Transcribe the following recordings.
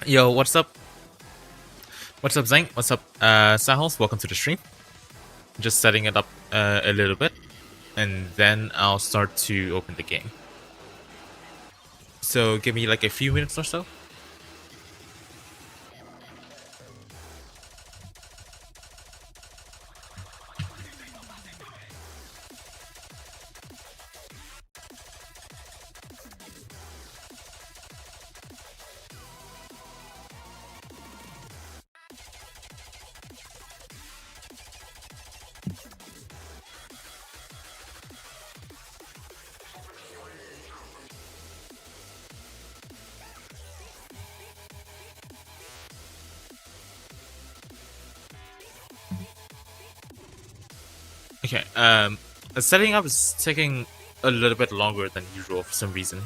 Yo, what's up? What's up, Zang? What's up, Sahos? Welcome to the stream. Just setting it up a little bit, and then I'll start to open the game. So give me like a few minutes or so. Okay, setting up is taking a little bit longer than usual for some reason.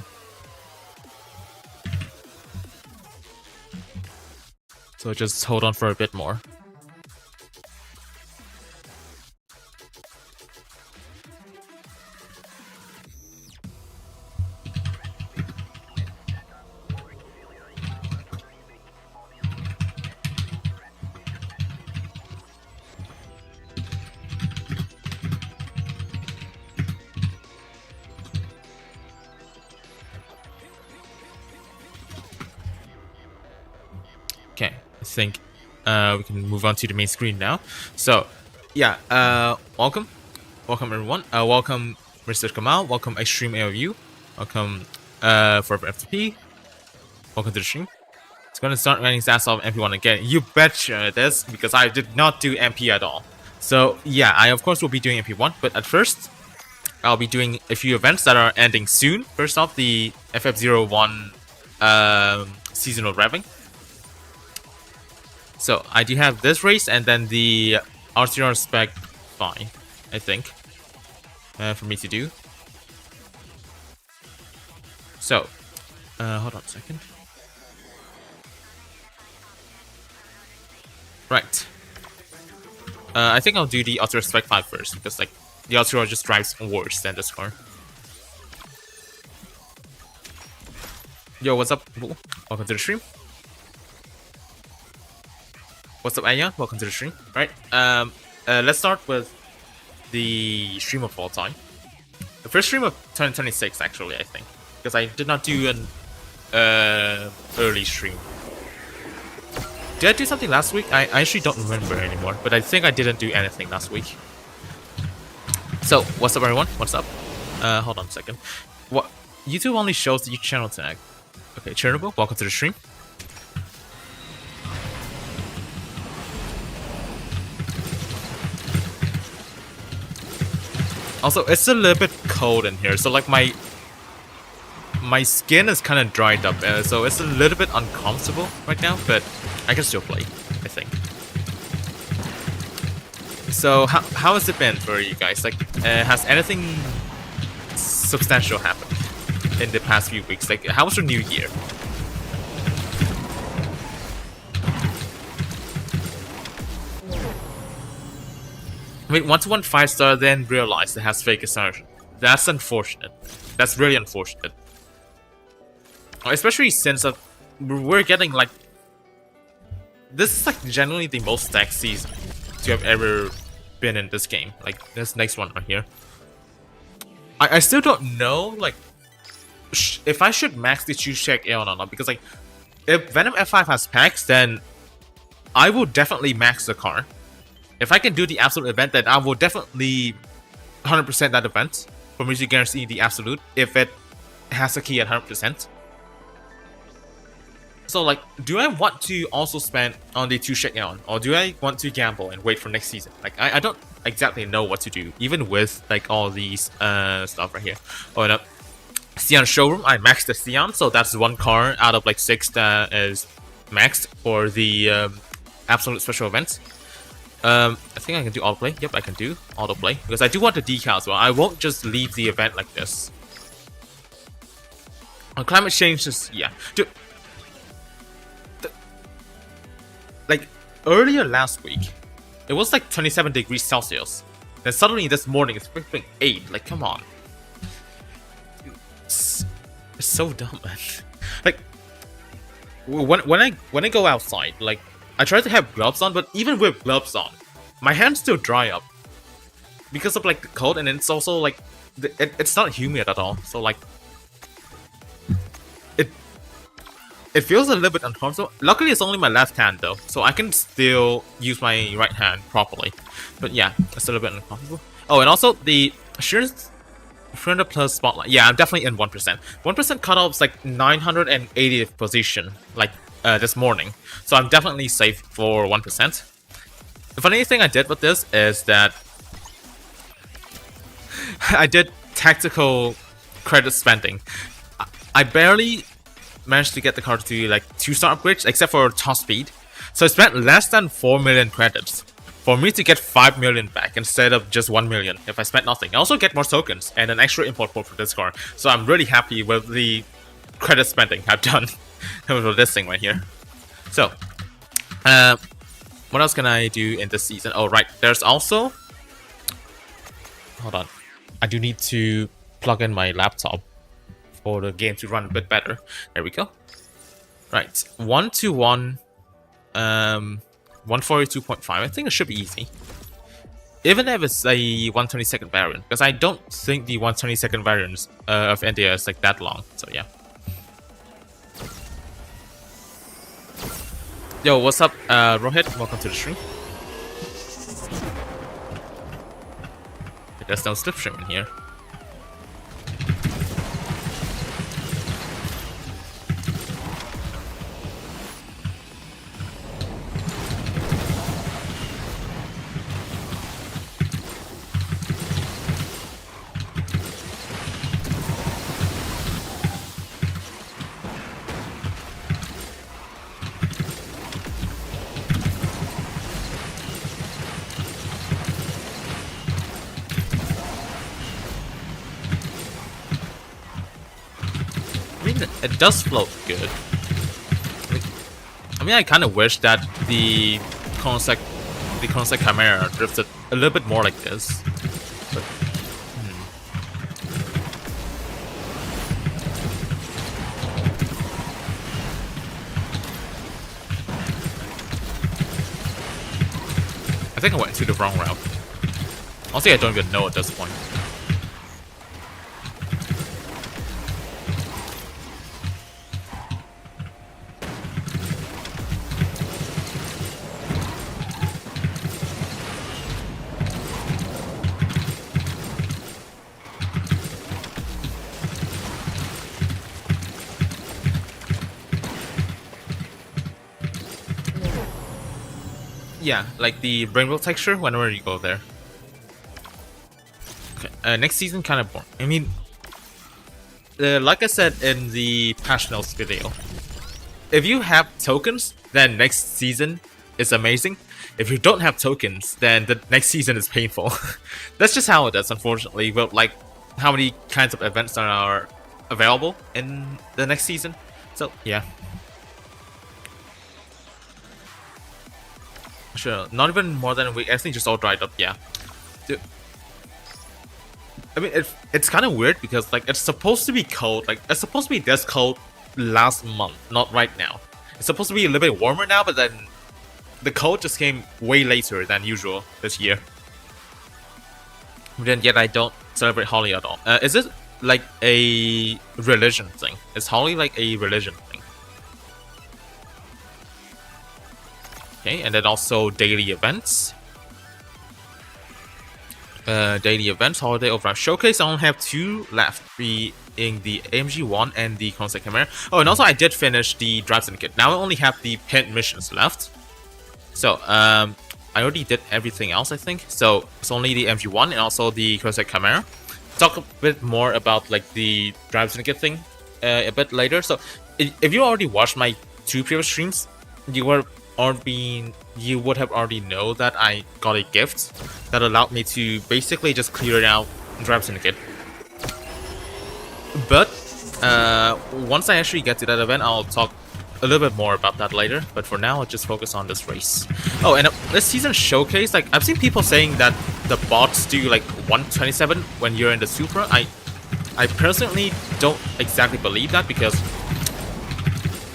So just hold on for a bit more. Okay, I think we can move on to the main screen now. So, yeah, welcome everyone. Welcome Mr. Kamal. Welcome Extreme AOU. Welcome Forever FTP. Welcome to the stream. It's gonna start running Asphalt MP1 again. You betcha it is, because I did not do MP at all. So yeah, I of course will be doing MP1, but at first I'll be doing a few events that are ending soon. First off, the FF01 seasonal revving. So I do have this race and then the RCR spec 5, I think, for me to do. So, hold on a second. Right. I think I'll do the RCR spec 5 first, because like the RCR just drives worse than this car. Yo, what's up? Welcome to the stream. What's up, Aya? Welcome to the stream. Right. Let's start with the stream of all time. The first stream of 2026, actually, I think, because I did not do an early stream. Did I do something last week? I actually don't remember anymore, but I think I didn't do anything last week. So, what's up, everyone? What's up? Hold on a second. What? YouTube only shows the channel tag. Okay, Chernobyl, welcome to the stream. Also, it's a little bit cold in here, so like my skin is kind of dried up, so it's a little bit uncomfortable right now, but I can still play, I think. So how has it been for you guys? Like, has anything substantial happened in the past few weeks? Like, how was your new year? I mean, once it went 5-star, then realized it has fake assertion. That's unfortunate. That's really unfortunate. Especially since we're getting like... This is like generally the most stacked season to have ever been in this game. Like, this next one right here. I still don't know, like, if I should max the choose check Aeon or not. Because, like, if Venom F5 has packs, then I will definitely max the car. If I can do the absolute event, then I will definitely 100% that event for me to guarantee the absolute if it has a key at 100%. So, like, do I want to also spend on the 2 Shekyon, or do I want to gamble and wait for next season? Like, I don't exactly know what to do, even with like all these stuff right here. Oh, no. Sion Showroom, I maxed the Sion, so that's one car out of like 6 that is maxed for the absolute special event. I think I can do autoplay. Yep, I can do autoplay because I do want the decal as well. I won't just leave the event like this. On climate change, just yeah, dude. Like earlier last week, it was like 27 degrees Celsius. Then suddenly this morning it's freaking 8. Like, come on. It's so dumb, man. Like, when I go outside, like I try to have gloves on, but even with gloves on, my hands still dry up because of like the cold, and it's also like it's not humid at all. So like it feels a little bit uncomfortable. Luckily, it's only my left hand though, so I can still use my right hand properly. But yeah, it's a little bit uncomfortable. Oh, and also the assurance 300 plus spotlight. Yeah, I'm definitely in 1%. 1% cutoff is like 980th position, like this morning. So I'm definitely safe for 1%. The funny thing I did with this is that I did tactical credit spending. I barely managed to get the card to like 2-star upgrades, except for top speed. So I spent less than 4 million credits for me to get 5 million back instead of just 1 million if I spent nothing. I also get more tokens and an extra import port for this card. So I'm really happy with the credit spending I've done with this thing right here. So, what else can I do in this season? Oh, right. There's also... Hold on. I do need to plug in my laptop for the game to run a bit better. There we go. Right. 1-to-1. 142.5. I think it should be easy. Even if it's a 122nd variant. Because I don't think the 122nd variants of India is like that long. So yeah. Yo, what's up, Rohit? Welcome to the stream. There's no slipstream in here. It does float good. I mean, I kind of wish that the concept Chimera drifted a little bit more like this. But, I think I went to the wrong route. Honestly, I don't even know at this point. Yeah, like the rainbow texture whenever you go there. Okay, next season kind of boring. I mean, like I said in the patch notes video, if you have tokens, then next season is amazing. If you don't have tokens, then the next season is painful. That's just how it is, unfortunately. With like how many kinds of events are available in the next season. So yeah. Sure, not even more than a week. Everything just all dried up. Yeah. Dude. I mean, it's kind of weird because like it's supposed to be cold. Like it's supposed to be this cold last month, not right now. It's supposed to be a little bit warmer now, but then the cold just came way later than usual this year. But then yet I don't celebrate Holi at all. Is it like a religion thing? Is Holi like a religion thing? Okay, and then also daily events. Daily events, Holiday Overdrive Showcase. I only have 2 left, being the AMG 1 and the Concept Chimera. Oh, and also I did finish the Drive Syndicate. Now I only have the pinned missions left. So, I already did everything else, I think. So, it's only the AMG 1 and also the Concept Chimera. Talk a bit more about like the Drive Syndicate thing a bit later. So, if you already watched my 2 previous streams, you would have already know that I got a gift that allowed me to basically just clear out Drive Syndicate. But once I actually get to that event, I'll talk a little bit more about that later. But for now, I'll just focus on this race. Oh, and this season showcase, like I've seen people saying that the bots do like 127 when you're in the Supra. I personally don't exactly believe that because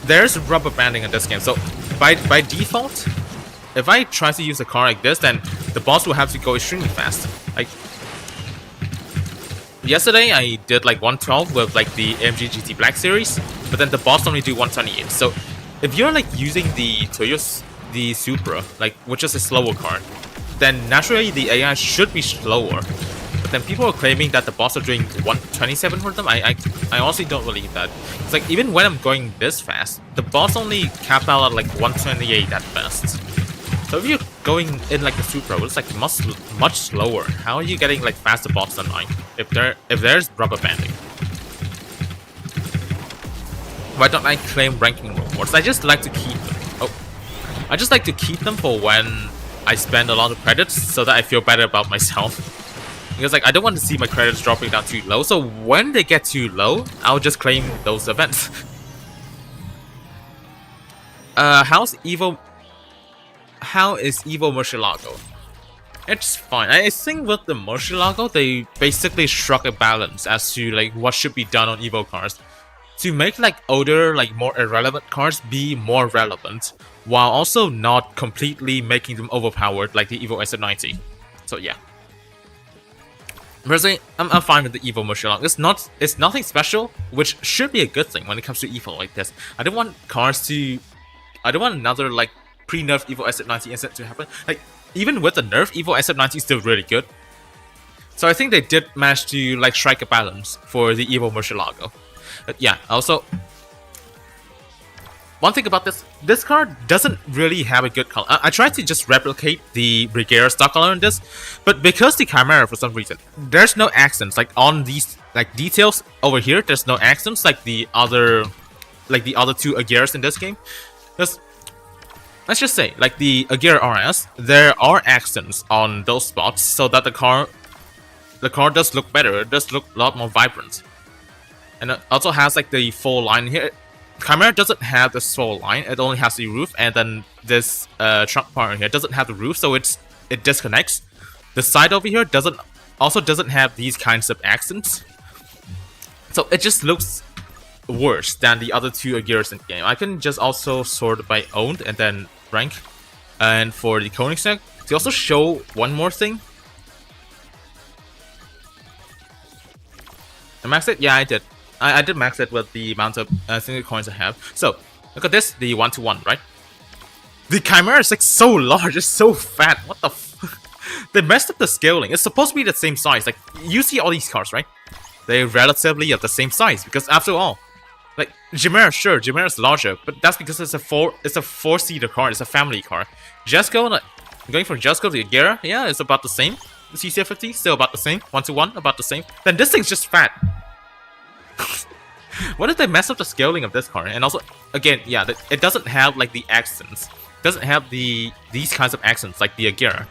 there's rubber banding in this game. So by default, if I try to use a car like this, then the boss will have to go extremely fast. Like yesterday, I did like 112 with like the AMG GT Black Series, but then the boss only do 128. So if you're like using the Supra, like which is a slower car, then naturally the AI should be slower. But then people are claiming that the boss are doing 127 for them. I honestly don't believe that. It's like even when I'm going this fast, the boss only cap out at like 128 at best. So if you're going in like the Supra, it's like much slower. How are you getting like faster bots than mine if there's rubber banding? Why don't I claim ranking rewards? I just like to keep them. I just like to keep them for when I spend a lot of credits so that I feel better about myself. Because like I don't want to see my credits dropping down too low, so when they get too low, I'll just claim those events. How is Evo Murcielago? It's fine. I think with the Murcielago, they basically struck a balance as to like what should be done on Evo cars to make like older, like more irrelevant cars be more relevant, while also not completely making them overpowered like the Evo SF90. So yeah. Personally, I'm fine with the Evo Murcielago. It's nothing special, which should be a good thing when it comes to Evo like this. I don't want another like pre-nerf Evo SF90 incident to happen. Like even with the nerf, Evo SF90 is still really good. So I think they did manage to like strike a balance for the Evo Murcielago. But yeah, also one thing about this card doesn't really have a good color. I tried to just replicate the Rigera stock color in this, but because the Chimera for some reason, there's no accents like on these like details over here. There's no accents like the other two Aguirres in this game. Because let's just say like the Aguirre RS, there are accents on those spots so that the car does look better. It does look a lot more vibrant, and it also has like the full line here. Chimera doesn't have this full line, it only has the roof, and then this trunk part here doesn't have the roof, so it disconnects. The side over here doesn't have these kinds of accents, so it just looks worse than the other two Aguirres in the game. I can just also sort by owned and then rank. And for the Koenigsegg, to also show one more thing. I maxed it? Yeah, I did. I did max it with the amount of single coins I have. So, look at this, the 1-to-1, right? The Chimera is like so large, it's so fat, what the f... They messed up the scaling. It's supposed to be the same size. Like, you see all these cars, right? They're relatively of the same size, because after all, like, Chimera, sure, Chimera's larger, but that's because it's a four-seater car, it's a family car. Jesco, like, going from Jesco to Aguirre, yeah, it's about the same. The CCF50, still about the same. 1-to-1, about the same. Then this thing's just fat. What did they mess up the scaling of this car? And also, again, yeah, it doesn't have like the accents. It doesn't have these kinds of accents like the Aguirre.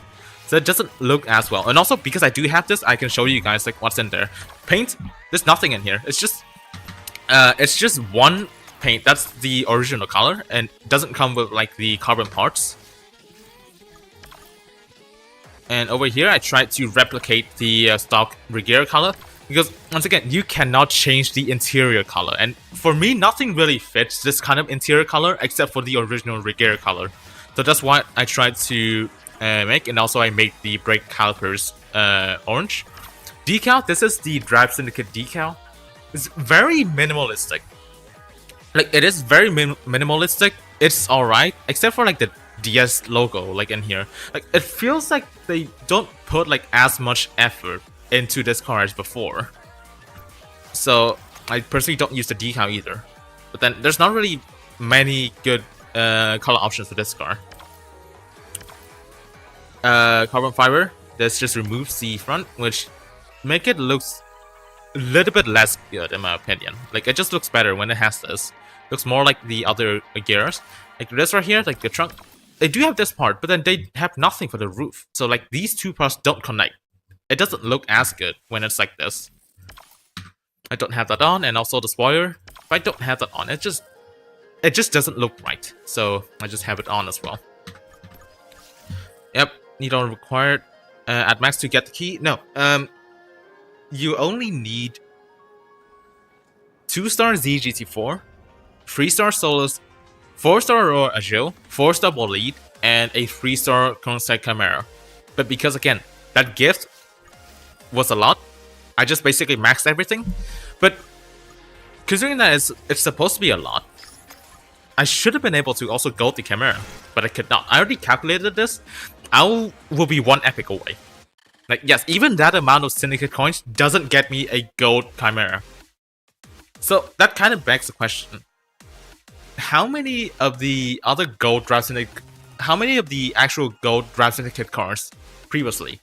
So it doesn't look as well. And also, because I do have this, I can show you guys like what's in there. Paint, there's nothing in here. It's just one paint. That's the original color, and it doesn't come with like the carbon parts. And over here, I tried to replicate the stock Rigera color. Because, once again, you cannot change the interior color. And for me, nothing really fits this kind of interior color except for the original Rigera color. So that's why I tried to make. And also I made the brake calipers orange. Decal, this is the Drive Syndicate decal. It's very minimalistic. Like, it is very minimalistic. It's alright. Except for like the DS logo like in here. Like, it feels like they don't put like as much effort into this car as before. So I personally don't use the decal either. But then there's not really many good color options for this car. Carbon fiber, this just removes the front, which make it looks a little bit less good in my opinion. Like it just looks better when it has this. Looks more like the other gears. Like this right here, like the trunk. They do have this part, but then they have nothing for the roof. So like these two parts don't connect. It doesn't look as good when it's like this. I don't have that on, and also the spoiler. If I don't have that on, it just doesn't look right. So I just have it on as well. Yep, you don't require at max to get the key. No, you only need 2-star ZGT4 3-star Solus, 4-star Aurora Agile, 4-star Bolide, and a 3-star Concept Chimera. But because again, that gift was a lot, I just basically maxed everything. But considering that it's supposed to be a lot, I should have been able to also gold the Chimera, but I could not. I already calculated this. I will be 1 epic away. Like, yes, even that amount of Syndicate coins doesn't get me a gold Chimera. So that kind of begs the question. How many of the other gold Draft Syndicate... How many of the actual gold Draft Syndicate cards previously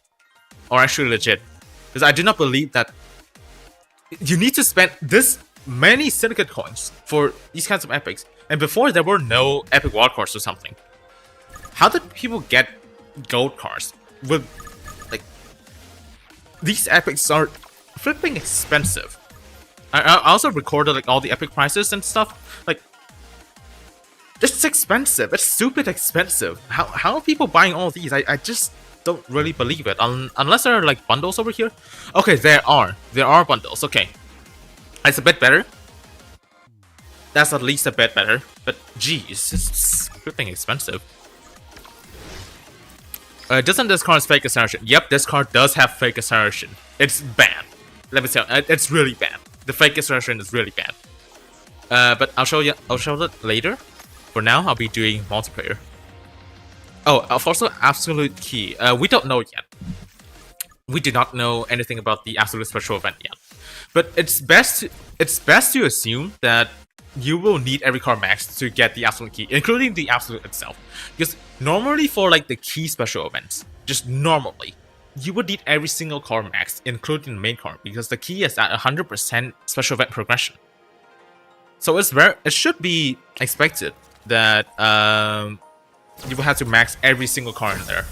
are actually legit? Because I do not believe that you need to spend this many Syndicate coins for these kinds of epics. And before, there were no epic wild cards or something. How did people get gold cards with, like, these epics are flipping expensive. I also recorded like all the epic prices and stuff. Like, it's expensive. It's stupid expensive. How are people buying all these? I just don't really believe it. Unless there are like bundles over here. Okay, there are bundles. Okay, it's a bit better. That's at least a bit better. But geez, it's flipping expensive. Doesn't this card fake acceleration? Yep, this card does have fake acceleration. It's bad. Let me tell you, it's really bad. The fake acceleration is really bad. But I'll show it later. For now, I'll be doing multiplayer. Oh, also Absolute Key. We don't know yet. We do not know anything about the Absolute Special Event yet. But it's best to assume that you will need every card max to get the Absolute Key, including the Absolute itself. Because normally for like the key special events, just normally, you would need every single card max, including the main card, because the key is at 100% special event progression. So it should be expected that you will have to max every single card in there.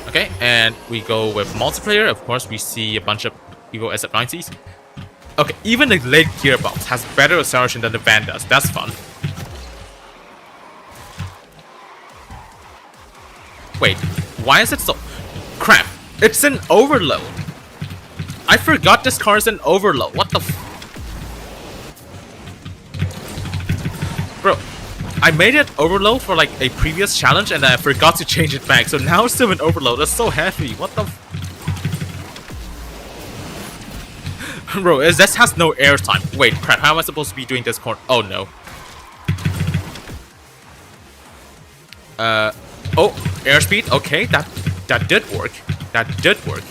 Okay, and we go with multiplayer. Of course, we see a bunch of people SF90s. Okay, even the late gearbox has better acceleration than the van does. That's fun. Wait, why is it so... Crap, it's an overload. I forgot this car is an overload. What the Bro, I made it overload for like a previous challenge and I forgot to change it back. So now it's still an overload. That's so heavy. What the Bro, this has no airtime. Wait, crap, how am I supposed to be doing this corner? Oh no. Oh, airspeed. Okay, that did work. That did work.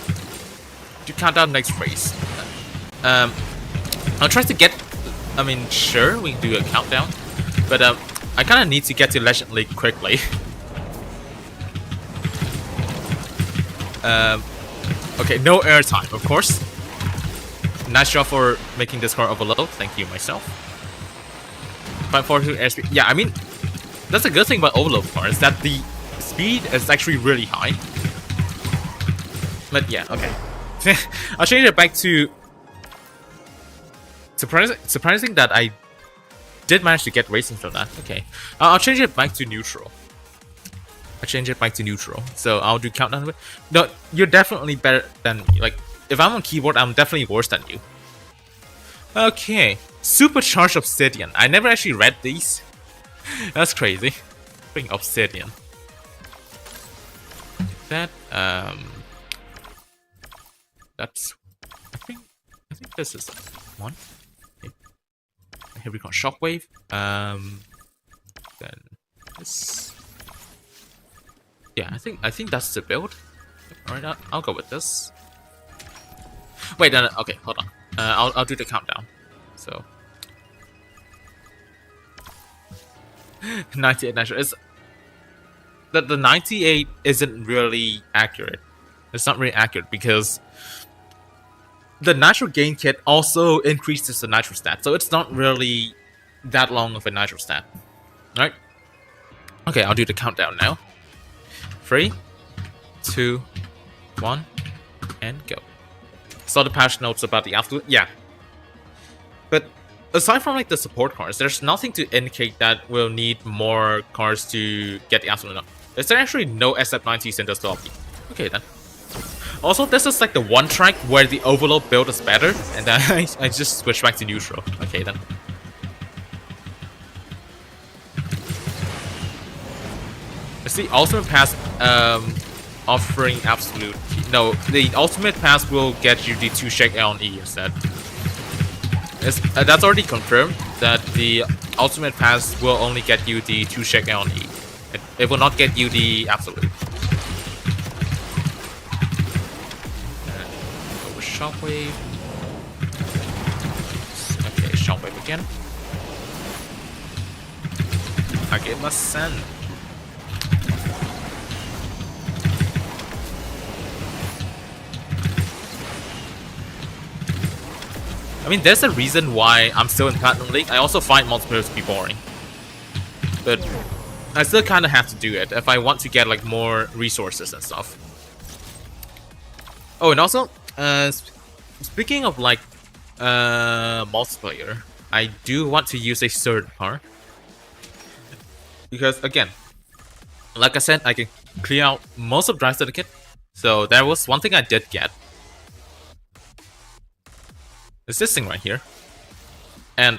To count down next race. I'll try to get... I mean, sure, we can do a countdown. But I kind of need to get to Legend League quickly. Okay, no airtime, of course. Nice job for making this car overload. Thank you, myself. 542 airspeed. Yeah, I mean, that's a good thing about overload cars, that the speed is actually really high. But yeah, okay. I'll change it back to... Surprising that I did manage to get racing from that. Okay. I'll change it back to neutral. So I'll do countdown. No, you're definitely better than me. Like, if I'm on keyboard, I'm definitely worse than you. Okay. Supercharged Obsidian. I never actually read these. That's crazy. Bring Obsidian. That, that's... I think this is one. Okay. Here we go. Shockwave. Then this... Yeah, I think that's the build. Alright, I'll go with this. Wait, no, okay, hold on. I'll do the countdown. So 98 natural. It's the 98 isn't really accurate. It's not really accurate because the natural gain kit also increases the natural stat, so it's not really that long of a natural stat. Alright. Okay, I'll do the countdown now. 3, 2, 1, and go. Saw the patch notes about the absolute. Yeah. But aside from like the support cards, there's nothing to indicate that we'll need more cards to get the absolute. Is there actually no SF90s in this lobby? Okay then. Also, this is like the one track where the overload build is better, and then I just switch back to neutral. Okay then. It's the ultimate pass offering absolute. No, the ultimate pass will get you the 2 shake L and E instead. That's already confirmed that the ultimate pass will only get you the 2 shake L and E. It will not get you the absolute. Go with shockwave. Okay, shockwave again. I get my send. I mean, there's a reason why I'm still in Platinum League. I also find multiplayer to be boring, but I still kind of have to do it if I want to get like more resources and stuff. Oh, and also, speaking of like multiplayer, I do want to use a third car because, again, like I said, I can clear out most of Drive Syndicate. So there was one thing I did get. It's this thing right here. And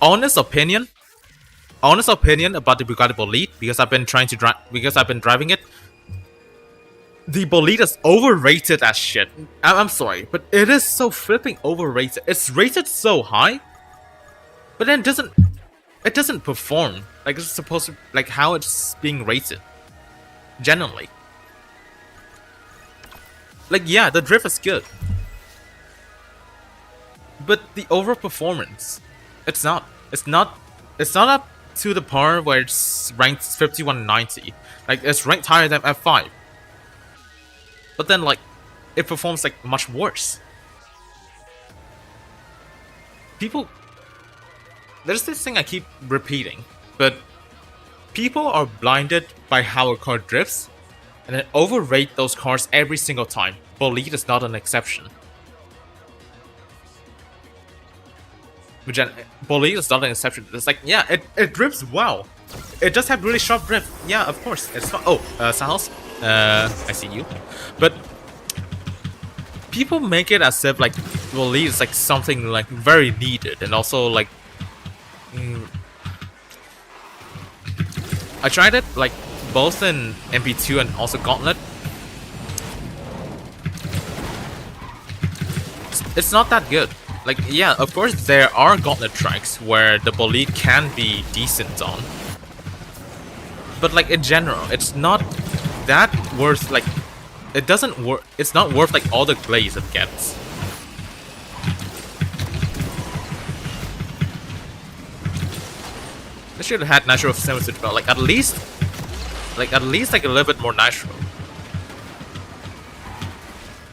honest opinion about the Bugatti Bolide, because I've been driving it. The Bolide is overrated as shit. I'm sorry, but it is so flipping overrated. It's rated so high, but then it doesn't perform like it's supposed to, like how it's being rated. Genuinely. Like, yeah, the drift is good, but the overperformance, it's not up to the par where it's ranked 5190. Like, it's ranked higher than F5. But then, like, it performs like much worse. There's this thing I keep repeating, but people are blinded by how a car drifts and then overrate those cars every single time. Bolide is not an exception. Bolide is not an exception. It's like, yeah, it drifts well. It does have really sharp drift. Yeah, of course. It's fun. Oh, Sahos, I see you. But people make it as if like Bolide is like something like very needed, and also like I tried it like both in MP2 and also Gauntlet. It's not that good. Like, yeah, of course there are Gauntlet tracks where the Bolide can be decent on, but like in general, it's not that worth, like, it's not worth like all the glaze it gets. They should have had natural symmetry, but like at least like a little bit more natural.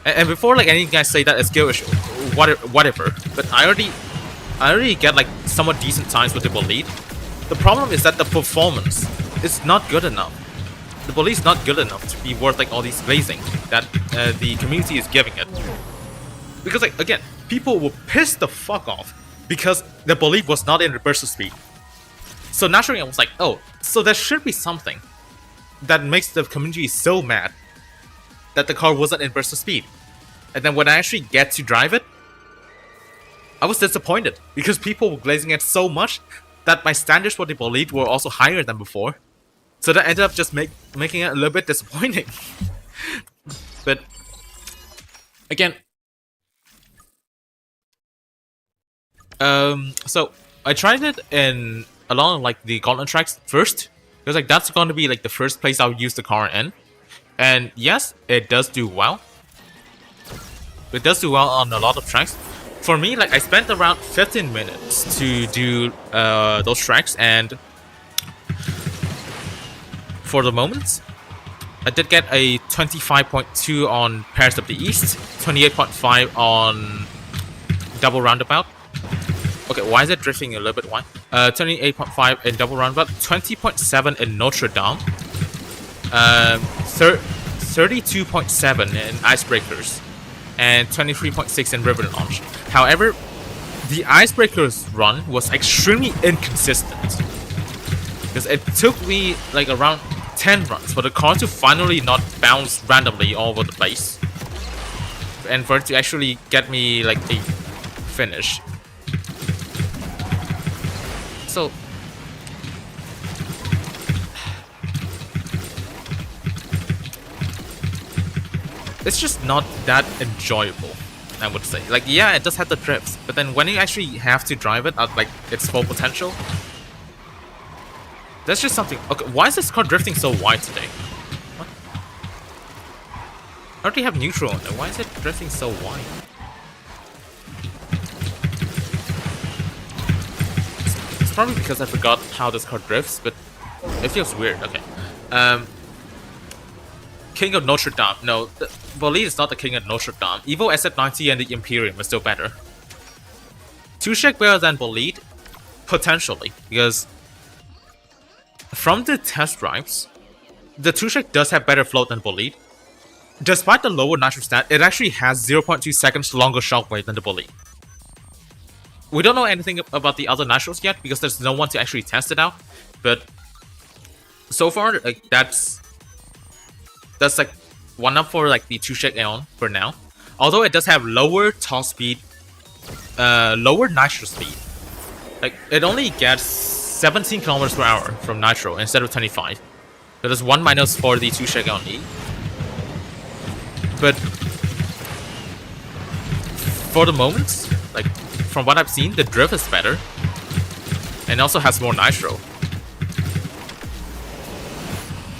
And before like any guys say that it's skill issue, whatever. But I already get like somewhat decent times with the Bolide. The problem is that the performance is not good enough. The Bolide is not good enough to be worth like all these glazing that the community is giving it. Because like, again, people will piss the fuck off because the Bolide was not in reverse speed. So naturally I was like, oh, so there should be something that makes the community so mad that the car wasn't in burst of speed. And then when I actually get to drive it, I was disappointed because people were glazing it so much that my standards for the Bolide were also higher than before. So that ended up just making it a little bit disappointing. But again, so I tried it in along like the Gauntlet tracks first, because like that's going to be like the first place I'll use the car in. And yes, it does do well. It does do well on a lot of tracks. For me, like I spent around 15 minutes to do those tracks, and for the moment, I did get a 25.2 on Paris of the East, 28.5 on Double Roundabout. Okay, why is it drifting a little bit? Why? 28.5 in Double Roundabout, 20.7 in Notre Dame. 32.7 in Icebreakers, and 23.6 in River Launch. However, the Icebreakers run was extremely inconsistent, because it took me like around 10 runs for the car to finally not bounce randomly all over the place, and for it to actually get me like a finish. So it's just not that enjoyable, I would say. Like, yeah, it does have the drifts, but then when you actually have to drive it at like its full potential, that's just something. Okay, why is this car drifting so wide today? What? I already have neutral on it. Why is it drifting so wide? It's probably because I forgot how this car drifts, but it feels weird. Okay. King of Notre Dame. No, Bolide is not the King of Notre Dame. Evo SF90 and the Imperium is still better. Tushek better than Bolide? Potentially, because from the test drives, the Tushek does have better float than Bolide. Despite the lower nitro stat, it actually has 0.2 seconds longer shockwave than the Bolide. We don't know anything about the other nitros yet because there's no one to actually test it out, but so far, like that's like one up for like the Tushek Aeon for now. Although it does have lower top speed, lower nitro speed. Like it only gets 17 kilometers per hour from nitro instead of 25. So there's 1 minus for the Tushek Aeon E. But for the moment, like from what I've seen, the drift is better and also has more nitro.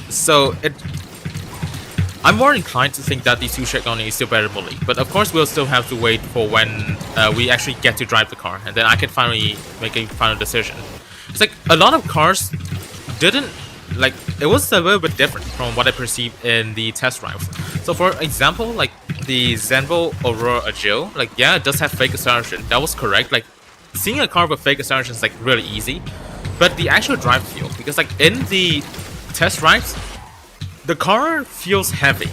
So I'm more inclined to think that the Tushek Aeon E is still better than Bolide, but of course we'll still have to wait for when we actually get to drive the car, and then I can finally make a final decision. It's like a lot of cars didn't like it was a little bit different from what I perceived in the test drives. So for example, like the Zenvo Aurora Agile, like yeah, it does have fake acceleration. That was correct. Like seeing a car with fake acceleration is like really easy, but the actual drive feel, because like in the test drives, the car feels heavy.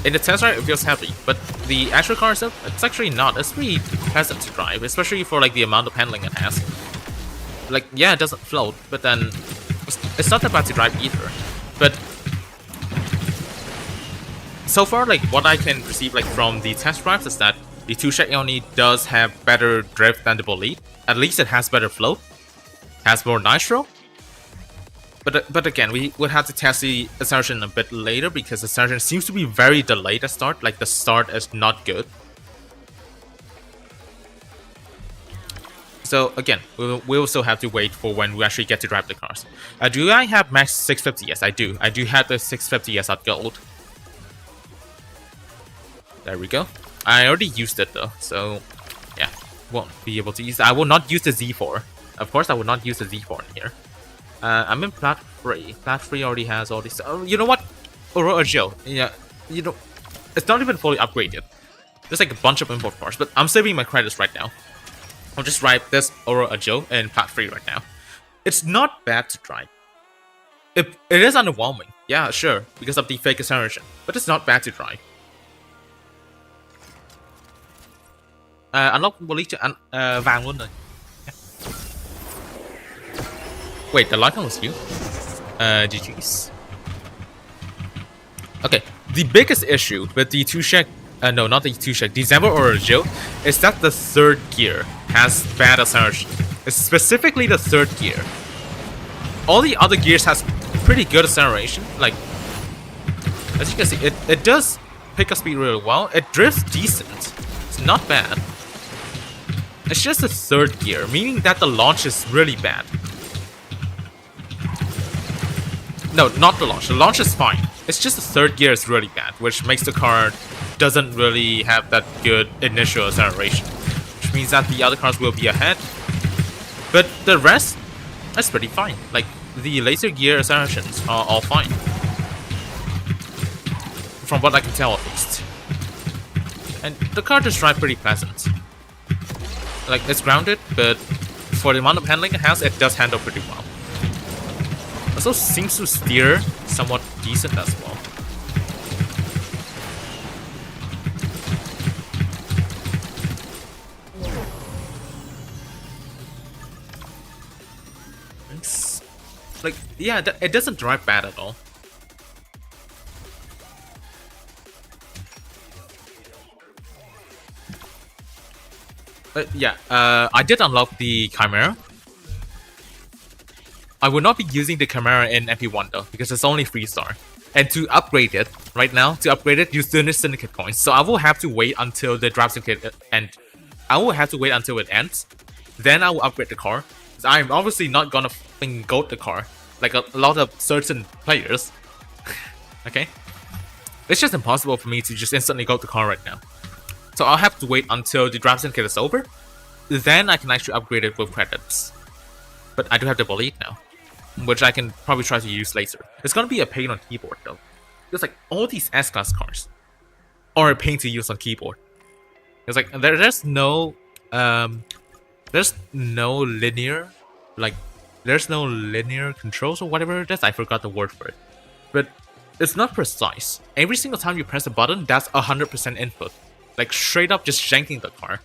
In the test drive, it feels heavy, but the actual car itself, it's actually not. It's pretty pleasant to drive, especially for like the amount of handling it has. Like, yeah, it doesn't float, but then it's not that bad to drive either. But so far, like what I can perceive like from the test drives is that the Tushek Aeon E does have better drift than the Bolide. At least it has better float, has more nitro. But again, we would have to test the acceleration a bit later because the acceleration seems to be very delayed at start. Like the start is not good. So again, we'll still have to wait for when we actually get to drive the cars. Do I have max 650? Yes, I do. I do have the 650S at gold. There we go. I already used it though, so yeah, won't be able to use it. I will not use the Z4. Of course, I will not use the Z4 in here. I'm in Plat 3. Plat 3 already has all these. Oh, you know what? Aurora Agile. Yeah, you know, it's not even fully upgraded. There's like a bunch of import parts, but I'm saving my credits right now. I'll just drive this Aurora Agile in Plat 3 right now. It's not bad to drive. It is underwhelming. Yeah, sure, because of the fake acceleration, but it's not bad to drive. Unlock Bolide and vàng luôn rồi. Wait, the Lycan was you? GG's. Okay, the biggest issue with the Tushek, no, not the Tushek, the Zenvo or Agile, is that the third gear has bad acceleration. It's specifically the third gear. All the other gears has pretty good acceleration. Like, as you can see, it does pick up speed really well. It drifts decent. It's not bad. It's just the third gear, meaning that the launch is really bad. No, not the launch. The launch is fine. It's just the third gear is really bad, which makes the car doesn't really have that good initial acceleration, which means that the other cars will be ahead. But the rest, that's pretty fine. Like the laser gear accelerations are all fine, from what I can tell at least. And the car just drives pretty pleasant. Like it's grounded, but for the amount of handling it has, it does handle pretty well. Also seems to steer somewhat decent as well. It's like, yeah, it doesn't drive bad at all. But yeah, I did unlock the Chimera. I will not be using the Chimera in MP1 though, because it's only 3-star. And to upgrade it, right now, you still need Syndicate coins. So I will have to wait until the Draft Syndicate ends. I will have to wait until it ends. Then I will upgrade the car. I'm obviously not gonna gold the car, like a lot of certain players. Okay? It's just impossible for me to just instantly gold the car right now. So I'll have to wait until the Draft Syndicate is over. Then I can actually upgrade it with credits. But I do have the Bolide now, which I can probably try to use later. It's gonna be a pain on keyboard though. There's like all these S-Class cars are a pain to use on keyboard. It's like there's no linear, like there's no linear controls or whatever it is. I forgot the word for it, but it's not precise. Every single time you press a button, that's 100% input, like straight up just janking the car,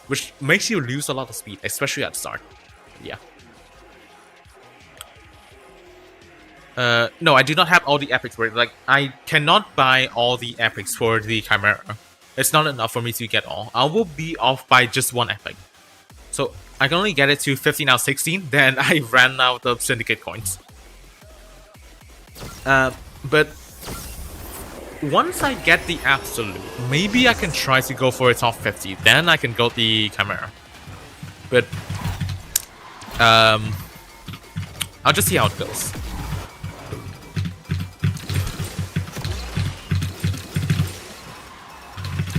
which makes you lose a lot of speed, especially at the start. Yeah. No, I do not have all the epics for it. Like, I cannot buy all the epics for the Chimera. It's not enough for me to get all. I will be off by just one epic. So, I can only get it to 15 out of 16, then I ran out of Syndicate coins. But once I get the Absolute, maybe I can try to go for a top 50. Then I can go the Chimera. But, I'll just see how it goes.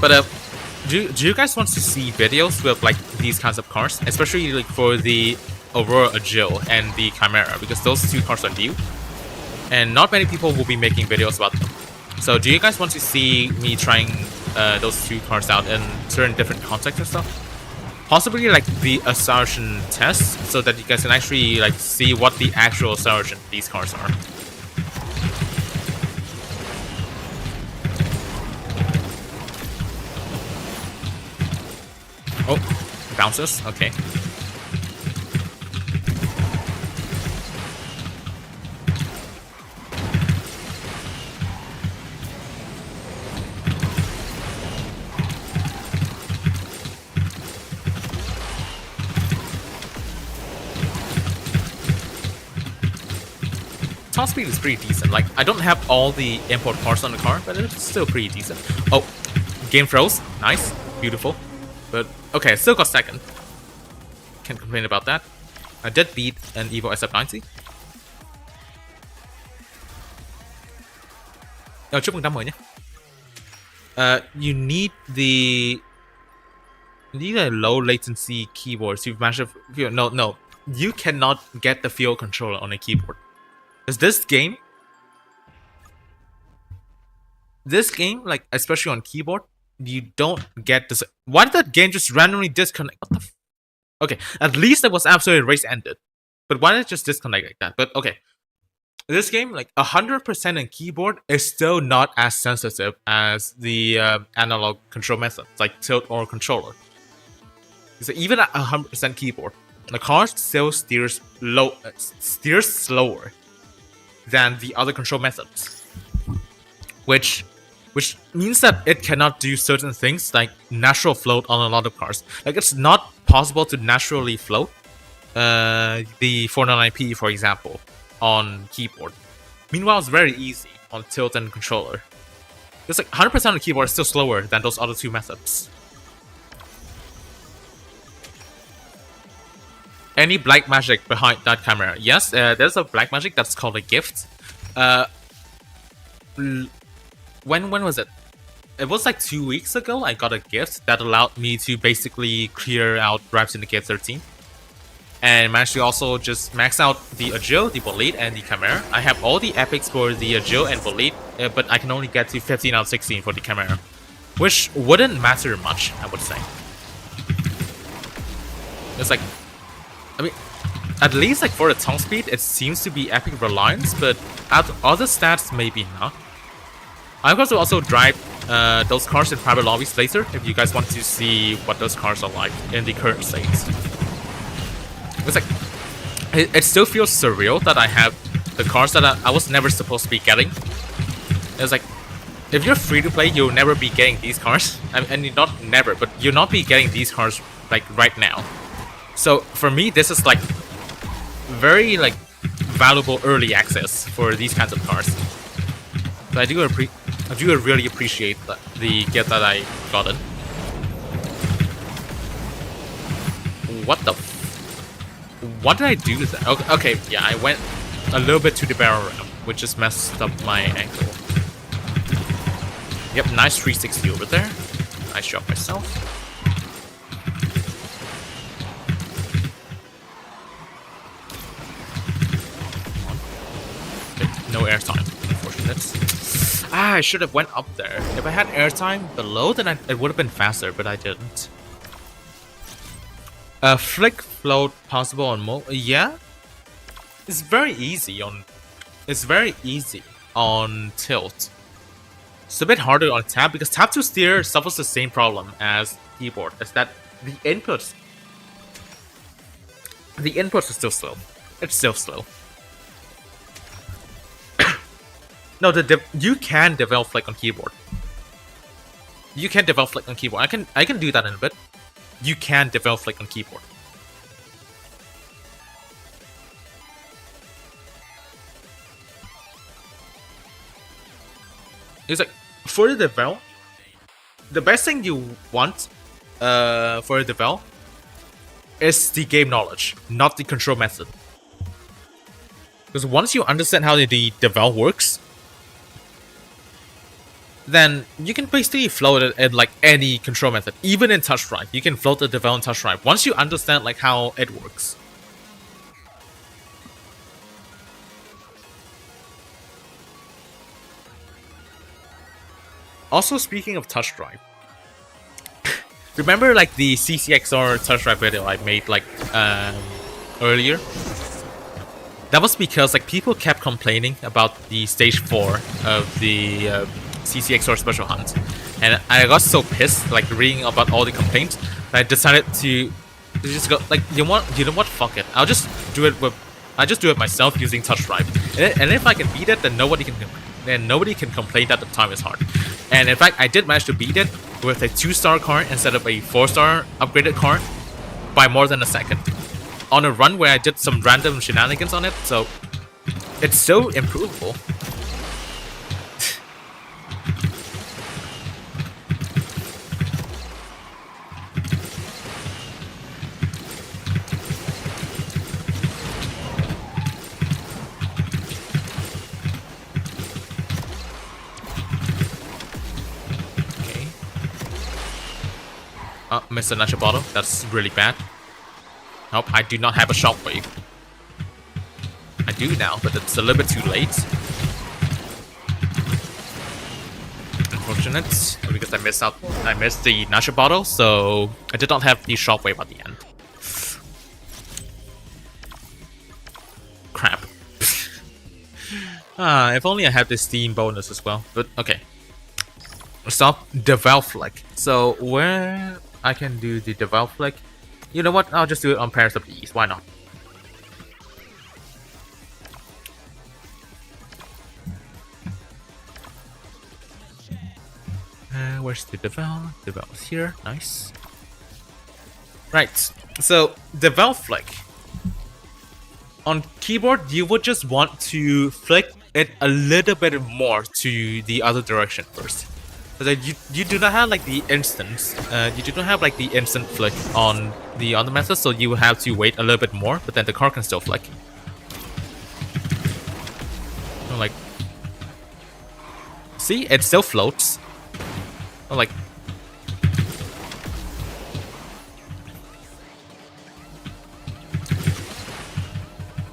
But do you guys want to see videos with like these kinds of cars, especially like for the Aurora Jill and the Chimera, because those two cars are new, and not many people will be making videos about them. So do you guys want to see me trying those two cars out in certain different contexts and stuff? Possibly like the acceleration test, so that you guys can actually like see what the actual acceleration these cars are. Oh, bounces? Okay. Top speed is pretty decent. Like, I don't have all the import parts on the car, but it's still pretty decent. Oh, game froze. Nice. Beautiful. But, okay, still got second. Can't complain about that. I did beat an Evo SF90. Chúc mừng năm mới nhé. You need a low latency keyboard to match up. No. You cannot get the field controller on a keyboard. Because this game, like, especially on keyboard, you don't get this. Why did that game just randomly disconnect? What the f? Okay, at least it was absolutely race ended. But why did it just disconnect like that? But okay. This game, like 100% in keyboard, is still not as sensitive as the analog control methods, like tilt or controller. So even at 100% keyboard, the car still steers slower than the other control methods. Which means that it cannot do certain things like natural float on a lot of cars. Like, it's not possible to naturally float the 499p, for example, on keyboard. Meanwhile, it's very easy on tilt and controller. It's like 100% on the keyboard is still slower than those other two methods. Any black magic behind that Chimera? Yes, there's a black magic that's called a gift. When was it? It was like 2 weeks ago. I got a gift that allowed me to basically clear out Drive Syndicate 13. And managed to also just max out the Agile, the Bolide, and the Chimera. I have all the epics for the Agile and Bolide, but I can only get to 15 out of 16 for the Chimera. Which wouldn't matter much, I would say. It's like, I mean, at least like for the tongue speed, it seems to be epic reliance, but at other stats, maybe not. I'm going to also drive those cars in private lobbies later, if you guys want to see what those cars are like in the current states. It's like, it still feels surreal that I have the cars that I was never supposed to be getting. It's like, if you're free to play, you'll never be getting these cars. And you're not never, but you'll not be getting these cars like right now. So for me, this is like very like valuable early access for these kinds of cars. So I do really appreciate the gift that I gotten. What the? What did I do with that? Okay, yeah, I went a little bit to the barrel ramp, which just messed up my ankle. Yep, nice 360 over there. Nice shot myself. No airtime, unfortunate. I should have went up there. If I had airtime below, then it would have been faster, but I didn't. Flick float possible on yeah. It's very easy on tilt. It's a bit harder on tap because tap to steer suffers the same problem as keyboard. Is that the inputs are still slow. It's still slow. No, you can develop flick on keyboard. You can develop flick on keyboard. I can do that in a bit. You can develop flick on keyboard. It's like for the develop, the best thing you want for the develop is the game knowledge, not the control method. Because once you understand how the develop works, then you can basically float it in like any control method, even in touch drive. You can float the develop in touch drive once you understand like how it works. Also, speaking of touch drive, remember like the CCXR touch drive video I made like earlier? That was because like people kept complaining about the stage 4 of the CCXR Special Hunt, and I got so pissed like reading about all the complaints that I decided to just go like, you know what, fuck it, I'll just do it myself using touch drive, and if I can beat it, then nobody can complain that the time is hard. And in fact, I did manage to beat it with a 2-star car instead of a 4-star upgraded car by more than a second on a run where I did some random shenanigans on it, so it's so improvable. Missed another bottle. That's really bad. Nope, I do not have a shockwave. I do now, but it's a little bit too late. Unfortunate, because I missed the nacho bottle, so I did not have the shockwave at the end. Crap. If only I had the Steam bonus as well. But okay. Stop develop flick. So where I can do the develop flick? You know what? I'll just do it on Pairs of the East. Why not? Where's the develop? Develop's here. Nice. Right. So develop flick. On keyboard, you would just want to flick it a little bit more to the other direction first. Because you do not have like the instant, you do not have like the instant flick on the other method, so you will have to wait a little bit more, but then the car can still flick. So, like, see, it still floats. So, like,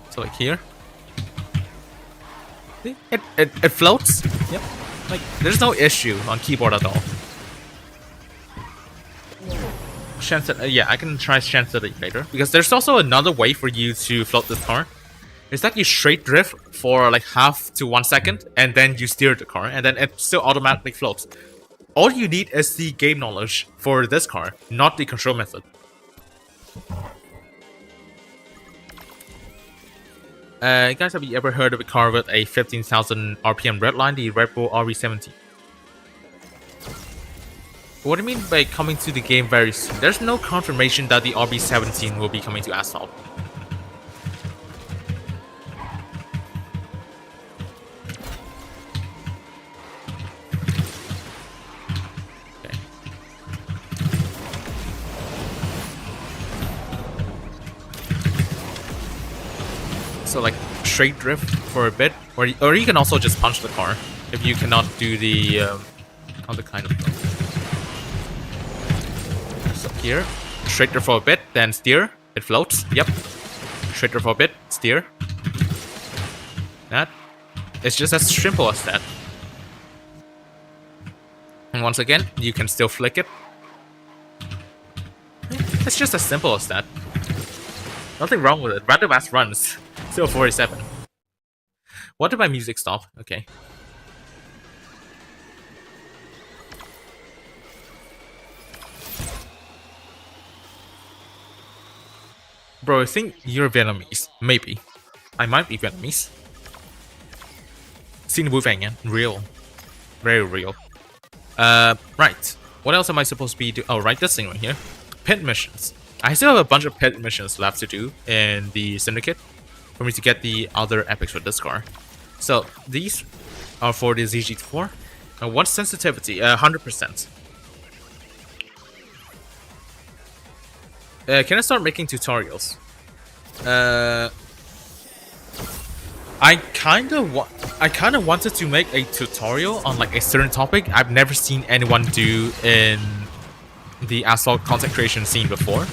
so like here, see, it floats. Yep. Like, there's no issue on keyboard at all. Yeah, I can try chance it later. Because there's also another way for you to float this car. It's that you straight drift for like half to 1 second, and then you steer the car, and then it still automatically floats. All you need is the game knowledge for this car, not the control method. Guys, have you ever heard of a car with a 15,000 RPM redline, the Red Bull RB70? What do you mean by coming to the game very soon? There's no confirmation that the RB17 will be coming to Asphalt. So like straight drift for a bit, or you can also just punch the car if you cannot do the other kind of thing. So here, straight drift for a bit, then steer. It floats. Yep. Straight drift for a bit, steer. That. It's just as simple as that. And once again, you can still flick it. It's just as simple as that. Nothing wrong with it. Random ass runs. Still 47. What did my music stop? Okay. Bro, I think you're Vietnamese. Maybe. I might be Vietnamese. Xin vui vẻ nha. Real. Very real. Right. What else am I supposed to be doing? Oh, right, this thing right here. Pit missions. I still have a bunch of pit missions left to do in the Syndicate for me to get the other epics for this car. So these are for the ZG4. What's sensitivity? 100%. Can I start making tutorials? I kind of wanted to make a tutorial on like a certain topic I've never seen anyone do in the Asphalt content creation scene before.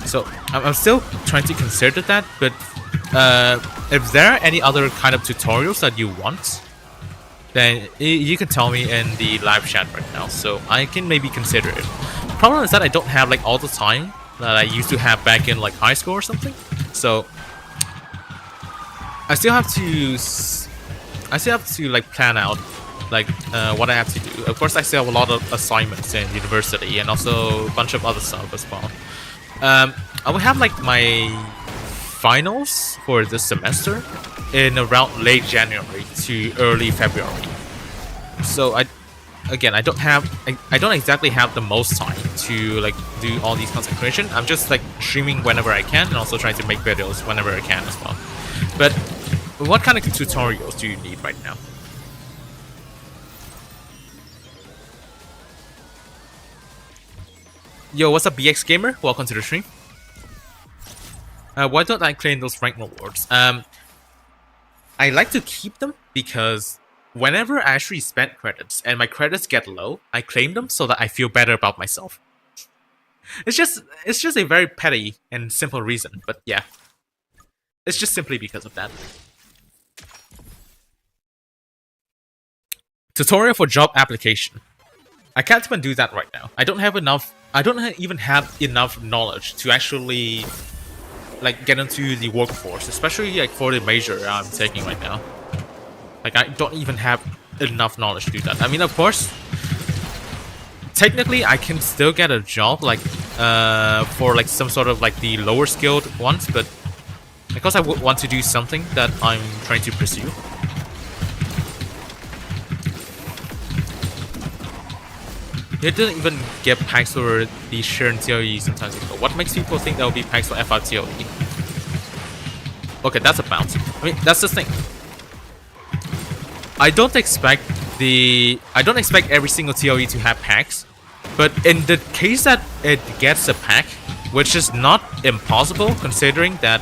So I'm still trying to consider that, but if there are any other kind of tutorials that you want, then you can tell me in the live chat right now, so I can maybe consider it. Problem is that I don't have like all the time that I used to have back in like high school or something, so I still have to like plan out like what I have to do. Of course, I still have a lot of assignments in university and also a bunch of other stuff as well. I will have like my finals for this semester in around late January to early February. So I don't exactly have the most time to like do all these content creation. I'm just like streaming whenever I can and also trying to make videos whenever I can as well. But what kind of tutorials do you need right now? Yo, what's up, BX Gamer? Welcome to the stream. Why don't I claim those rank rewards? I like to keep them because whenever I actually spend credits and my credits get low, I claim them so that I feel better about myself. It's just a very petty and simple reason, but yeah. It's just simply because of that. Tutorial for job application. I can't even do that right now. I don't even have enough knowledge to actually like get into the workforce, especially like for the major I'm taking right now. Like I don't even have enough knowledge to do that. I mean, of course, technically I can still get a job like for like some sort of like the lower skilled ones, but because I would want to do something that I'm trying to pursue. It didn't even get packs for the Sharon TOE sometimes ago. What makes people think that will be packs for F5 TOE? Okay, that's a bounce. I mean, that's the thing. I don't expect every single TOE to have packs, but in the case that it gets a pack, which is not impossible considering that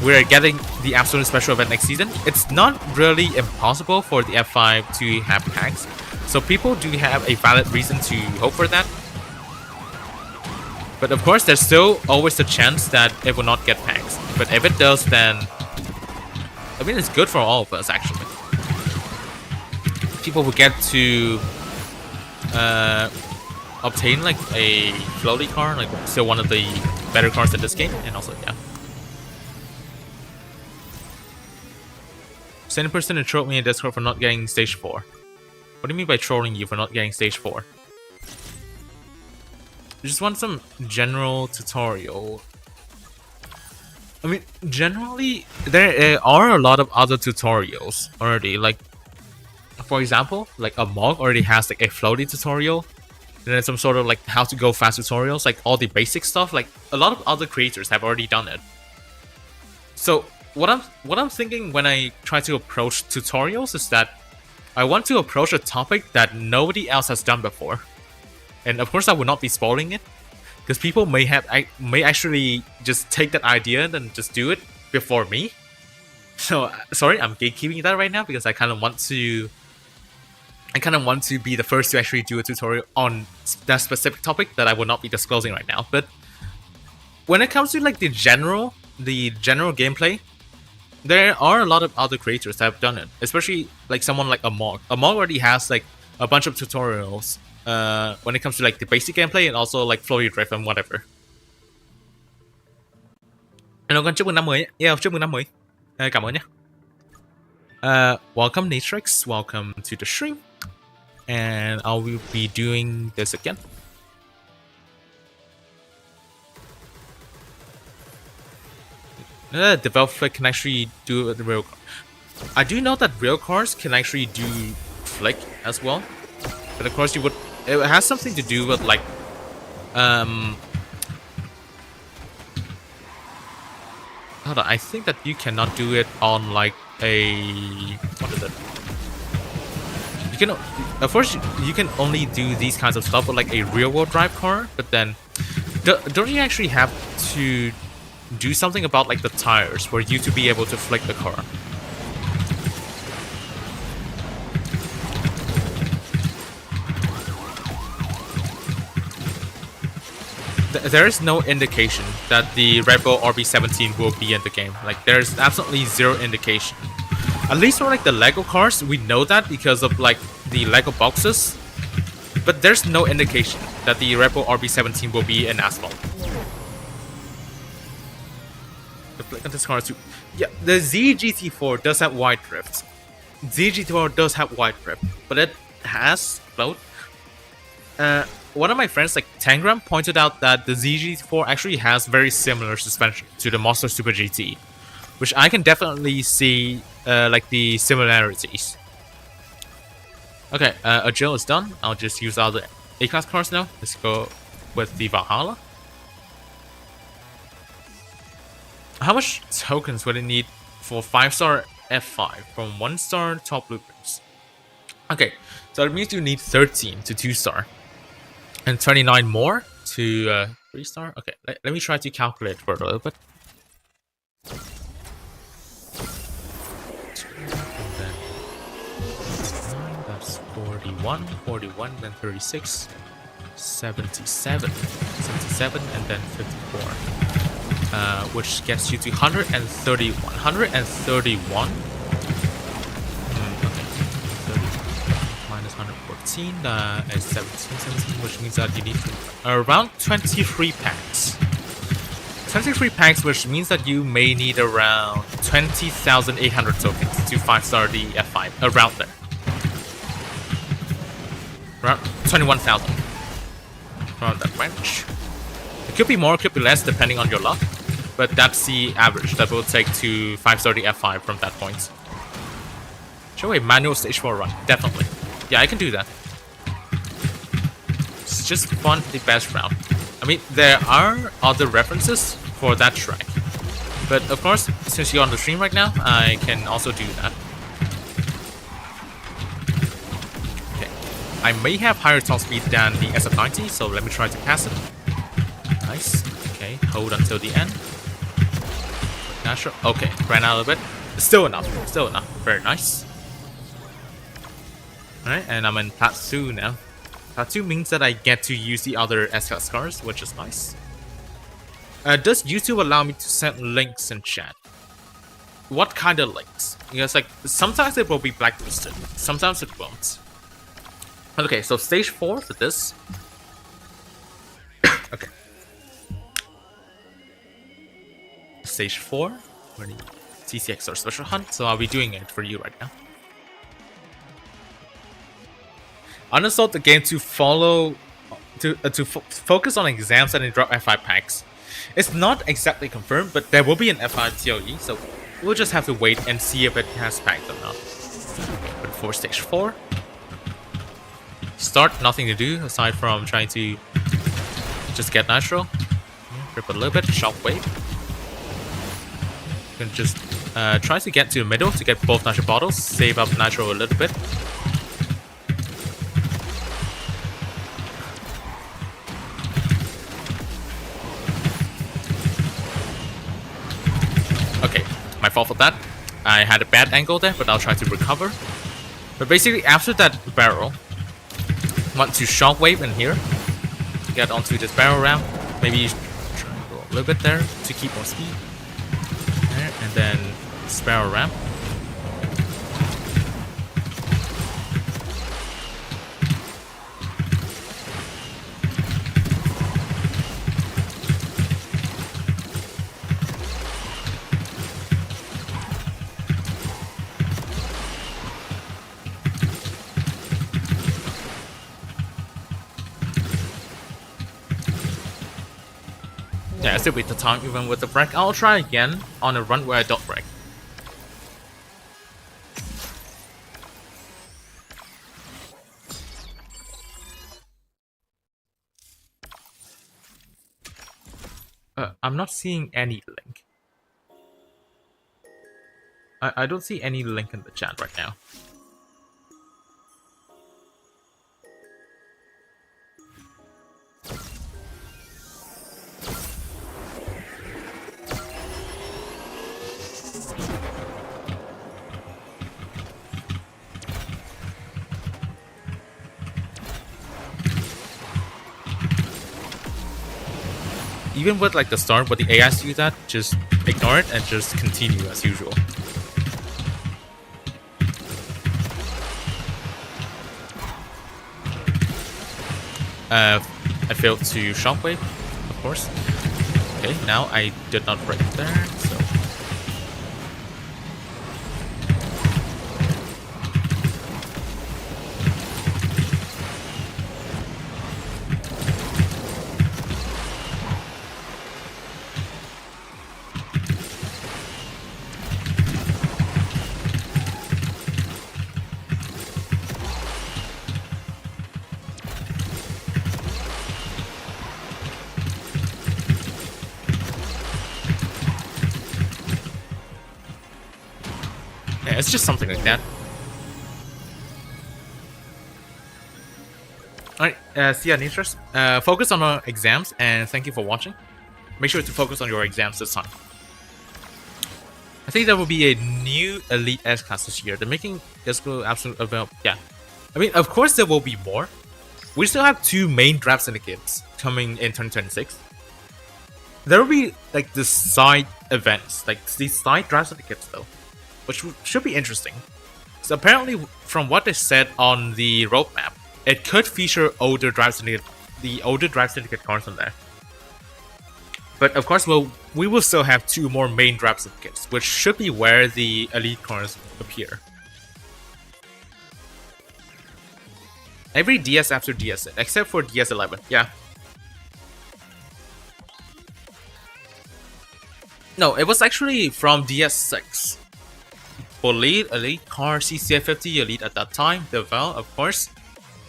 we're getting the absolute special event next season, it's not really impossible for the F5 to have packs. So people do have a valid reason to hope for that. But of course, there's still always the chance that it will not get packs. But if it does, then I mean, it's good for all of us actually. People will get to obtain like a floaty car, like still one of the better cars in this game, and also yeah. Same person who trolled me in Discord for not getting stage 4. What do you mean by trolling you for not getting stage 4? You just want some general tutorial. I mean, generally, there are a lot of other tutorials already. Like, for example, like a Mog already has like a floaty tutorial. And then some sort of like how to go fast tutorials, like all the basic stuff. Like a lot of other creators have already done it. So what I'm thinking when I try to approach tutorials is that I want to approach a topic that nobody else has done before, and of course I will not be spoiling it, because people may actually just take that idea and then just do it, before me. So sorry, I'm gatekeeping that right now because I kind of want to be the first to actually do a tutorial on that specific topic that I will not be disclosing right now. But when it comes to like the general gameplay, there are a lot of other creators that have done it, especially like someone like Amog. Amog already has like a bunch of tutorials when it comes to like the basic gameplay and also like flowy drift and whatever. Hello, con chúc mừng năm mới. Yeah, chúc mừng năm mới. Cảm ơn nhé. Welcome Natrix, welcome to the stream. And I will be doing this again. Developer can actually do the real car. I do know that real cars can actually do flick as well, but of course it has something to do with like hold on, I think that you cannot do it on like a what is it? You can, of course, you can only do these kinds of stuff with like a real-world drive car, but then don't you actually have to do something about like the tires for you to be able to flick the car? There is no indication that the Red Bull RB17 will be in the game. Like, there's absolutely zero indication. At least for like the Lego cars, we know that because of like the Lego boxes. But there's no indication that the Red Bull RB17 will be in Asphalt. The flick on this car too. Yeah, the ZGT4 does have wide drift. ZGT4 does have wide drift, but it has float. One of my friends, like Tangram, pointed out that the ZGT4 actually has very similar suspension to the Monster Super GT, which I can definitely see like the similarities. Okay, Agile is done. I'll just use all the A-class cars now. Let's go with the Valhalla. How much tokens would it need for 5-star F5 from 1-star top blueprints? Okay, so it means you need 13 to 2-star. And 29 more to 3-star. Okay, let me try to calculate for a little bit. And then 9, that's 41, 41, then 36, 77, 77, and then 54. Which gets you to 131. 131. Minus 114 is 17, which means that you need around 23 packs. 23 packs, which means that you may need around 20,800 tokens to 5-star the F5. Around there. Around 21,000. Around that range. It could be more, it could be less, depending on your luck. But that's the average that will take to 5-star the F5 from that point. Show a manual stage 4 run. Definitely. Yeah, I can do that. It's just fun, the best round. I mean, there are other references for that track. But of course, since you're on the stream right now, I can also do that. Okay. I may have higher top speed than the SF90, so let me try to pass it. Nice. Okay, hold until the end. Natural. Okay, ran out a bit. Still enough. Still enough. Very nice. Alright, and I'm in Plat 2 now. Plat 2 means that I get to use the other S-Class cars, which is nice. Does YouTube allow me to send links in chat? What kind of links? Because like, sometimes it will be blacklisted. Sometimes it won't. Okay, so stage 4 for this. Okay. Stage 4 for the TCXR Special Hunt, so I'll be doing it for you right now. Uninstalled the game to focus on exams and drop F5 packs. It's not exactly confirmed, but there will be an F5 TOE, so we'll just have to wait and see if it has packs or not. But for stage 4, start, nothing to do aside from trying to just get nitro. Rip a little bit, shockwave. You can just try to get to the middle to get both nitro bottles, save up nitro a little bit. Okay, fault for that. I had a bad angle there, but I'll try to recover. But basically, after that barrel, want to shockwave in here, get onto this barrel ramp, maybe triangle a little bit there to keep more speed. There, and then barrel ramp. Yeah, I still beat the time even with the break. I'll try again on a run where I don't break. I'm not seeing any link. I don't see any link in the chat right now. Even with like the start, what the AIs do that, just ignore it and just continue as usual. I failed to shockwave, of course. Okay, now I did not break there, so. It's just something like that. Alright, see ya, Nitros. Focus on our exams, and thank you for watching. Make sure to focus on your exams this time. I think there will be a new Elite S-Class this year. They're making this go absolute about, yeah. I mean, of course there will be more. We still have 2 main draft syndicates coming in 2026. There will be, like, the side events, like, these side draft syndicates, though, which should be interesting. So apparently, from what they said on the roadmap, it could feature older draft syndicate, the older draft syndicate cards on there. But of course, we will still have 2 more main draft syndicates, which should be where the elite cards appear. Every DS after DS, except for DS11, yeah. No, it was actually from DS6. Elite car, CCA 50 Elite at that time, the Val, of course.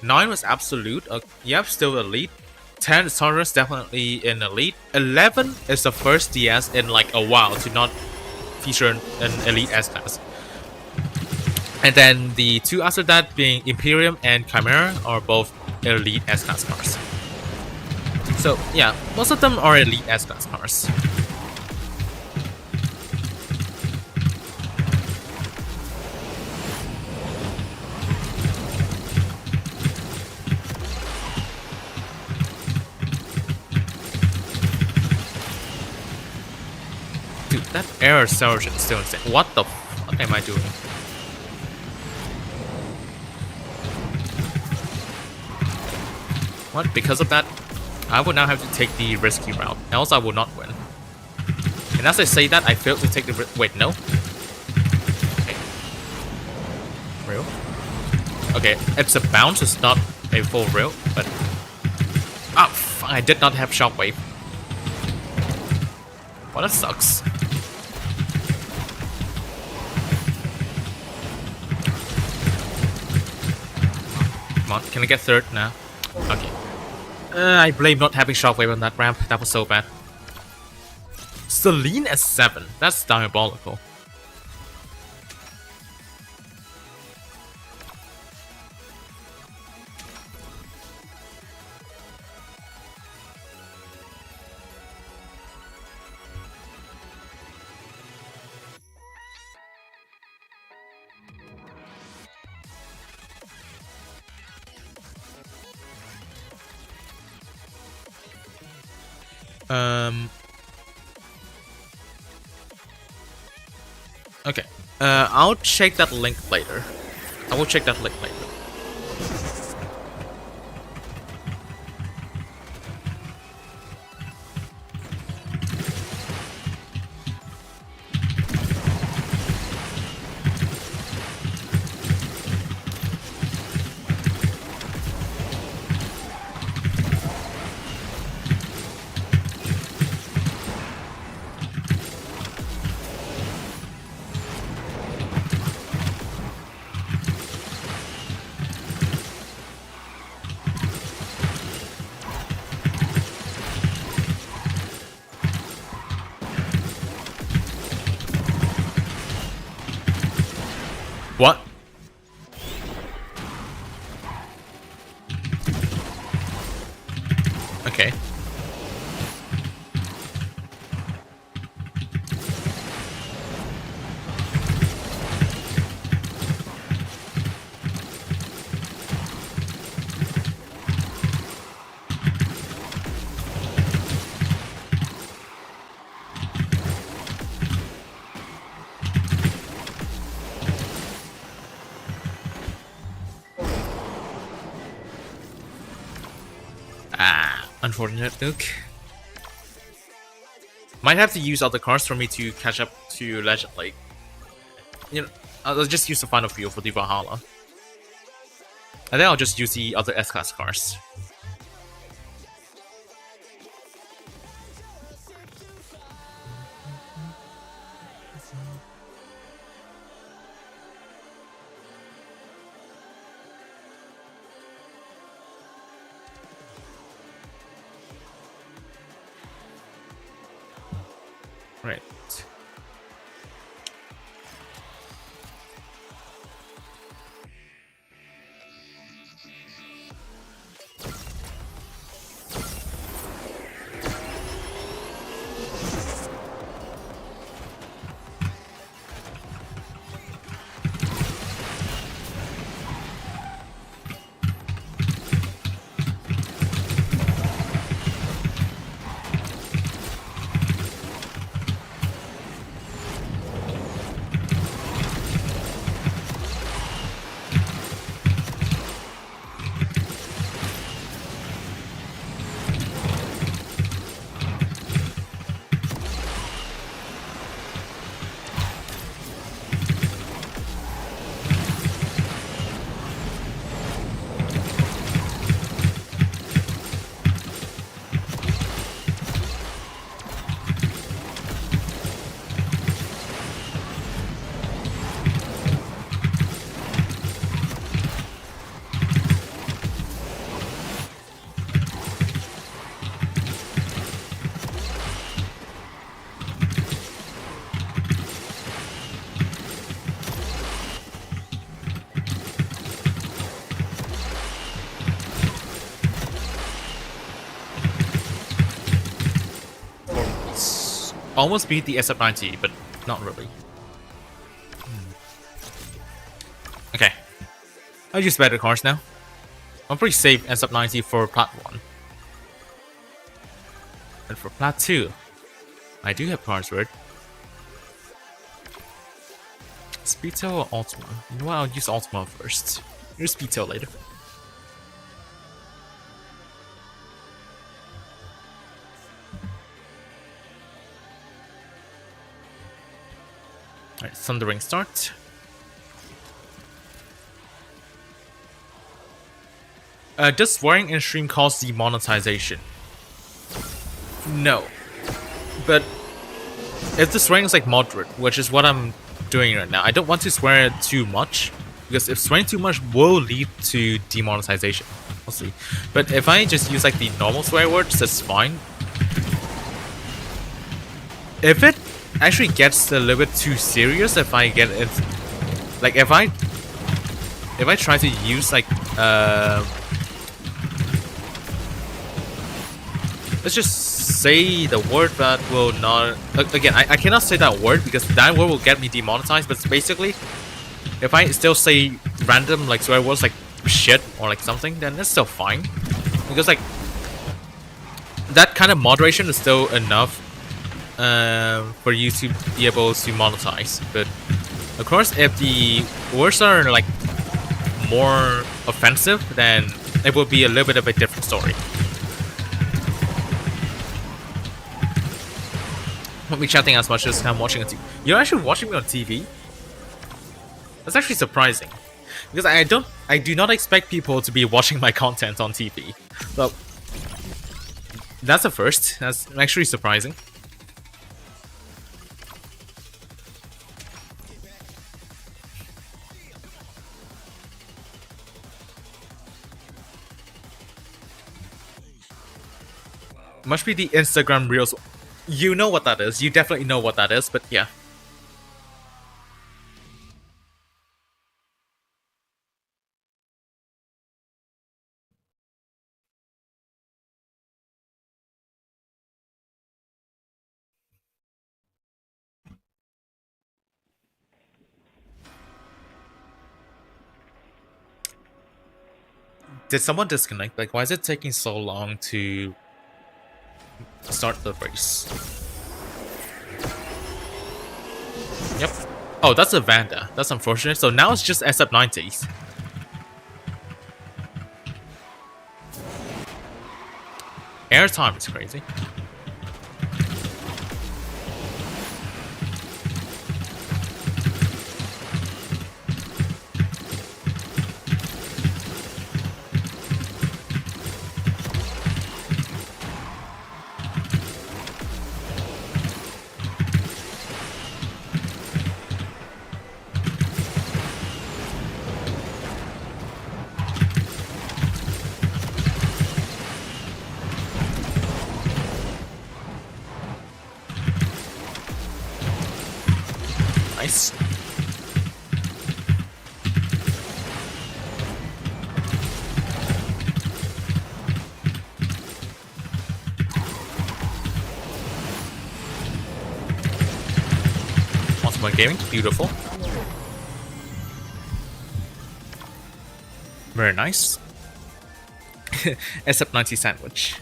9 was Absolute, yep, still Elite. 10 is Taurus, definitely in Elite. 11 is the first DS in like a while to not feature an Elite S-Class. And then the 2 after that being Imperium and Chimera are both Elite S-Class cars. So yeah, most of them are Elite S-Class cars. Dude, that error surge is still insane. What the fuck am I doing? What? Because of that, I will now have to take the risky route, else I will not win. And as I say that, I failed to take the wait, no? Okay. Real? Okay, it's a bounce, it's not a full real, but... Ah, fuck, I did not have shockwave. Well, that sucks. Come on, can I get third now? Okay. I blame not having shockwave on that ramp. That was so bad. Celine at 7. That's diabolical. Okay. I'll check that link later. I will check that link later. What? Okay. Unfortunate nuke. Might have to use other cards for me to catch up to Legend Lake. You know, I'll just use the final field for the Valhalla. And then I'll just use the other S-Class cards. Right. Almost beat the SF90, but not really. Okay. I'll use better cards now. I'm pretty safe SF90 for Plat 1. And for Plat 2, I do have cards for it. Speedtail or Ultima? You know what, I'll use Ultima first. Use Speedtail later. Alright, Thundering start. Does swearing in stream cause demonetization? No. But if the swearing is like moderate, which is what I'm doing right now, I don't want to swear too much, because if swearing too much will lead to demonetization. We'll see. But if I just use like the normal swear words, that's fine. If it actually gets a little bit too serious, if I get it, like if I try to use like let's just say the word that will not, again, I cannot say that word because that word will get me demonetized, but basically if I still say random like swear words like shit or like something, then it's still fine, because like that kind of moderation is still enough for you to be able to monetize. But of course, if the words are like more offensive, then it will be a little bit of a different story. Won't be chatting as much as I'm watching on TV. You're actually watching me on TV? That's actually surprising, because I do not expect people to be watching my content on TV. So that's a first. That's actually surprising. Must be the Instagram Reels. You know what that is. You definitely know what that is, but yeah. Did someone disconnect? Like, why is it taking so long to start the race? Yep. Oh, that's a Vanda. That's unfortunate. So now it's just SF90s. Airtime is crazy. Nice. Awesome gaming, beautiful. Very nice. SF90 sandwich.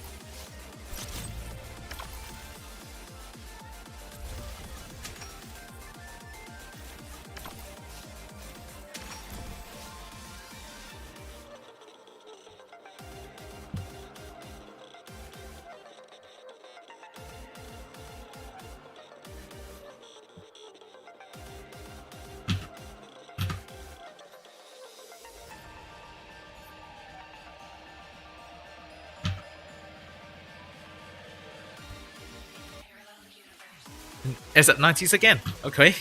Is at 90s again? Okay.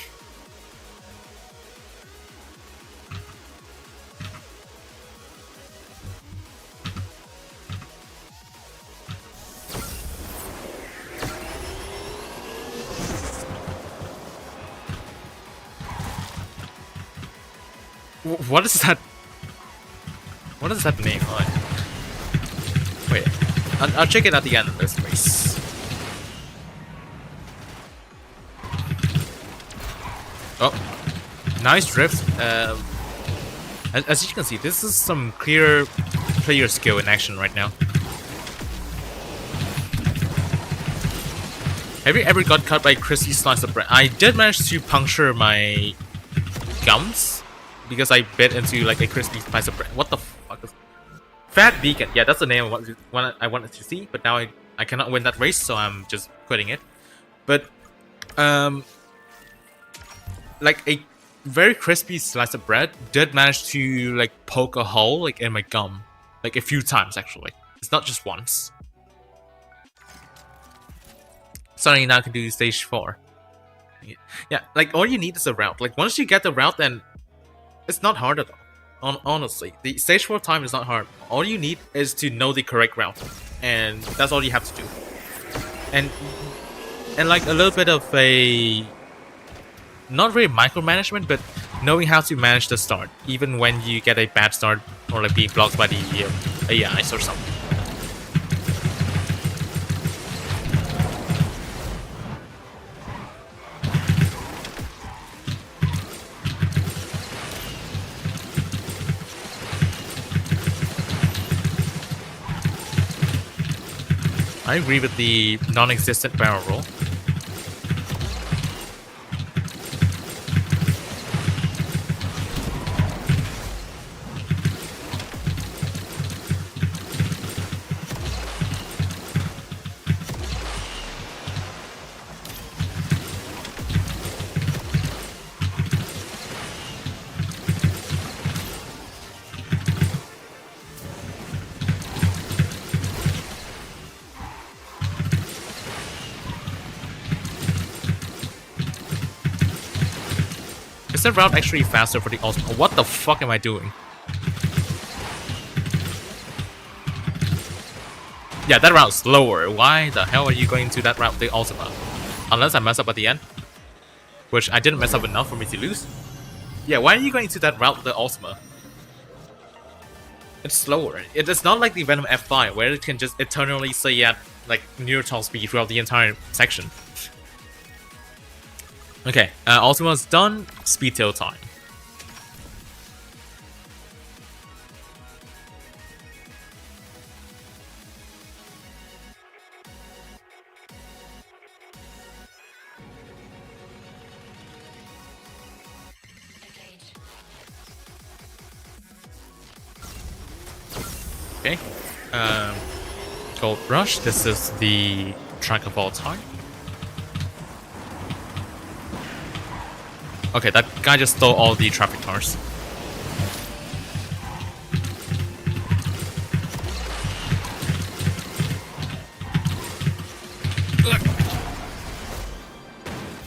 What is that? What is that name? Wait, I'll check it at the end of this race. Oh, nice drift. As you can see, this is some clear player skill in action right now. Have you ever got cut by a crispy slice of bread? I did manage to puncture my gums because I bit into like a crispy slice of bread. What the fuck is Fat Beacon? Yeah, that's the name I wanted to see, but now I cannot win that race, so I'm just quitting it. But like a very crispy slice of bread did manage to like poke a hole like in my gum, like a few times actually. It's not just once. Suddenly now I can do stage 4. Yeah, like all you need is a route. Like once you get the route, then it's not hard at all. Honestly, the stage 4 time is not hard. All you need is to know the correct route, and that's all you have to do. And like a little bit of a not really micromanagement, but knowing how to manage the start, even when you get a bad start or like being blocked by the AIs or something. I agree with the non-existent barrel roll. Is that route actually faster for the ultimate? What the fuck am I doing? Yeah, that route's slower. Why the hell are you going to that route, the ultimate? Unless I mess up at the end. Which I didn't mess up enough for me to lose. Yeah, why are you going to that route, the ultimate? It's slower. It is not like the Venom F5, where it can just eternally stay at like near top speed throughout the entire section. Okay, Ultima's done. Speed tail time. Okay, Gold Rush. This is the track of all time. Okay, that guy just stole all the traffic cars.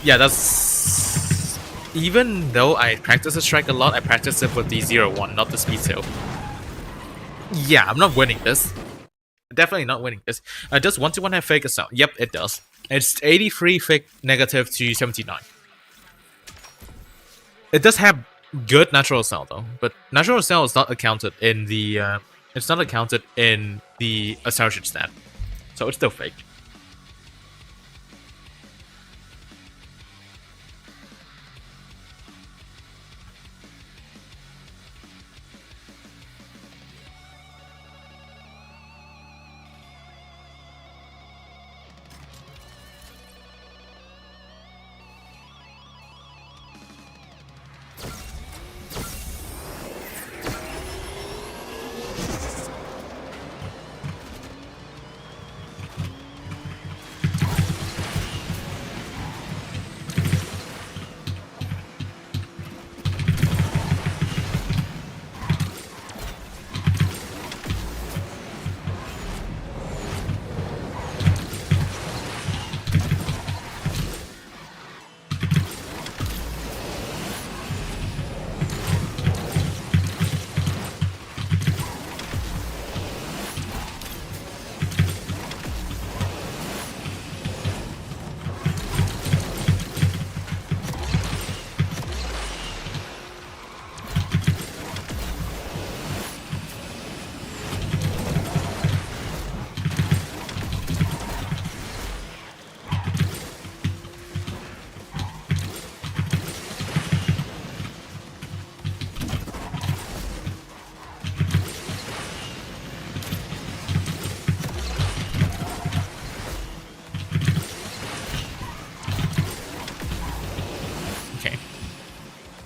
Yeah, that's... Even though I practice this track a lot, I practice it with the 0-1, not the speed tail. Yeah, I'm not winning this. Definitely not winning this. Does 1-1 have fake assault? Yep, it does. It's 83 fake negative to 79. It does have good natural assault though, but natural assault is not accounted in the it's not accounted in the assertion stat, so it's still fake.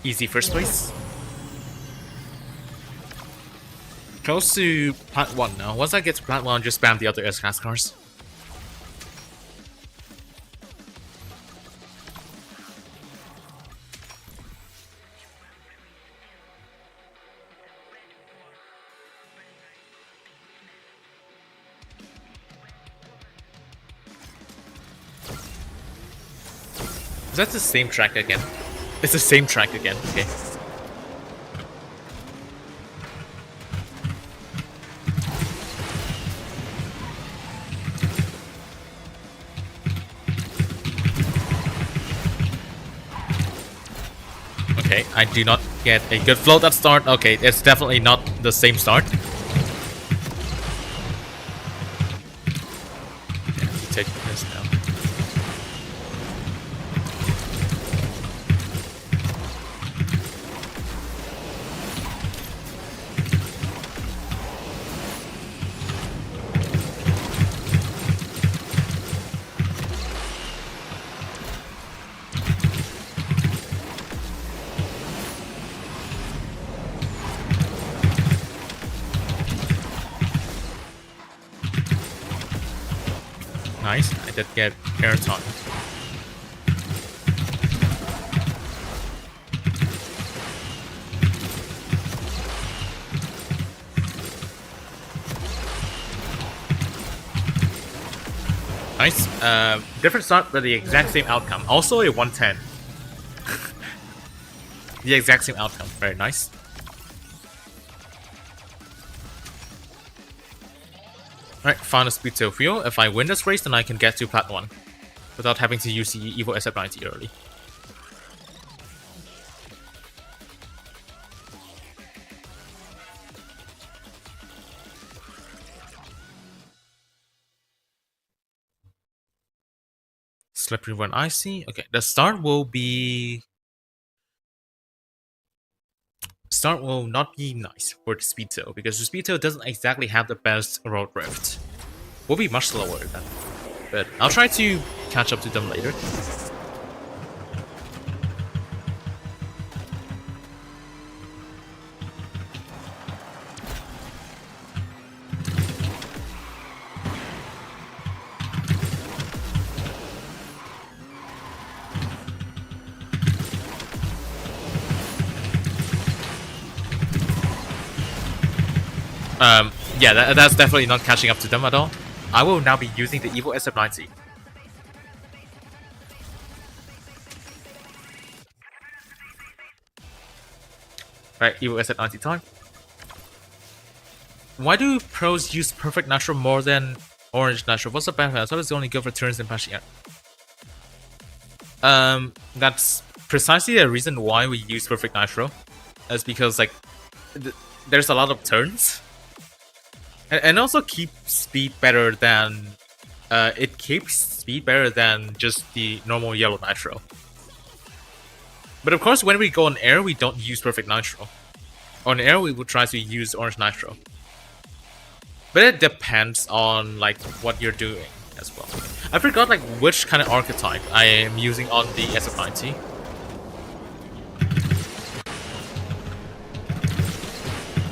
Easy first place. Close to plat 1 now. Once I get to plat 1, just spam the other S-Class cars. Is that the same track again? It's the same track again, okay. Okay, I do not get a good float at start. Okay, it's definitely not the same start. Yeah, take this now. Nice. I did get airtime. Nice. Different start, but the exact same outcome. Also a 110. The exact same outcome. Very nice. Alright, found a speed to fuel. If I win this race, then I can get to Plat 1 without having to use the Evo SF90 early. Slippery when icy. Okay, the start will be... Start will not be nice for the Speedtail because the Speedtail doesn't exactly have the best road drift. Will be much slower than, but I'll try to catch up to them later. Yeah, that's definitely not catching up to them at all. I will now be using the Evo SF90. Right, Evo SF90 time. Why do pros use Perfect Nitro more than Orange Nitro? What's the benefit? I thought it's only good for turns and patching out. That's precisely the reason why we use Perfect Nitro. Is because, like, there's a lot of turns. And also keeps speed better than... it keeps speed better than just the normal yellow nitro. But of course, when we go on air, we don't use Perfect Nitro. On air, we would try to use Orange Nitro. But it depends on, like, what you're doing as well. I forgot, like, which kind of archetype I am using on the SF90.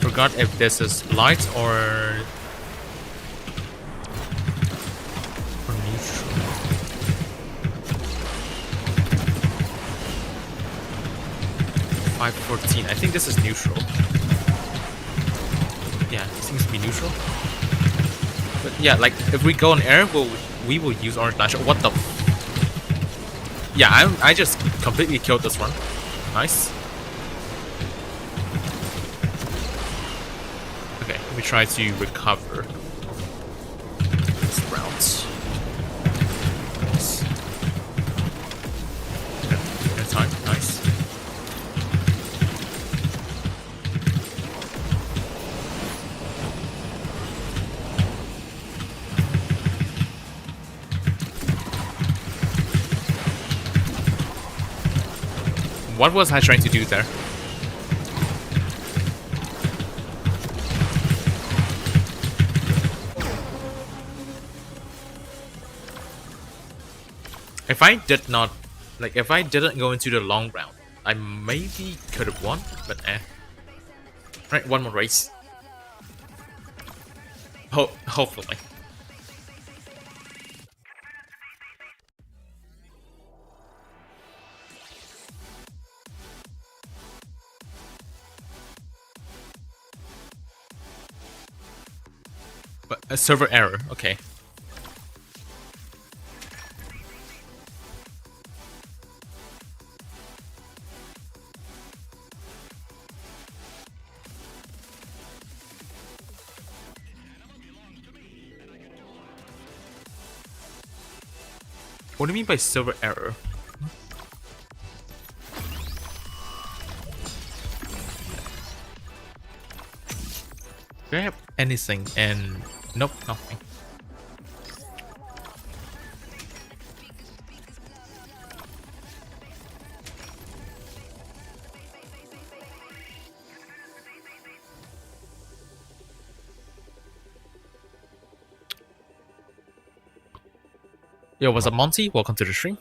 Forgot if this is light or neutral. $5.14. I think this is neutral. Yeah, it seems to be neutral. But yeah, like if we go on air, we will use Orange Nitro. What the? Yeah, I just completely killed this one. Nice. We try to recover this route. Nice. Good time. Nice. What was I trying to do there? If I did not, like, if I didn't go into the long round, I maybe could have won, but eh. Right, one more race. Hopefully. But a server error, okay. What do you mean by server error? Do I have anything? And nope, nothing. Yo, what's up, Monty? Welcome to the stream.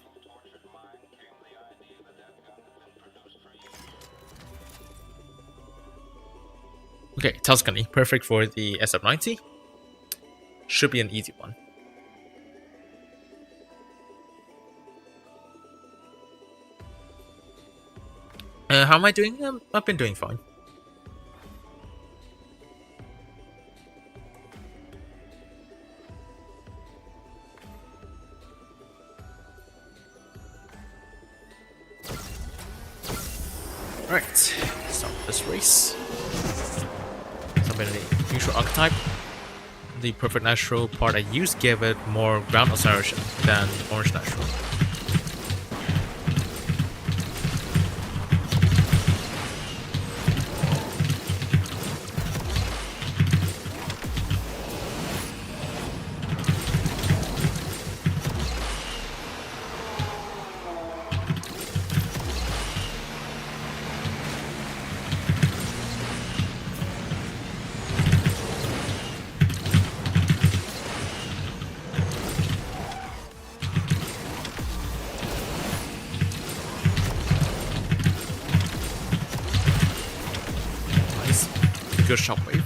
Okay, Tuscany, perfect for the SF90. Should be an easy one. How am I doing? I've been doing fine. Alright, start this race. Submit a neutral archetype. The perfect natural part I used gave it more ground acceleration than orange natural. Good shockwave.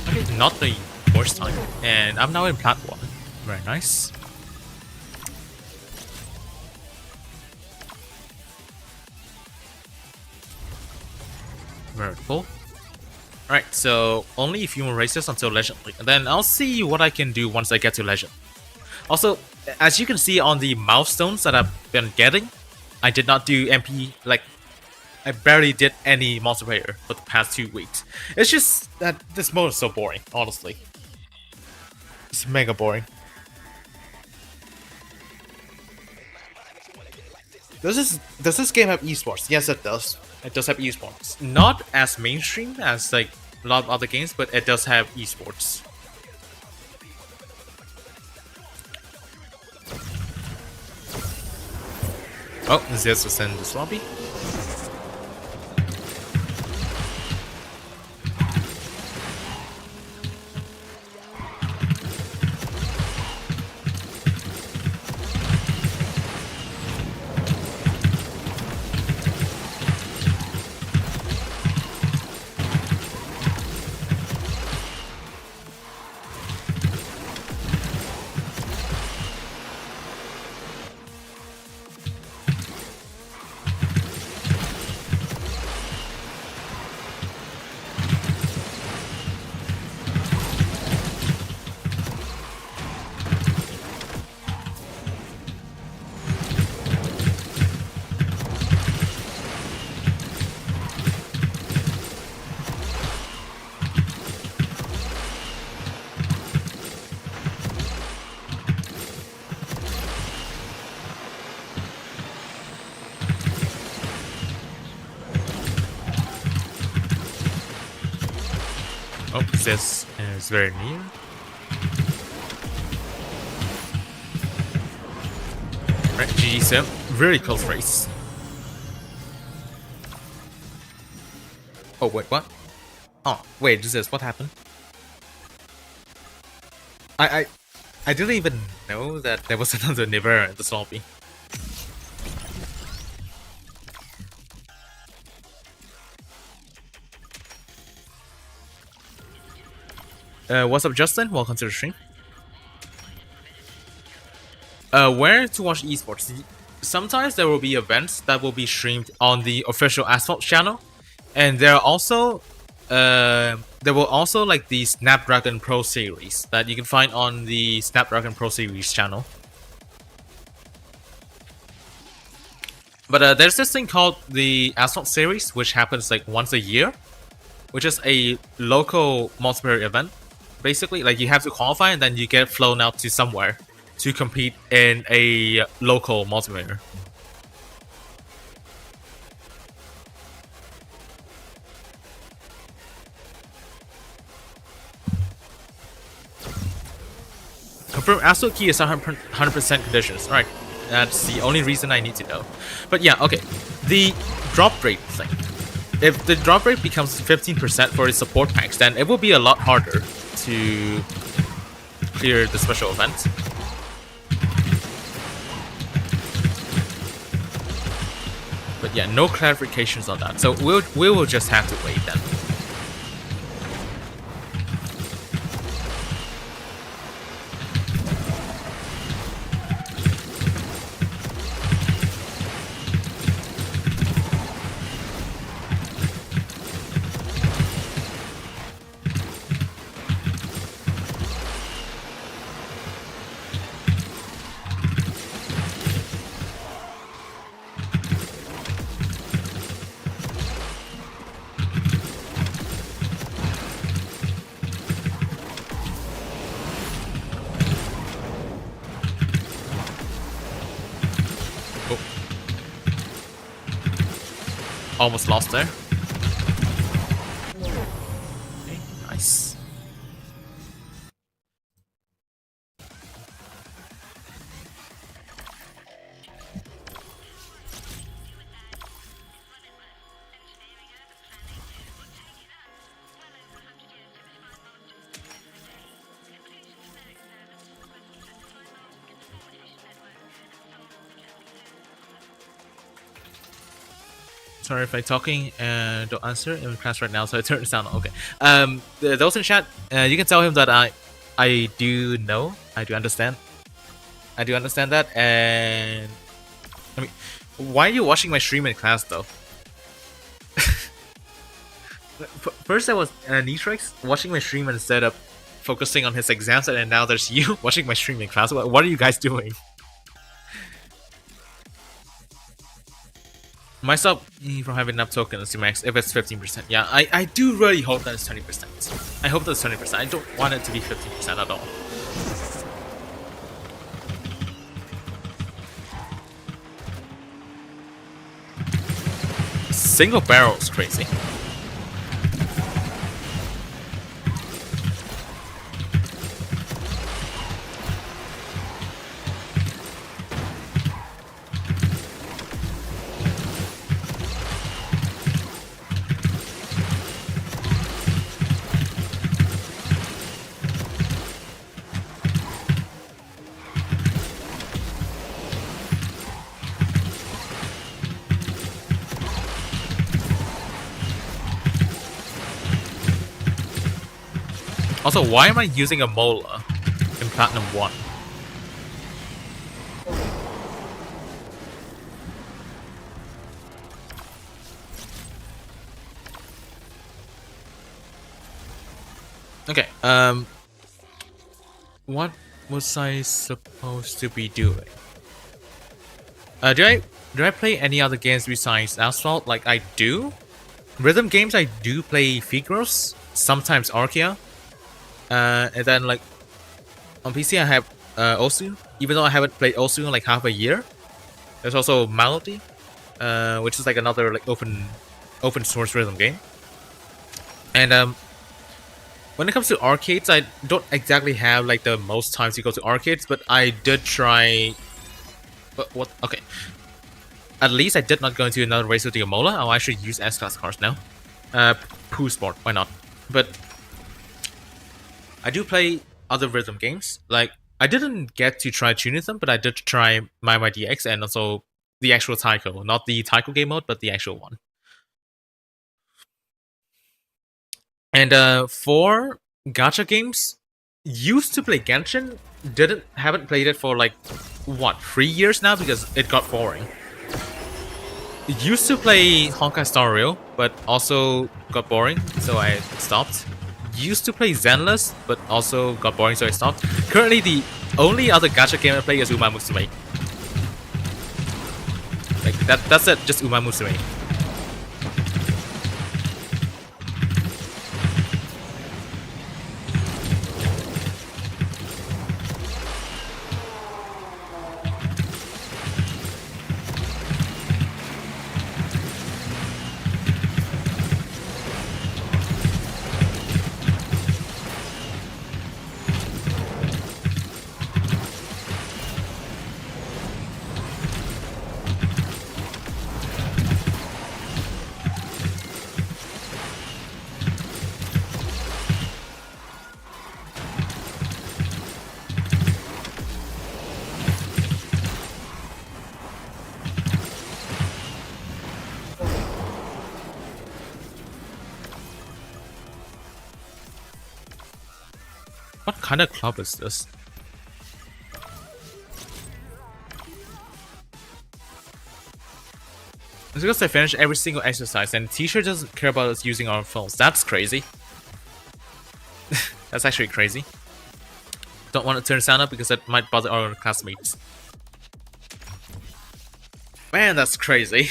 Okay, not the worst time. And I'm now in plat 1. Very nice. Very cool. Alright, so only a few more races until Legend League, and then I'll see what I can do once I get to Legend. Also, as you can see on the milestones that I've been getting, I did not do MP, like, I barely did any multiplayer for the past 2 weeks. It's just that this mode is so boring, honestly. It's mega boring. Does this game have esports? Yes, it does. It does have esports. Not as mainstream as like a lot of other games, but it does have esports. Oh, Zeus was in this lobby. Oh, this is very near. Right, GG Sim. Very close race. Oh, wait, what? Oh, wait, this is what happened? I didn't even know that there was another Nivera in this lobby. What's up, Justin? Welcome to the stream. Where to watch esports? Sometimes there will be events that will be streamed on the official Asphalt channel, and there will also like the Snapdragon Pro series that you can find on the Snapdragon Pro series channel. But there's this thing called the Asphalt series, which happens like once a year, which is a local multiplayer event. Basically, like you have to qualify and then you get flown out to somewhere to compete in a local multiplayer. Confirm Asphalt key is 100% conditions. Alright, that's the only reason I need to know. But yeah, okay. The drop rate thing. If the drop rate becomes 15% for its support packs, then it will be a lot harder to clear the special event. But yeah, no clarifications on that. So we will just have to wait then. Oh. Almost lost there. Okay, nice. Sorry if I'm talking and don't answer in class right now, so I turn the sound on. Okay. Those in chat, you can tell him that I do know, I do understand that. And I mean, why are you watching my stream in class though? First, I was Nitrix watching my stream instead of focusing on his exams, and now there's you watching my stream in class. What are you guys doing? Myself from having enough tokens to max if it's 15%. Yeah, I do really hope that it's 20%. I hope that's 20%. I don't want it to be 15% at all. Single barrel is crazy. Also, why am I using a molar in Platinum 1? Okay, what was I supposed to be doing? Do I play any other games besides Asphalt? Like, I do? Rhythm games, I do play Figros, sometimes Arceus. And then, like, on PC I have Osu, even though I haven't played Osu in like half a year. There's also Melody, which is like another like open source rhythm game. And when it comes to arcades, I don't exactly have like the most time to go to arcades, but I did try. What? Okay. At least I did not go into another race with the Amola. I'll actually use S-Class cars now. Poo Sport, why not? But I do play other rhythm games. Like, I didn't get to try tuning them, but I did try My DX and also the actual Taiko. Not the Taiko game mode, but the actual one. And for gacha games, used to play Genshin, haven't played it for like, what, 3 years now because it got boring. Used to play Honkai Star Rail, but also got boring, so I stopped. Used to play Zenless, but also got boring, so I stopped. Currently, the only other gacha game I play is Uma Musume. Like, that's it, just Uma Musume. What kind of club is this? It's because I finished every single exercise and the teacher doesn't care about us using our phones. That's crazy. That's actually crazy. Don't want to turn the sound up because that might bother our classmates. Man, that's crazy.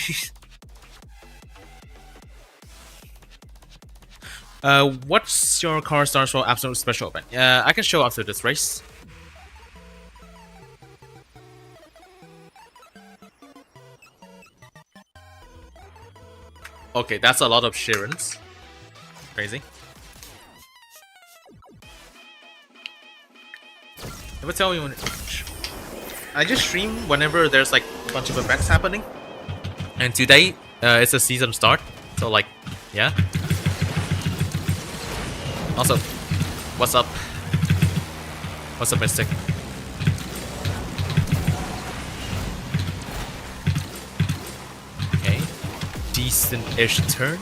What's your car stars for absolute special event? I can show after this race. Okay, that's a lot of Shirens. Crazy. Never tell me when. I just stream whenever there's like a bunch of events happening. And today, it's a season start. So like, yeah. Also, what's up? What's up, Mystic? Okay. Decent-ish turn.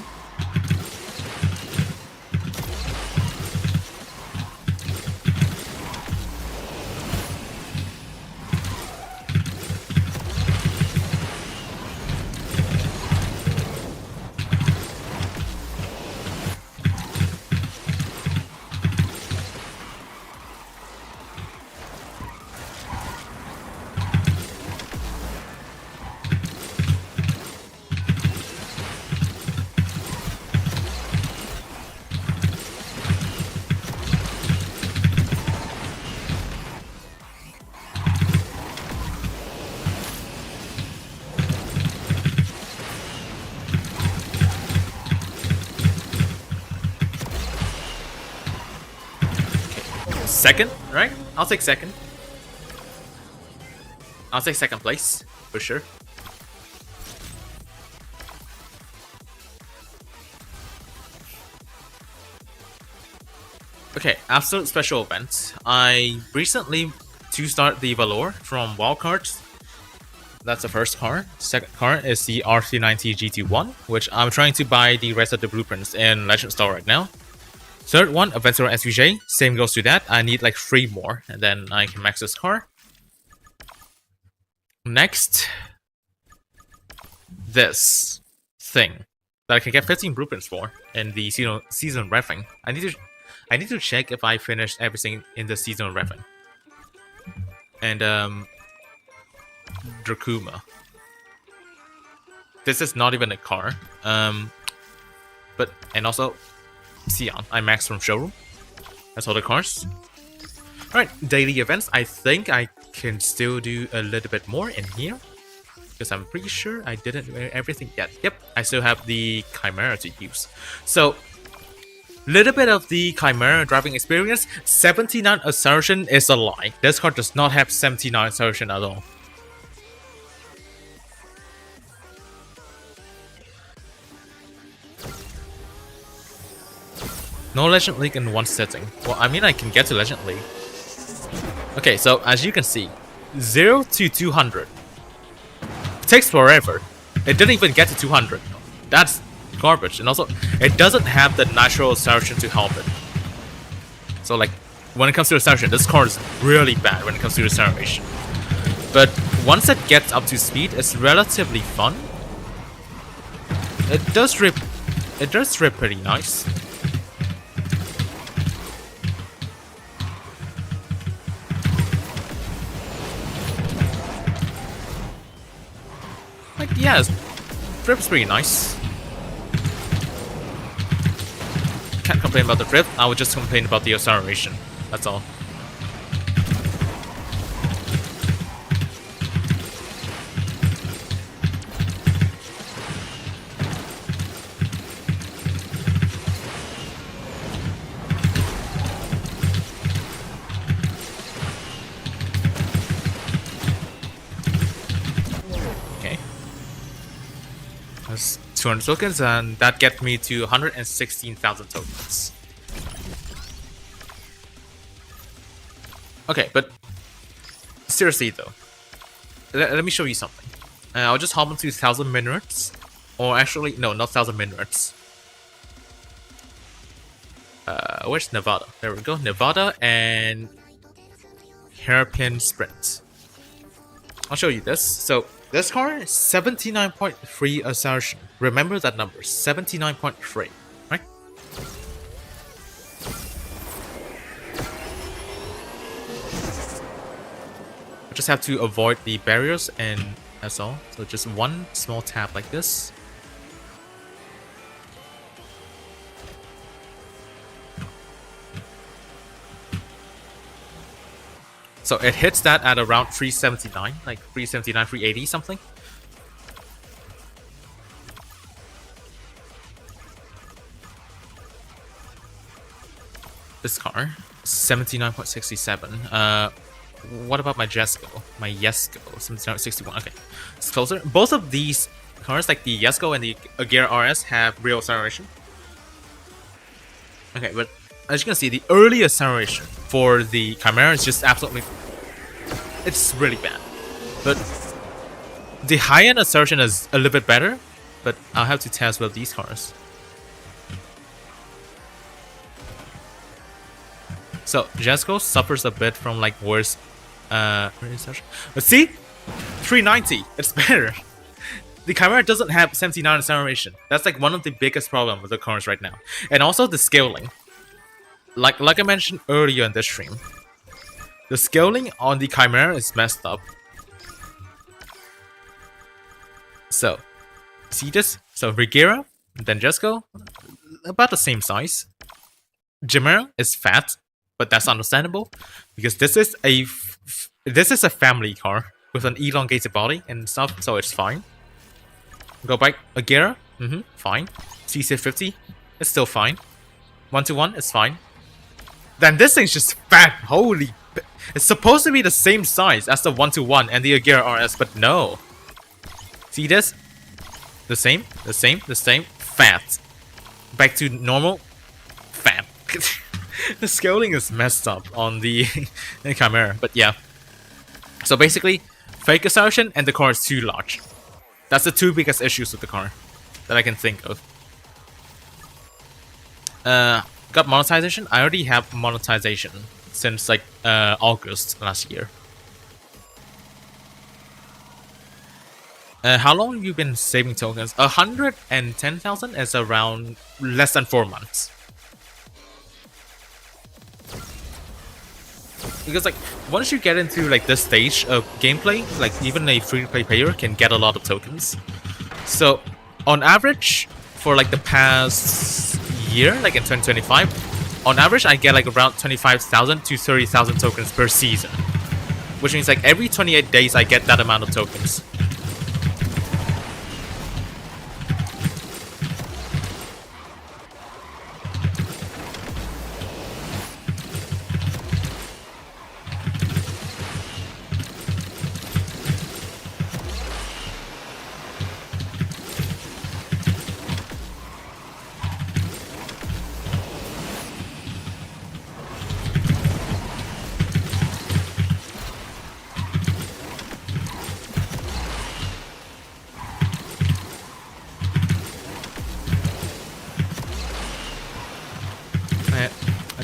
Second, right? I'll take second. I'll take second place, for sure. Okay, absolute special event. I recently 2-starred the Valor from Wildcards. That's the first card. Second card is the R390 GT1, which I'm trying to buy the rest of the blueprints in Legend Store right now. Third one, Adventurer SVJ. Same goes to that. I need like 3 more, and then I can max this car. Next, this thing that I can get 15 blueprints for in the season reffing. I need to check if I finished everything in the season reffing. And Dracuma. This is not even a car. But and also Sion. I maxed from showroom. That's all the cars. Alright, daily events. I think I can still do a little bit more in here. Because I'm pretty sure I didn't do everything yet. Yep, I still have the Chimera to use. So, little bit of the Chimera driving experience. 79 assertion is a lie. This car does not have 79 assertion at all. No Legend League in one setting. Well, I mean I can get to Legend League. Okay, so as you can see, 0 to 200 takes forever. It didn't even get to 200. That's garbage. And also, it doesn't have the natural acceleration to help it. So like, when it comes to acceleration, this car is really bad when it comes to acceleration. But once it gets up to speed, it's relatively fun. It does rip pretty nice. Like, yeah, drip's pretty nice. Can't complain about the drip, I would just complain about the acceleration. That's all. Okay. That's 200 tokens, and that gets me to 116,000 tokens. Okay, but seriously though, let me show you something. I'll just hop into 1,000 minutes, or actually, no, not 1,000 minutes. Where's Nevada? There we go, Nevada and Hairpin Sprint. I'll show you this. So this car is 79.3 assertion. Remember that number, 79.3, right? Just have to avoid the barriers, and that's all. So just one small tap like this. So it hits that at around 379, like 379, 380 something. this car, 79.67. What about my Jesko? My Jesko, 79.61. Okay, it's closer. Both of these cars, like the Jesko and the Agera RS, have real acceleration. Okay, but as you can see, the early acceleration for the Chimera is just absolutely... It's really bad. But the high-end acceleration is a little bit better, but I'll have to test with these cars. So Jesko suffers a bit from like worse but see, 390, it's better. The Chimera doesn't have 79 acceleration. That's like one of the biggest problems with the cars right now. And also the scaling. Like I mentioned earlier in this stream, the scaling on the Chimera is messed up. So, see this? So Regera, then Jesko, about the same size. Chimera is fat, but that's understandable because this is a family car with an elongated body and stuff, so it's fine. Go back Agera, fine. CC50, it's still fine. 121, it's fine. Then this thing's just fat. Holy, it's supposed to be the same size as the 121 and the Agera RS, but no. See this? The same, fat. Back to normal, fat. The scaling is messed up on the Chimera, but yeah. So basically, fake acceleration and the car is too large. That's the two biggest issues with the car that I can think of. Got monetization? I already have monetization since like August last year. How long have you been saving tokens? 110,000 is around less than 4 months. Because like once you get into like this stage of gameplay, like even a free-to-play player can get a lot of tokens. So on average, for like the past year, like in 2025, on average I get like around 25,000 to 30,000 tokens per season, which means like every 28 days I get that amount of tokens.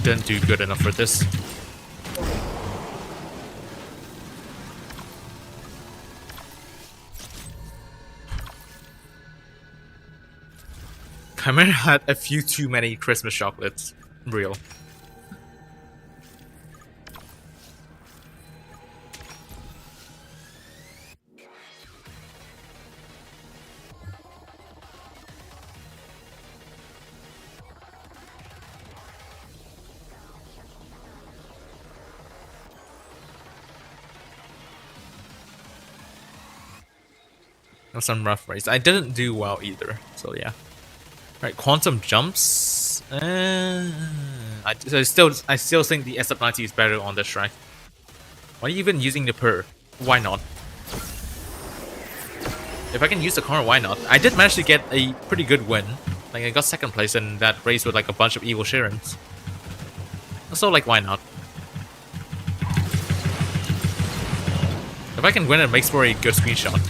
Didn't do good enough for this. Chimera had a few too many Christmas chocolates. Real. Some rough race. I didn't do well either, so yeah. Right, quantum jumps. I still think the SF90 is better on this track. Why are you even using the PER? Why not? If I can use the car, why not? I did manage to get a pretty good win. Like I got second place in that race with like a bunch of evil Sharons. So like, why not? If I can win, it makes for a good screenshot.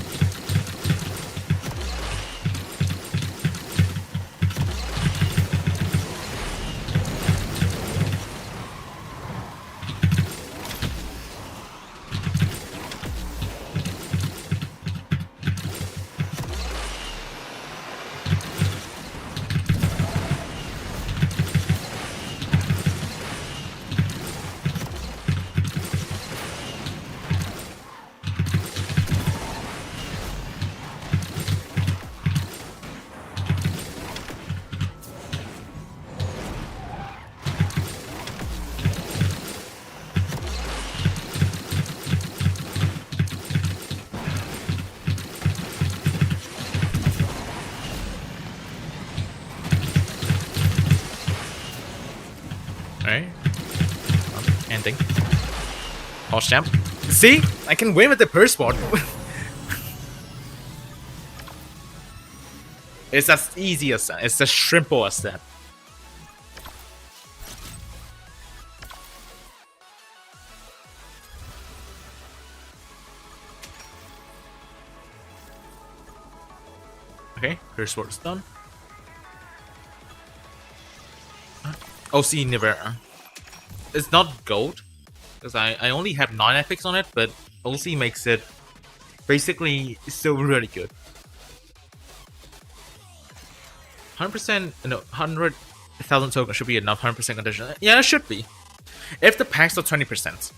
Okay. Ending. Pause champ. See? I can win with the purse board. It's as easy as that. It's as simple as that. Okay, purse board is done. OC never. It's not gold, because I only have 9 epics on it, but OC makes it basically still really good. 100%, no, 100,000 tokens should be enough. 100% condition. Yeah, it should be. If the packs are 20%.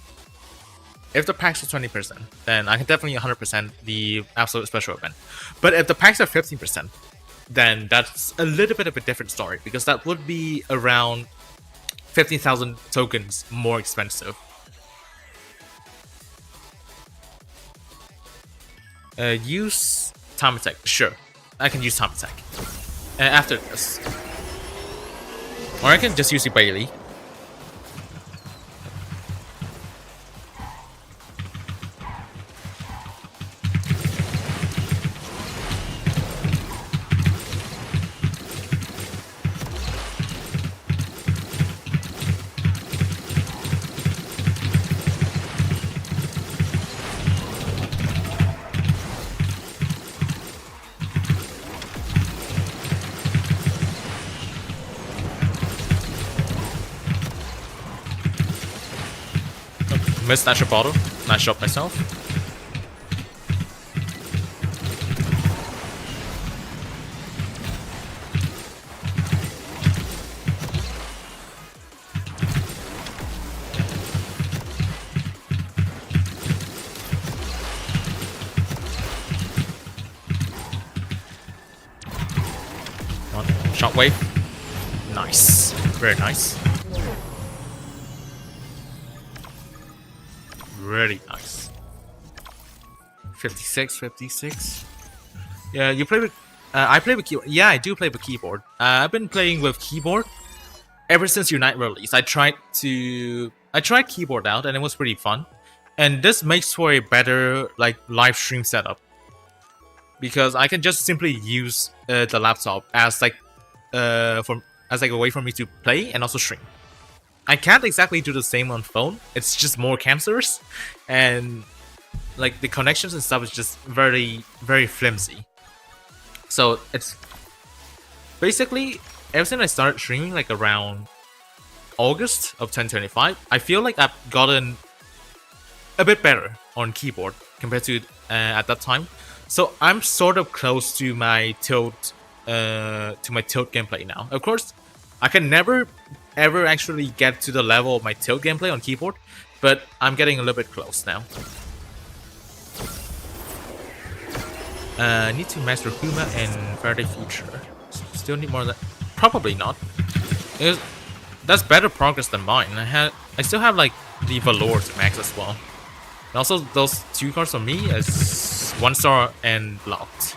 If the packs are 20%, then I can definitely 100% the absolute special event. But if the packs are 15%, then that's a little bit of a different story, because that would be around 15,000 tokens more expensive. Use time attack. Sure, I can use time attack. After this. Or I can just use the Bailey. Missed natural bottle. Nice shot myself. One shockwave. Nice. Very nice. Really nice. 56, 56. Yeah, you play with... I play with keyboard. Yeah, I do play with keyboard. I've been playing with keyboard ever since Unite release. I tried keyboard out, and it was pretty fun. And this makes for a better live stream setup, because I can just simply use the laptop as a way for me to play and also stream. I can't exactly do the same on phone. It's just more cancerous, and the connections and stuff is just very, very flimsy. So it's basically ever since I started streaming around August of 2025, I feel like I've gotten a bit better on keyboard compared to at that time. So I'm sort of close to my tilt gameplay now. Of course, I can never ever actually get to the level of my tilt gameplay on keyboard, but I'm getting a little bit close now. Need to master Huma and Faraday Future. Still need more of that. Probably not. That's better progress than mine. I still have the Valor to max as well. And also those 2 cards for me is 1 star and locked.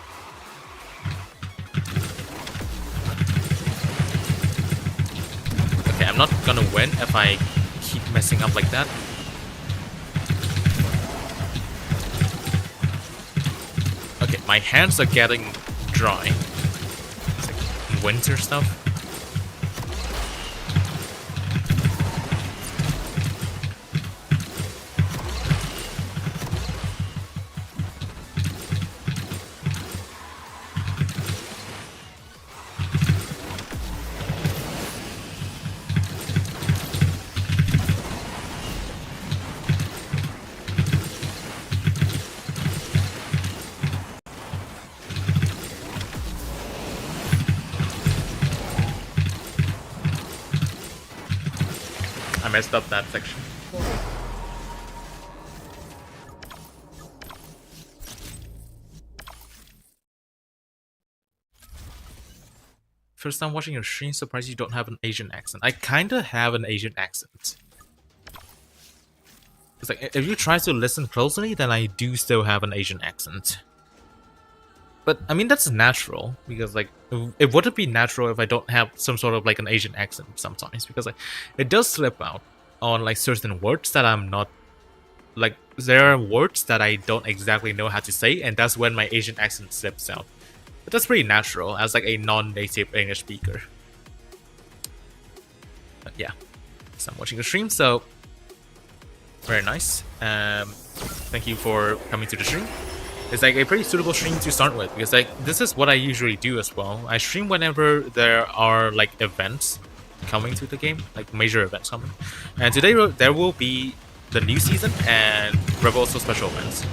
Okay, I'm not gonna win if I keep messing up like that. Okay, my hands are getting dry. It's winter stuff. I messed up that section. First time watching your stream, surprised you don't have an Asian accent. I kinda have an Asian accent. It's if you try to listen closely, then I do still have an Asian accent. But I mean that's natural because like it wouldn't be natural if I don't have some sort of like an Asian accent sometimes, because like it does slip out on like certain words that I'm not like, there are words that I don't exactly know how to say, and that's when my Asian accent slips out. But that's pretty natural as like a non-native English speaker. But yeah, so I'm watching the stream, so very nice. Thank you for coming to the stream. It's like a pretty suitable stream to start with, because like this is what I usually do as well. I stream whenever there are like events coming to the game, like major events coming. And today there will be the new season and Revuelto Special Events.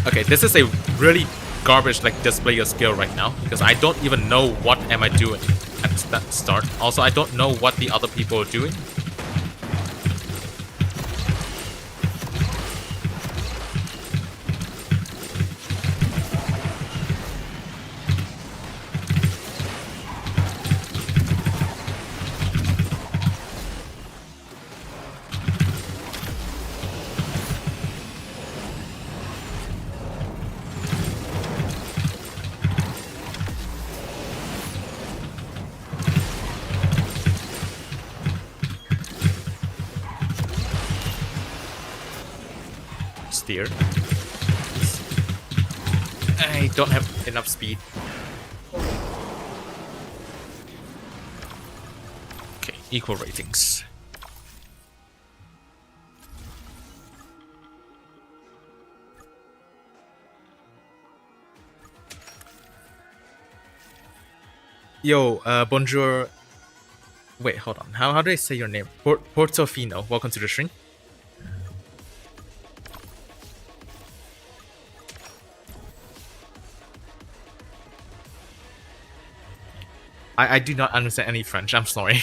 Okay, this is a really garbage like display of skill right now, because I don't even know what am I doing at the start. Also, I don't know what the other people are doing. Steer. I don't have enough speed. Okay, equal ratings. Yo, bonjour. Wait, hold on. How do I say your name? Portofino. Welcome to the stream. I do not understand any French, I'm sorry.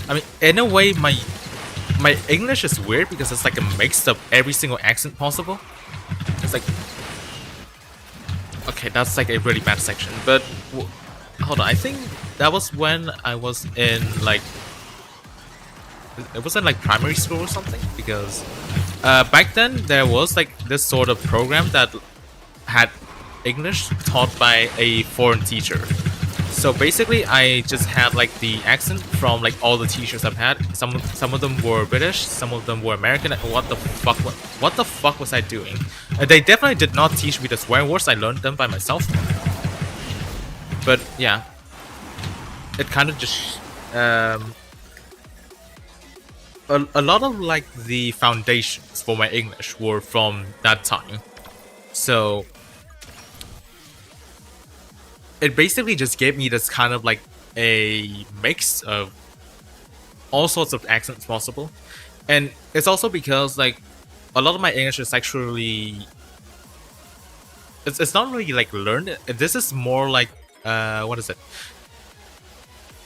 I mean, in a way, my English is weird because it's like a mix of every single accent possible. It's like, okay, that's like a really bad section. But hold on, I think that was when I was in like, it was in like primary school or something. Because back then there was like this sort of program that had English taught by a foreign teacher. So basically, I just had like the accent from like all the teachers I've had. Some of them were British, some of them were American. What the fuck was I doing? They definitely did not teach me the swear words. I learned them by myself. But yeah, it kind of just a lot of like the foundations for my English were from that time. So it basically just gave me this kind of like a mix of all sorts of accents possible. And it's also because like a lot of my English is actually, it's not really like learned. This is more like what is it?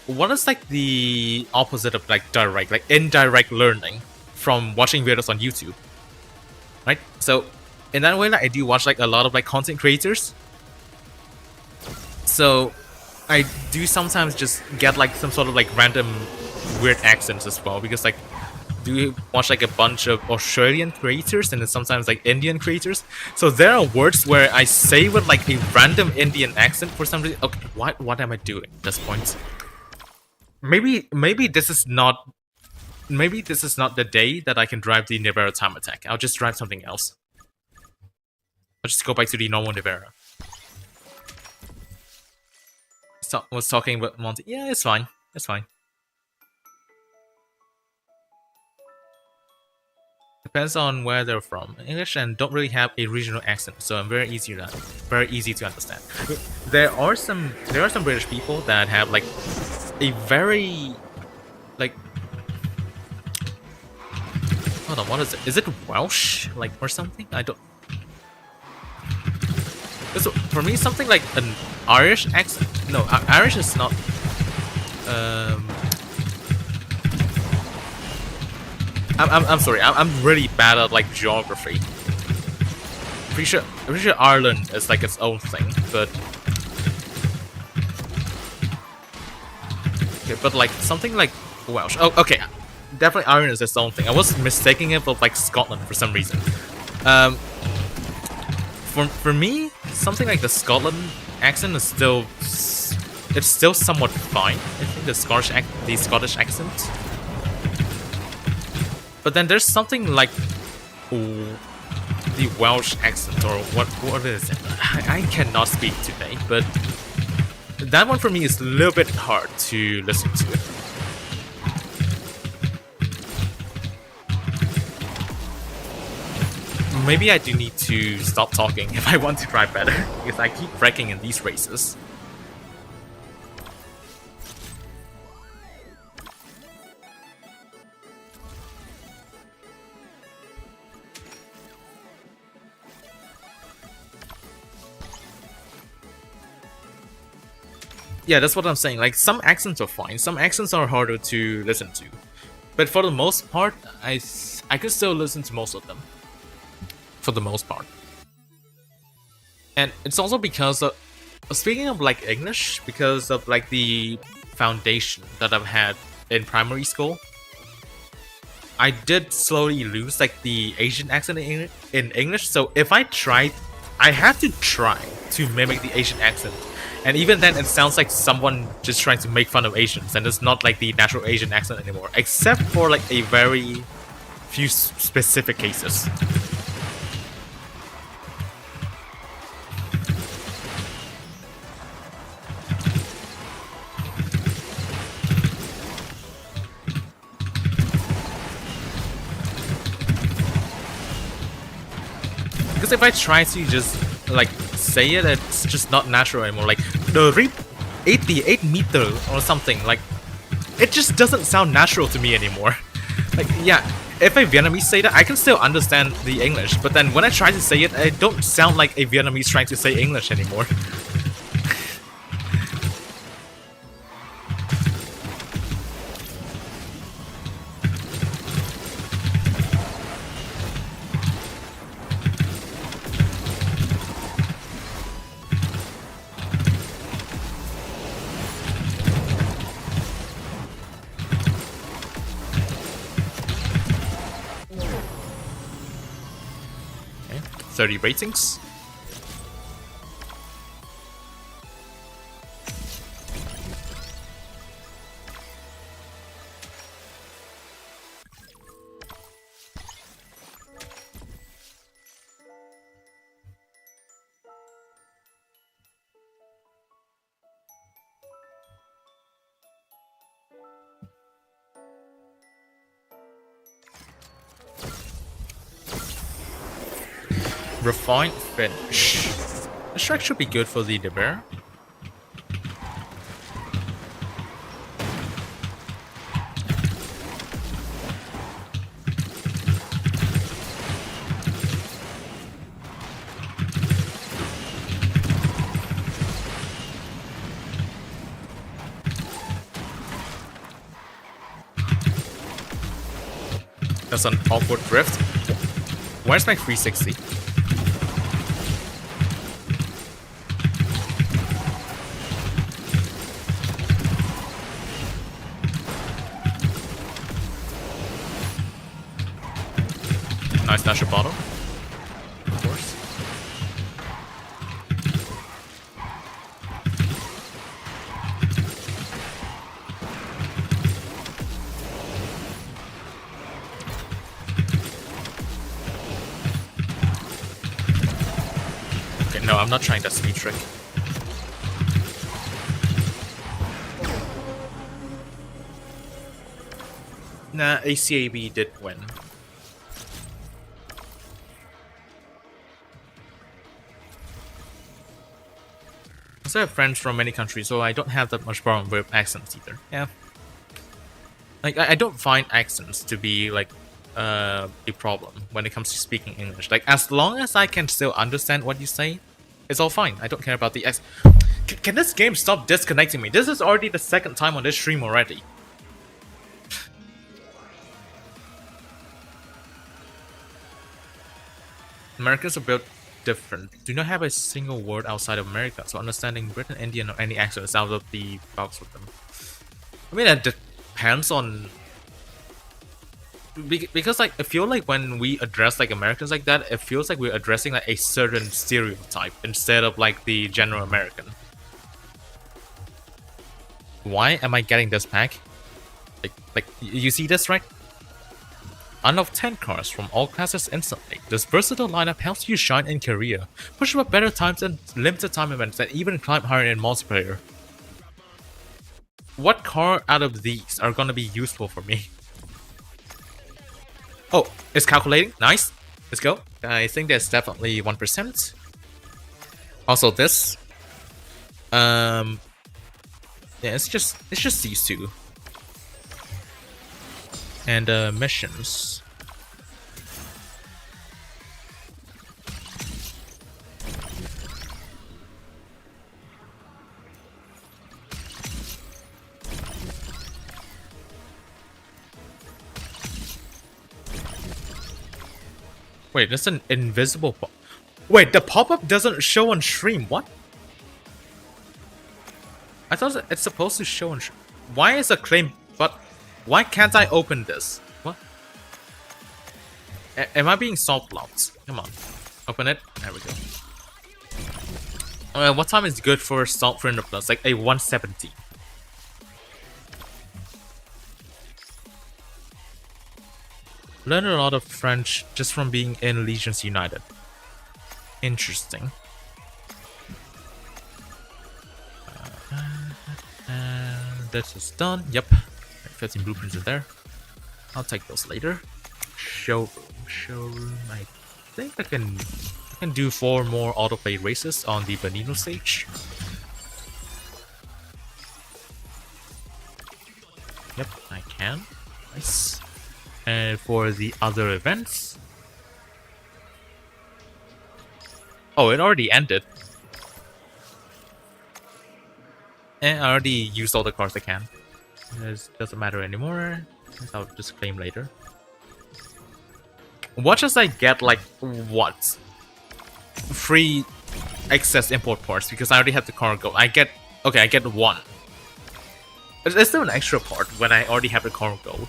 What is like the opposite of like direct, like indirect learning from watching videos on YouTube, right? So in that way, like, I do watch like a lot of like content creators. So I do sometimes just get like some sort of like random weird accents as well, because like do watch like a bunch of Australian creators and then sometimes like Indian creators. So there are words where I say with like a random Indian accent for some reason. Okay, what am I doing at this point? Maybe this is not the day that I can drive the Nivera time attack. I'll just drive something else. I'll just go back to the normal Nivera. Was talking about Monty. Yeah, it's fine. It's fine. Depends on where they're from. English and don't really have a regional accent, so I'm very easy to understand. There are some British people that have like a very like, hold on, what is it? Is it Welsh like or something? I don't. So for me, something like an Irish accent. No, Irish is not. I'm sorry. I'm really bad at like geography. Pretty sure Ireland is like its own thing, but okay, but like something like Welsh. Oh, okay, definitely Ireland is its own thing. I was mistaking it for like Scotland for some reason. For me, something like the Scotland accent is still somewhat fine. I think the Scottish accent. But then there's something like the Welsh accent, or what is it? I cannot speak today, but that one for me is a little bit hard to listen to. Maybe I do need to stop talking if I want to drive better, because I keep wrecking in these races. Yeah, that's what I'm saying. Like, some accents are fine, some accents are harder to listen to. But for the most part, I can still listen to most of them. For the most part. And it's also because of, speaking of like English, because of like the foundation that I've had in primary school, I did slowly lose like the Asian accent in English. So if I tried, I have to try to mimic the Asian accent. And even then, it sounds like someone just trying to make fun of Asians, and it's not like the natural Asian accent anymore, except for like a very few specific cases. Because if I try to just like say it, it's just not natural anymore. Like the RIP 88 meter or something, like it just doesn't sound natural to me anymore. Like, yeah, if a Vietnamese say that, I can still understand the English, but then when I try to say it, I don't sound like a Vietnamese trying to say English anymore. Okay, 30 ratings. Refined finish. This track should be good for the bear. That's an awkward drift. Where's my 360? Nice dash at bottom, of course. Okay, no, I'm not trying that speed trick. Nah, ACAB did win. I have friends from many countries, so I don't have that much problem with accents either. Yeah. Like, I don't find accents to be, like, a problem when it comes to speaking English. Like, as long as I can still understand what you say, It's all fine. I don't care about the X. Can this game stop disconnecting me? This is already the second time on this stream already. Americans are built different. Do not have a single word outside of America, so understanding Britain, Indian, or any accent is out of the box with them. I mean, it depends on... Because like I feel like when we address like Americans like that, it feels like we're addressing like a certain stereotype instead of like the general American. Why am I getting this pack? Like you see this, right? Unlock 10 cars from all classes instantly. This versatile lineup helps you shine in career, push up better times and limited time events, and even climb higher in multiplayer. What car out of these are gonna be useful for me? Oh, it's calculating. Nice. Let's go. I think there's definitely 1%. Also this. Yeah, it's just these two. And missions. Wait, that's an invisible pop. Wait, the pop-up doesn't show on stream. What? I thought it's supposed to show on stream. Why is a claim but why can't I open this? What? Am I being soft locked? Come on. Open it. There we go. What time is good for Salt 300 Plus? Like a 170. Learned a lot of French just from being in Legions United. Interesting. This is done. Yep. 15 blueprints are there. I'll take those later. Showroom. I think I can do 4 more autoplay races on the Benino stage. Yep, I can. Nice. And for the other events, oh, it already ended. And I already used all the cards I can. It doesn't matter anymore. I'll just claim later. What does I get? Like what? Free excess import parts because I already have the cargo. I get 1. Is there an extra part when I already have the cargo?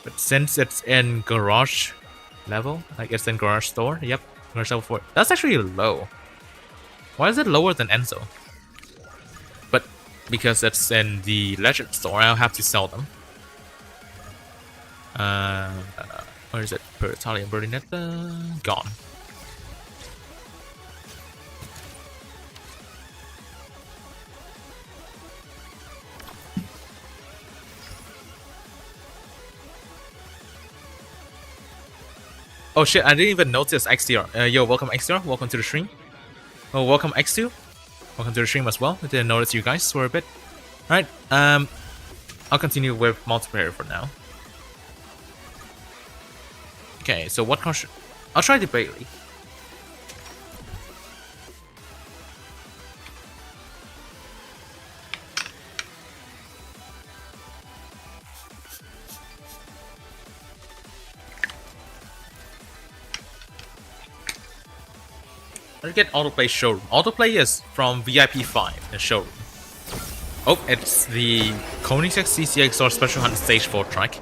But since it's in garage level, like it's in garage store, yep, garage level 4. That's actually low. Why is it lower than Enzo? But because it's in the Legend store, I'll have to sell them. Where is it? Per Italian Berlinetta? Gone. Oh shit, I didn't even notice XDR. Yo, welcome XDR, welcome to the stream. Oh, welcome X2. Welcome to the stream as well. I didn't notice you guys for a bit. Alright, I'll continue with multiplayer for now. Okay, so what car should... I'll try the Bailey. Let's get autoplay showroom. Autoplay is from VIP 5 in showroom. Oh, it's the Koenigsegg CCXR Special Hunt Stage 4 track.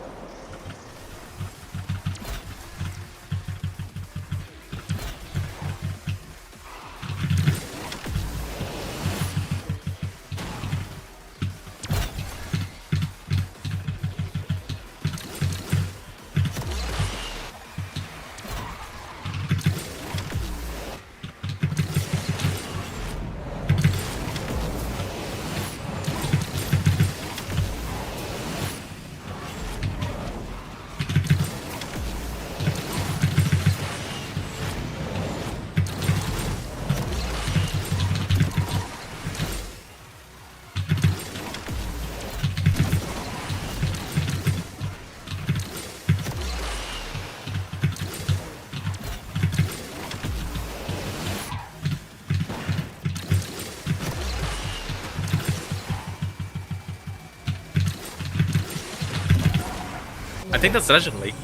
I think that's Legend League.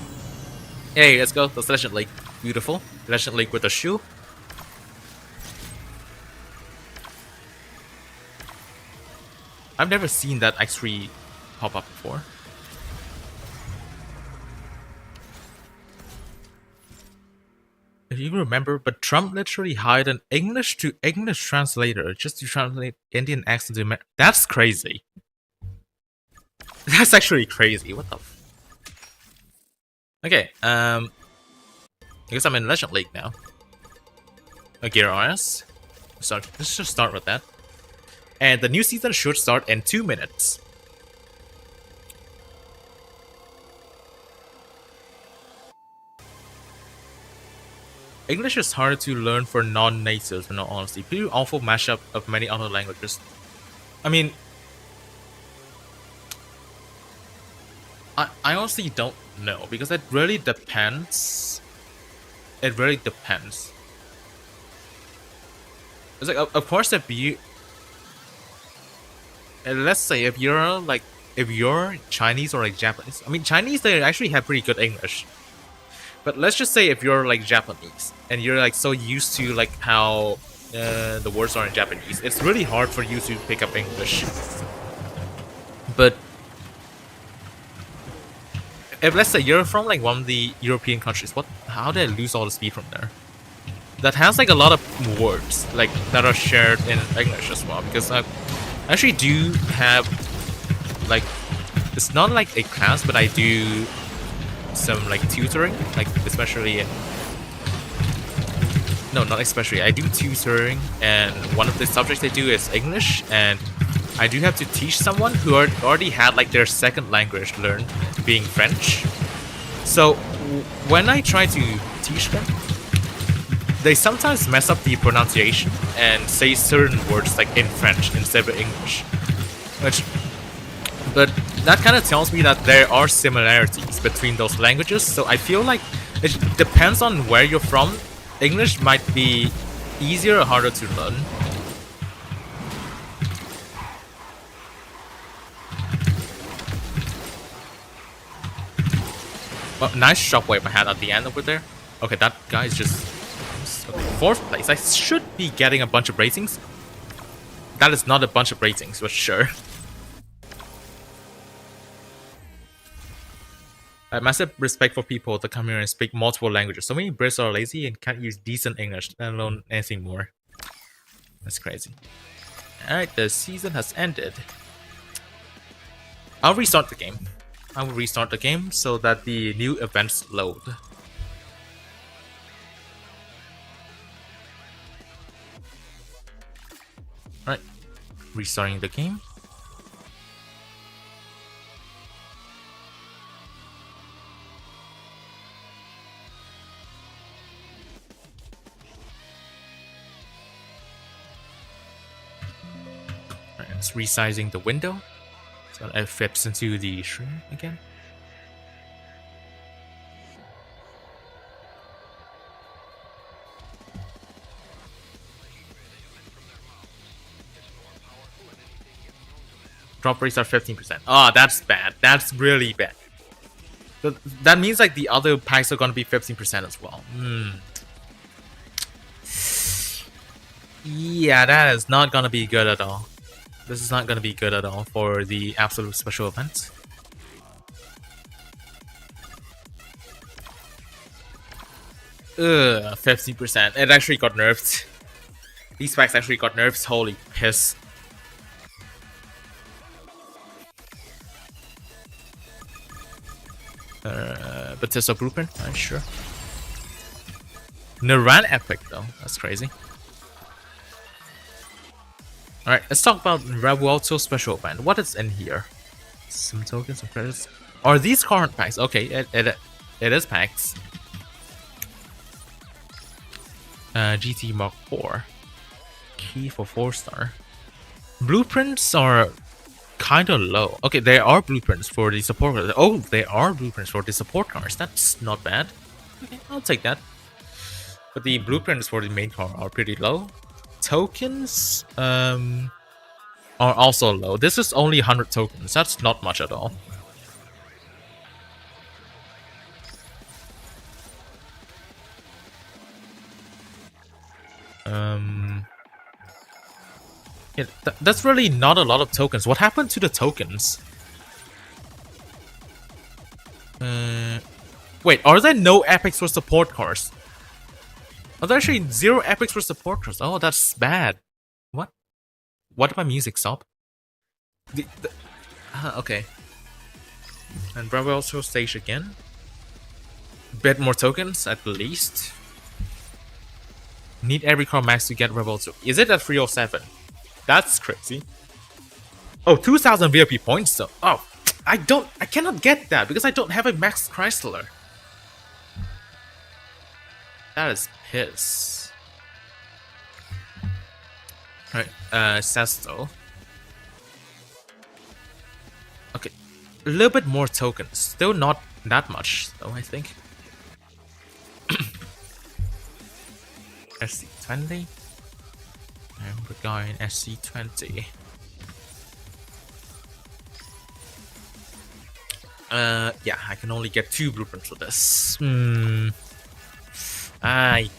Hey, let's go. That's Legend League. Beautiful. Legend League with a shoe. I've never seen that X3 pop up before. If you remember, but Trump literally hired an English to English translator just to translate Indian accent to That's crazy. That's actually crazy. What the Okay, I guess I'm in Legend League now. Gear RS. So let's just start with that. And the new season should start in 2 minutes. English is harder to learn for non-natives, in all honesty. Pretty awful mashup of many other languages. I mean, I honestly don't know, because it really depends. It really depends. It's like, of course, if you... let's say if you're like, if you're Chinese or like Japanese. I mean, Chinese, they actually have pretty good English. But let's just say if you're like Japanese and you're like so used to like how the words are in Japanese, it's really hard for you to pick up English. But if let's say you're from like one of the European countries, how did I lose all the speed from there? That has like a lot of words like that are shared in English as well, because I actually do have like, it's not like a class, but I do some like tutoring, like especially in, no, not especially, I do tutoring, and one of the subjects I do is English, and I do have to teach someone who already had like their second language learned, being French. So when I try to teach them, they sometimes mess up the pronunciation and say certain words like in French instead of English. But that kind of tells me that there are similarities between those languages, so I feel like it depends on where you're from. English might be easier or harder to learn. Oh, nice shockwave I had at the end over there. Okay, that guy is just... Okay, 4th place. I should be getting a bunch of ratings. That is not a bunch of ratings, but sure. I have massive respect for people that come here and speak multiple languages. So many Brits are lazy and can't use decent English, let alone anything more. That's crazy. Alright, the season has ended. I'll restart the game. I will restart the game so that the new events load. Alright, restarting the game. Alright, it's resizing the window so it fits into the stream again. Drop rates are 15%. Oh, that's bad. That's really bad. That means like the other packs are gonna be 15% as well. Yeah, that is not gonna be good at all. This is not gonna be good at all for the absolute special event. Ugh, 50%. It actually got nerfed. These packs actually got nerfed. Holy piss. Batista Blueprint, sure. Naran Epic though, that's crazy. Alright, let's talk about Revuelto Special Event. What is in here? Some tokens, some credits. Are these current packs? Okay, it is packs. GT Mark 4. Key for 4-star. Blueprints are kind of low. Okay, there are blueprints for the support cards. Oh, there are blueprints for the support cards. That's not bad. Okay, I'll take that. But the blueprints for the main card are pretty low. Tokens are also low. This is only 100 tokens. That's not much at all. Yeah, that's really not a lot of tokens. What happened to the tokens? Wait, are there no epics for support cards? Are there actually 0 epics for support cards? Oh, that's bad. What? What did my music stop? Okay. And Revuelto stage again. Bit more tokens, at least. Need every card max to get Revuelto. Is it at 307? That's crazy. Oh, 2,000 VIP points though. Oh, I cannot get that because I don't have a max Chrysler. That is piss. Alright, Sesto. Okay, a little bit more tokens. Still not that much though, I think. SC20. And we're going SC20. Yeah, I can only get 2 blueprints for this. I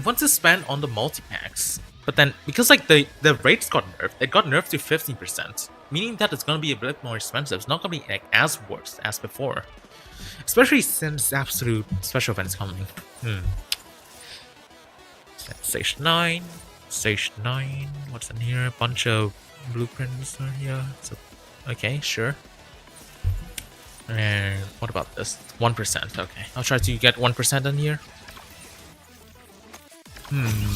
want to spend on the multi-packs, but then because like the rates got nerfed, it got nerfed to 15%, meaning that it's gonna be a bit more expensive. It's not gonna be like as worse as before, especially since absolute special events coming. Stage 9, Stage 9. What's in here? A bunch of blueprints are here. So, okay, sure. And what about this? 1%. Okay, I'll try to get 1% in here.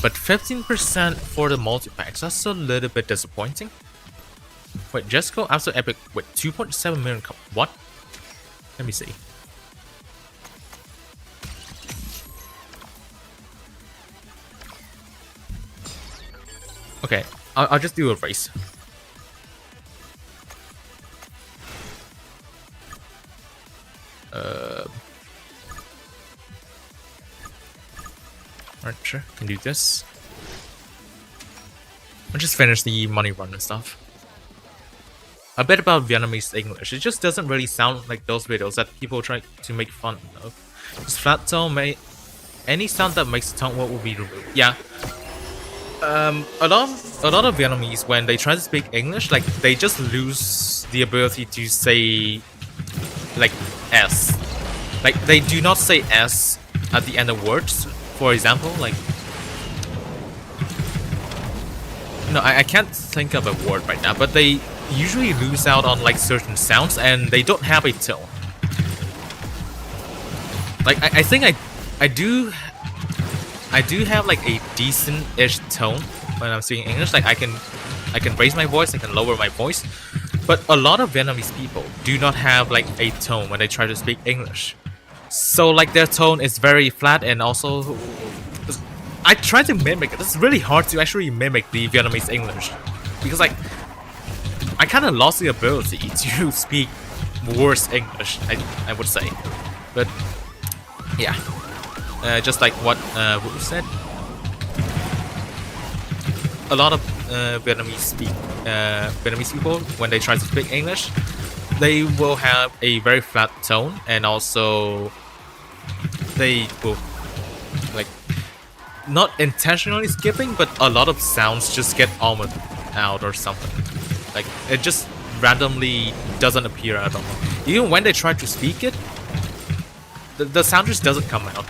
But 15% for the multi-packs. That's a little bit disappointing. Wait, just go absolute epic. Wait, 2.7 million. What? Let me see. Okay, I'll just do a race. Alright, sure, can do this. I'll just finish the money run and stuff. A bit about Vietnamese English. It just doesn't really sound like those videos that people try to make fun of. Just flat tone, any sound that makes the tone will be removed. Yeah. A lot of Vietnamese, when they try to speak English, like they just lose the ability to say like S. Like they do not say S at the end of words. For example, like no, I can't think of a word right now, but they usually lose out on like certain sounds and they don't have a tone. Like I think I do have like a decent-ish tone when I'm speaking English. Like I can raise my voice, I can lower my voice, but a lot of Vietnamese people do not have like a tone when they try to speak English. So like their tone is very flat, and also I try to mimic it. It's really hard to actually mimic the Vietnamese English because like I kind of lost the ability to speak worse English, I would say. But yeah. Just like what Wu said, a lot of Vietnamese people, when they try to speak English, they will have a very flat tone, and also they will like not intentionally skipping, but a lot of sounds just get almost out or something. Like it just randomly doesn't appear at all. Even when they try to speak it, the sound just doesn't come out.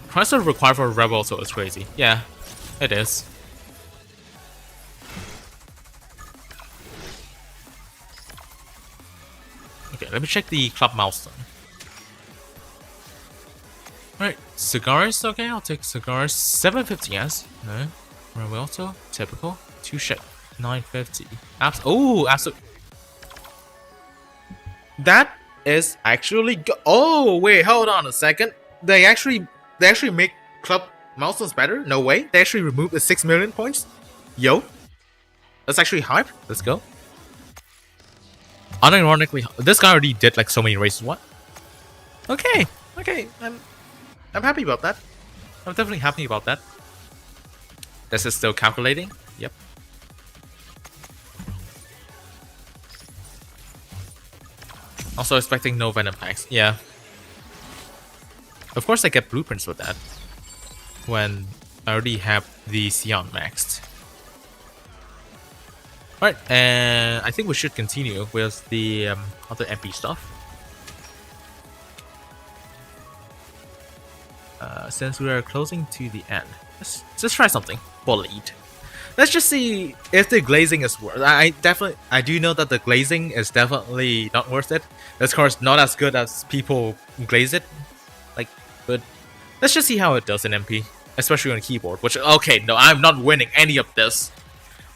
Chrysler required for Revuelto is crazy. Yeah, it is. Okay, let me check the club milestone. Alright, cigars. Okay, I'll take cigars. 750, yes. No. Revuelto, typical. 2 shit. 950. Absolute. That is actually oh, wait, hold on a second. They actually make club milestones better? No way. They actually removed the 6 million points? Yo. That's actually hype. Let's go. Unironically, this guy already did like so many races. What? Okay. I'm happy about that. I'm definitely happy about that. This is still calculating. Yep. Also expecting no Venom packs. Yeah. Of course I get blueprints for that. When I already have the Sion maxed. Alright, and I think we should continue with the other MP stuff. Since we are closing to the end, let's try something. Bullied. Let's just see if the glazing is worth. I do know that the glazing is definitely not worth it. This card is not as good as people glaze it. Like, but let's just see how it does in MP, especially on keyboard. Which, okay, no, I'm not winning any of this.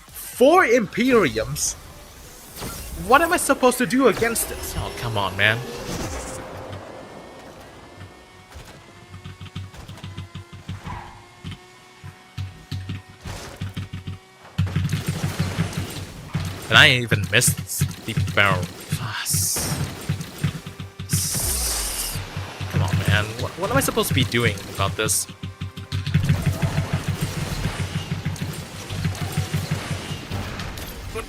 4 Imperiums. What am I supposed to do against this? Oh, come on, man. And I even missed the barrel. Come on, man. What am I supposed to be doing about this?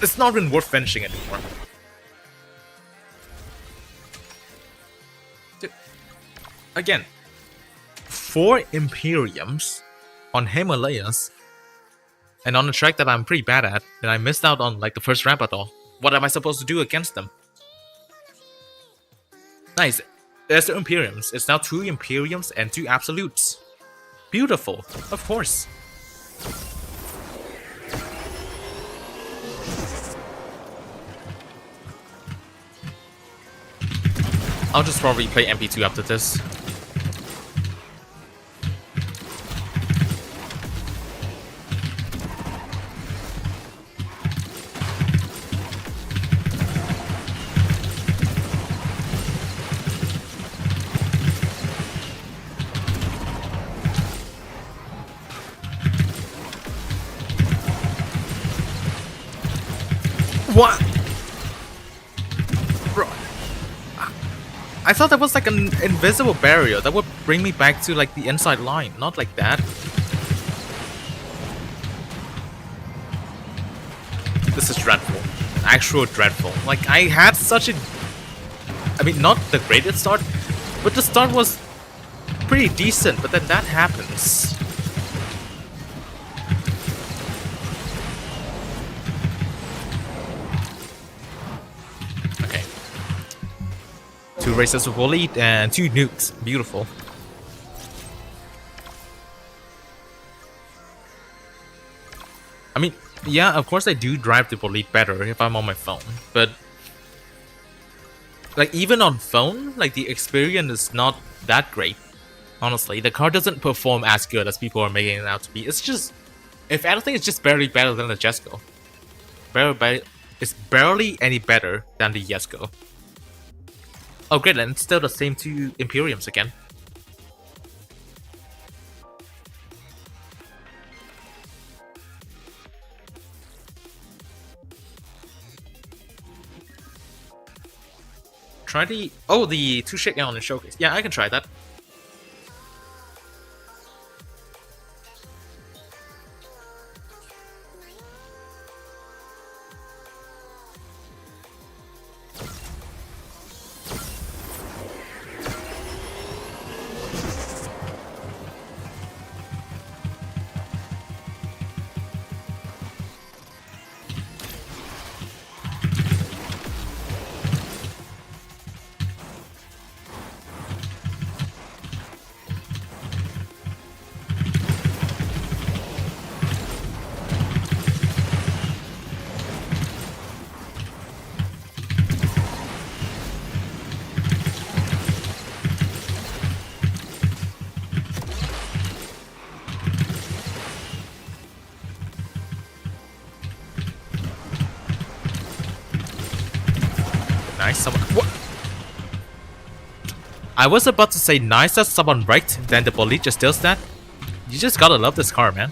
It's not even worth finishing anymore. Dude, again, 4 Imperiums on Himalayas. And on a track that I'm pretty bad at, and I missed out on like the first ramp at all. What am I supposed to do against them? Nice. There's the Imperiums. It's now 2 Imperiums and 2 Absolutes. Beautiful. Of course. I'll just probably play MP2 after this. What? Bro, I thought that was like an invisible barrier that would bring me back to like the inside line, not like that. This is dreadful. Actual dreadful. Like, I had such a... I mean, not the greatest start, but the start was pretty decent, but then that happens. Okay. 2 races with Bullied and 2 nukes. Beautiful. I mean, yeah, of course I do drive the Bullied better if I'm on my phone, but like even on phone, like the experience is not that great. Honestly, the car doesn't perform as good as people are making it out to be. It's just, if anything, it's just barely better than the Jesco. It's barely any better than the Jesco. Oh great, and it's still the same 2 Imperiums again. Try the... Oh, the 2 shakedown on the showcase. Yeah, I can try that. Nice, someone... What? I was about to say nice that someone wrecked, then the Bullied just steals that. You just gotta love this car, man.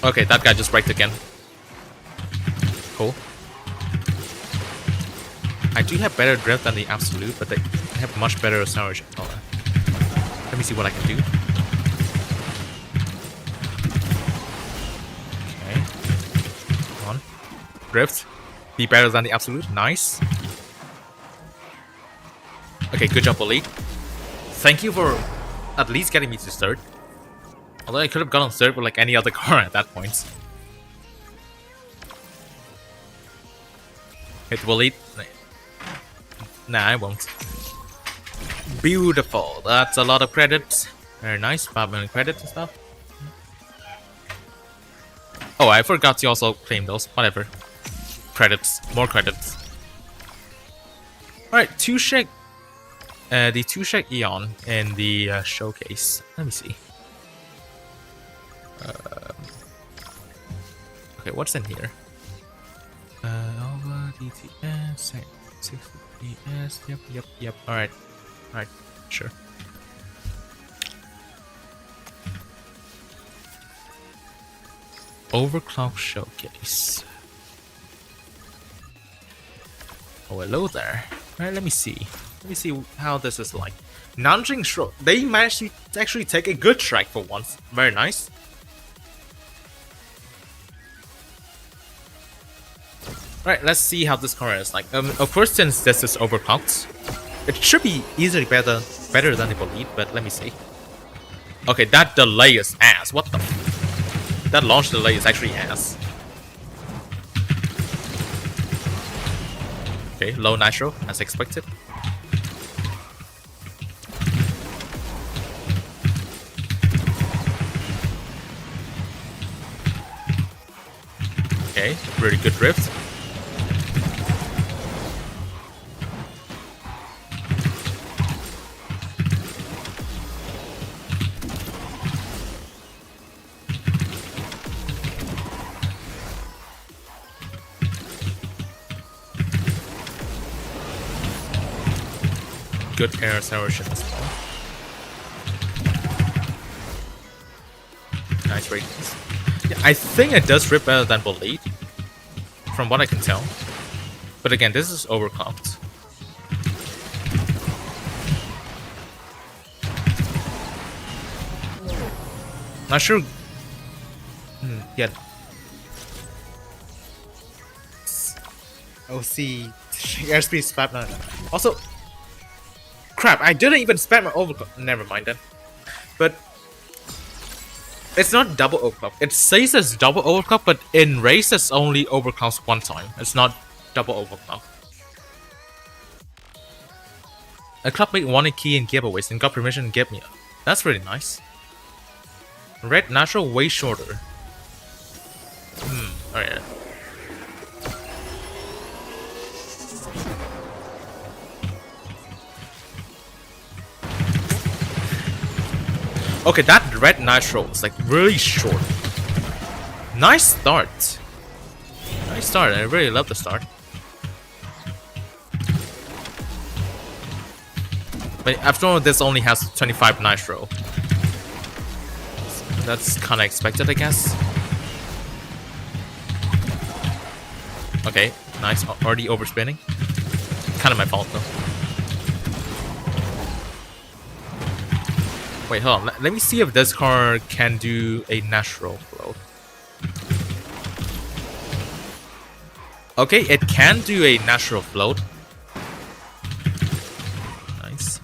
Okay, that guy just wrecked again. Cool. I do have better drift than the Absolute, but they have much better acceleration. Oh, let me see what I can do. Okay. Come on. Drift. Be better than the absolute. Nice. Okay, good job, Elite. Thank you for at least getting me to third. Although I could have gotten third with like any other car at that point. Hit Elite. Nah, I won't. Beautiful. That's a lot of credits. Very nice. 5 million credits and stuff. Oh, I forgot to also claim those. Whatever. Credits. More credits. Alright, the 2-Shake Eon in the showcase. Let me see. Okay, what's in here? Over DTS, 60 PS. Yep. Alright, sure. Overclock showcase. Oh, hello there. Alright, let me see. Let me see how this is like. Nanjing Shro. They managed to actually take a good track for once. Very nice. Alright, let's see how this car is like. Of course, since this is overclocked, it should be easily better than the Bolide, but let me see. Okay, that delay is ass. What the? That launch delay is actually ass. Okay, low nitro as expected. Okay, really good drift. Good air acceleration as well. Nice ratings. Yeah, I think it does rip better than Bolide, from what I can tell. But again, this is overclocked. Not sure. Yeah. OC airspeed is 599. Also, crap! I didn't even spam my overclock. Never mind then. But it's not double overclock. It says it's double overclock, but in race it's only overclocked one time. It's not double overclock. A club made wanted key and giveaways and got permission to give me up. That's really nice. Red natural way shorter. Alright. Okay, that red nitro is like really short. Nice start. Nice start. I really love the start. But after all, this only has 25 nitro. So that's kind of expected, I guess. Okay, nice. Already overspinning. Kind of my fault though. Wait, hold on. Let me see if this car can do a natural float. Okay, it can do a natural float. Nice.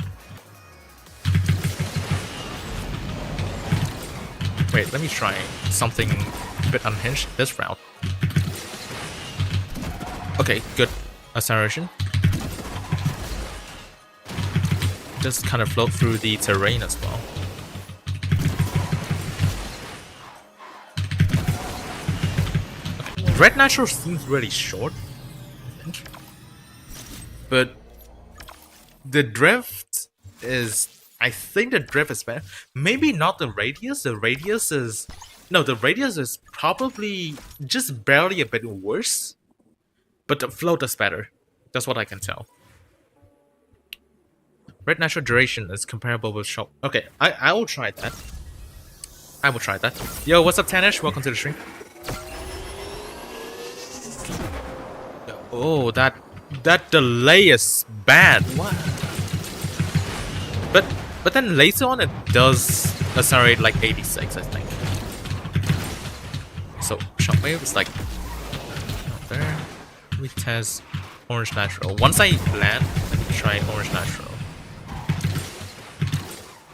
Wait, let me try something a bit unhinged this route. Okay, good acceleration. Just kind of float through the terrain as well. Okay. Red Nitro seems really short, I think. But the drift is... I think the drift is better. Maybe not the radius. The radius is... No, the radius is probably just barely a bit worse. But the float is better. That's what I can tell. Red Nitro duration is comparable with shop. Okay, I will try that. I will try that. Yo, what's up, Tanish? Welcome to the stream. Oh, that delay is bad. What? But then later on it does accelerate like 86, I think. So shockwave is like not there. me test Orange Natural. Once I land, let me try Orange Natural.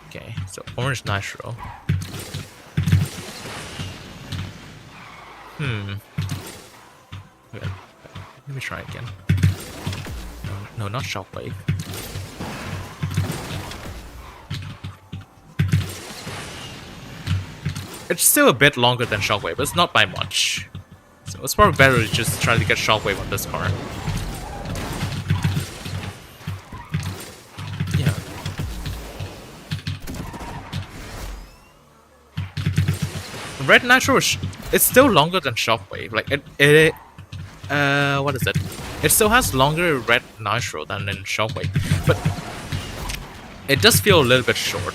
Okay, so Orange Natural. Okay, let me try again. No, not Shockwave. It's still a bit longer than Shockwave, but it's not by much. So it's probably better to just try to get Shockwave on this car. Yeah. Red Natural, it's still longer than Shockwave. Like, what is it? It still has longer Red Nitro than in Shockwave, but it does feel a little bit short.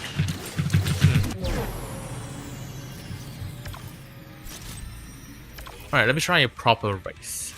Alright, let me try a proper race.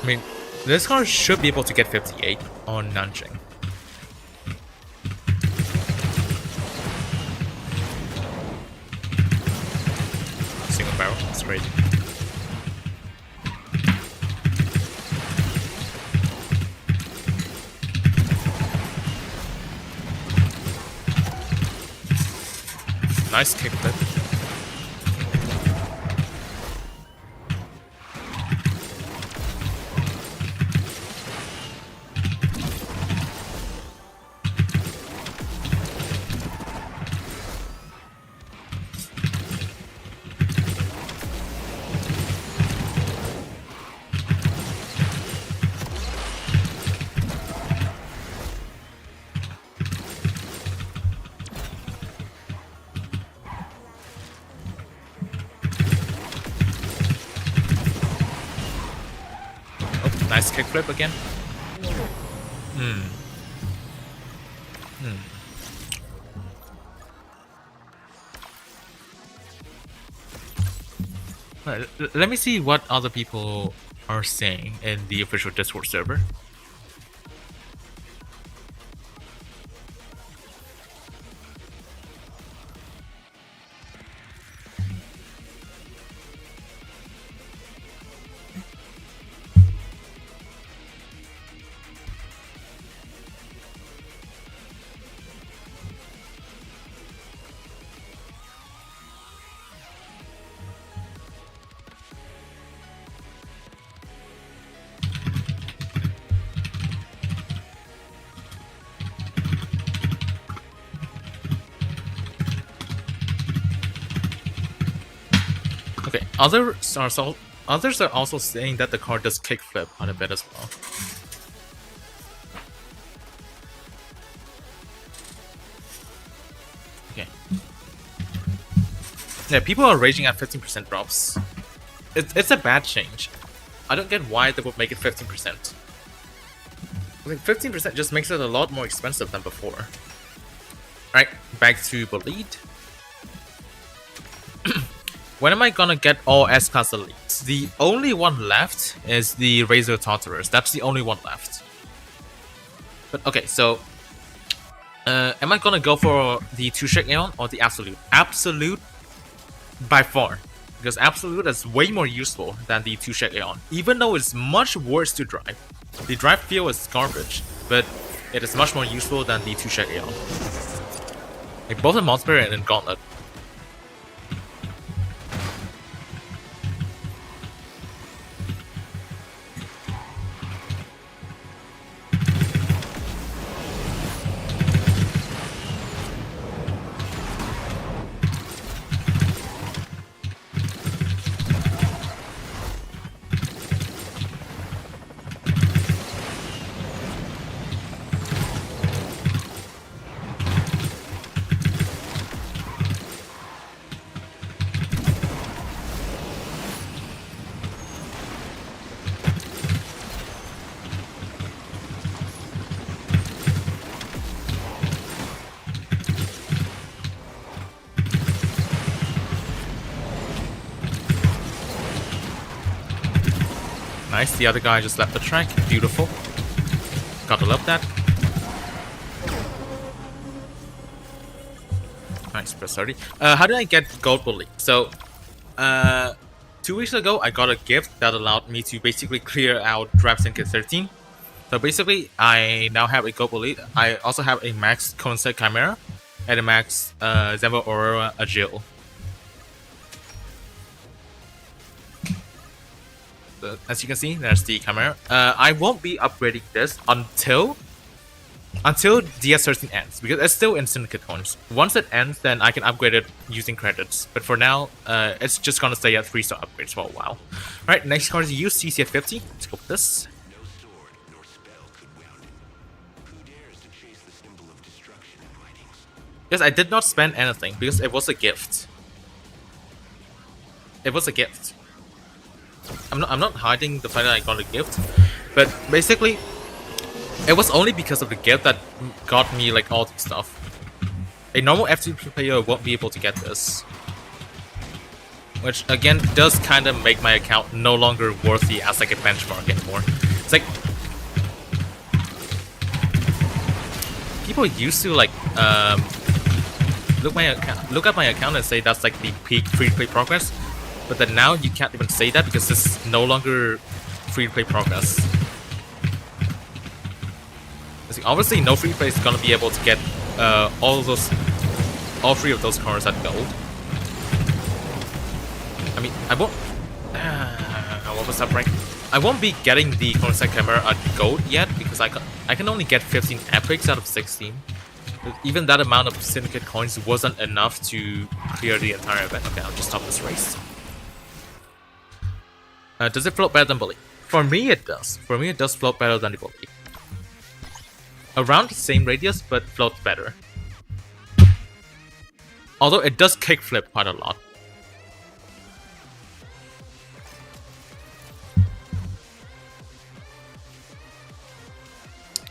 I mean, this car should be able to get 58 on Nanjing. Single barrel, that's crazy. Nice kickflip. Nice kickflip again. Right, let me see what other people are saying in the official Discord server. Okay, others are also saying that the car does kickflip on a bit as well. Okay. Yeah, people are raging at 15% drops. It's a bad change. I don't get why they would make it 15%. I think 15% just makes it a lot more expensive than before. Alright, back to Bolide. When am I gonna get all S-Class Elites? The only one left is the Razor Torturers. That's the only one left. But okay, so... am I gonna go for the 2-Shake Aeon or the Absolute? Absolute by far. Because Absolute is way more useful than the 2-Shake Aeon. Even though it's much worse to drive. The drive feel is garbage, but it is much more useful than the 2-Shake Aeon. Like both in Monster and in Gauntlet. Nice, the other guy just left the track. Beautiful. Gotta love that. Nice, press 30. How did I get gold bully? So, 2 weeks ago, I got a gift that allowed me to basically clear out Draft Syndicate 13. So basically, I now have a gold bully. I also have a max Concept Chimera and a max Zembo Aurora Agile. As you can see, there's the Chimera. I won't be upgrading this until DS13 ends, because it's still in Syndicate coins. Once it ends, then I can upgrade it using credits. But for now, it's just gonna stay at 3-star upgrades for a while. Alright, next card is use CC at 50. Let's go with this. Yes, I did not spend anything because it was a gift. It was a gift. I'm not hiding the fact that I got a gift, but basically, it was only because of the gift that got me like all this stuff. A normal FTP player won't be able to get this, which again does kind of make my account no longer worthy as like a benchmark anymore. It's like people used to like look at my account and say that's like the peak free-to-play progress. But then now you can't even say that because this is no longer free-to-play progress. See, obviously, no free-to-play is gonna be able to get all 3 of those cards at gold. I mean, I won't. What was that rank? I won't be getting the Concept Chimera at gold yet because I can only get 15 epics out of 16. Even that amount of Syndicate coins wasn't enough to clear the entire event. Okay, I'll just stop this race. Does it float better than Bully? For me, it does. For me, it does float better than the Bully. Around the same radius, but floats better. Although it does kickflip quite a lot.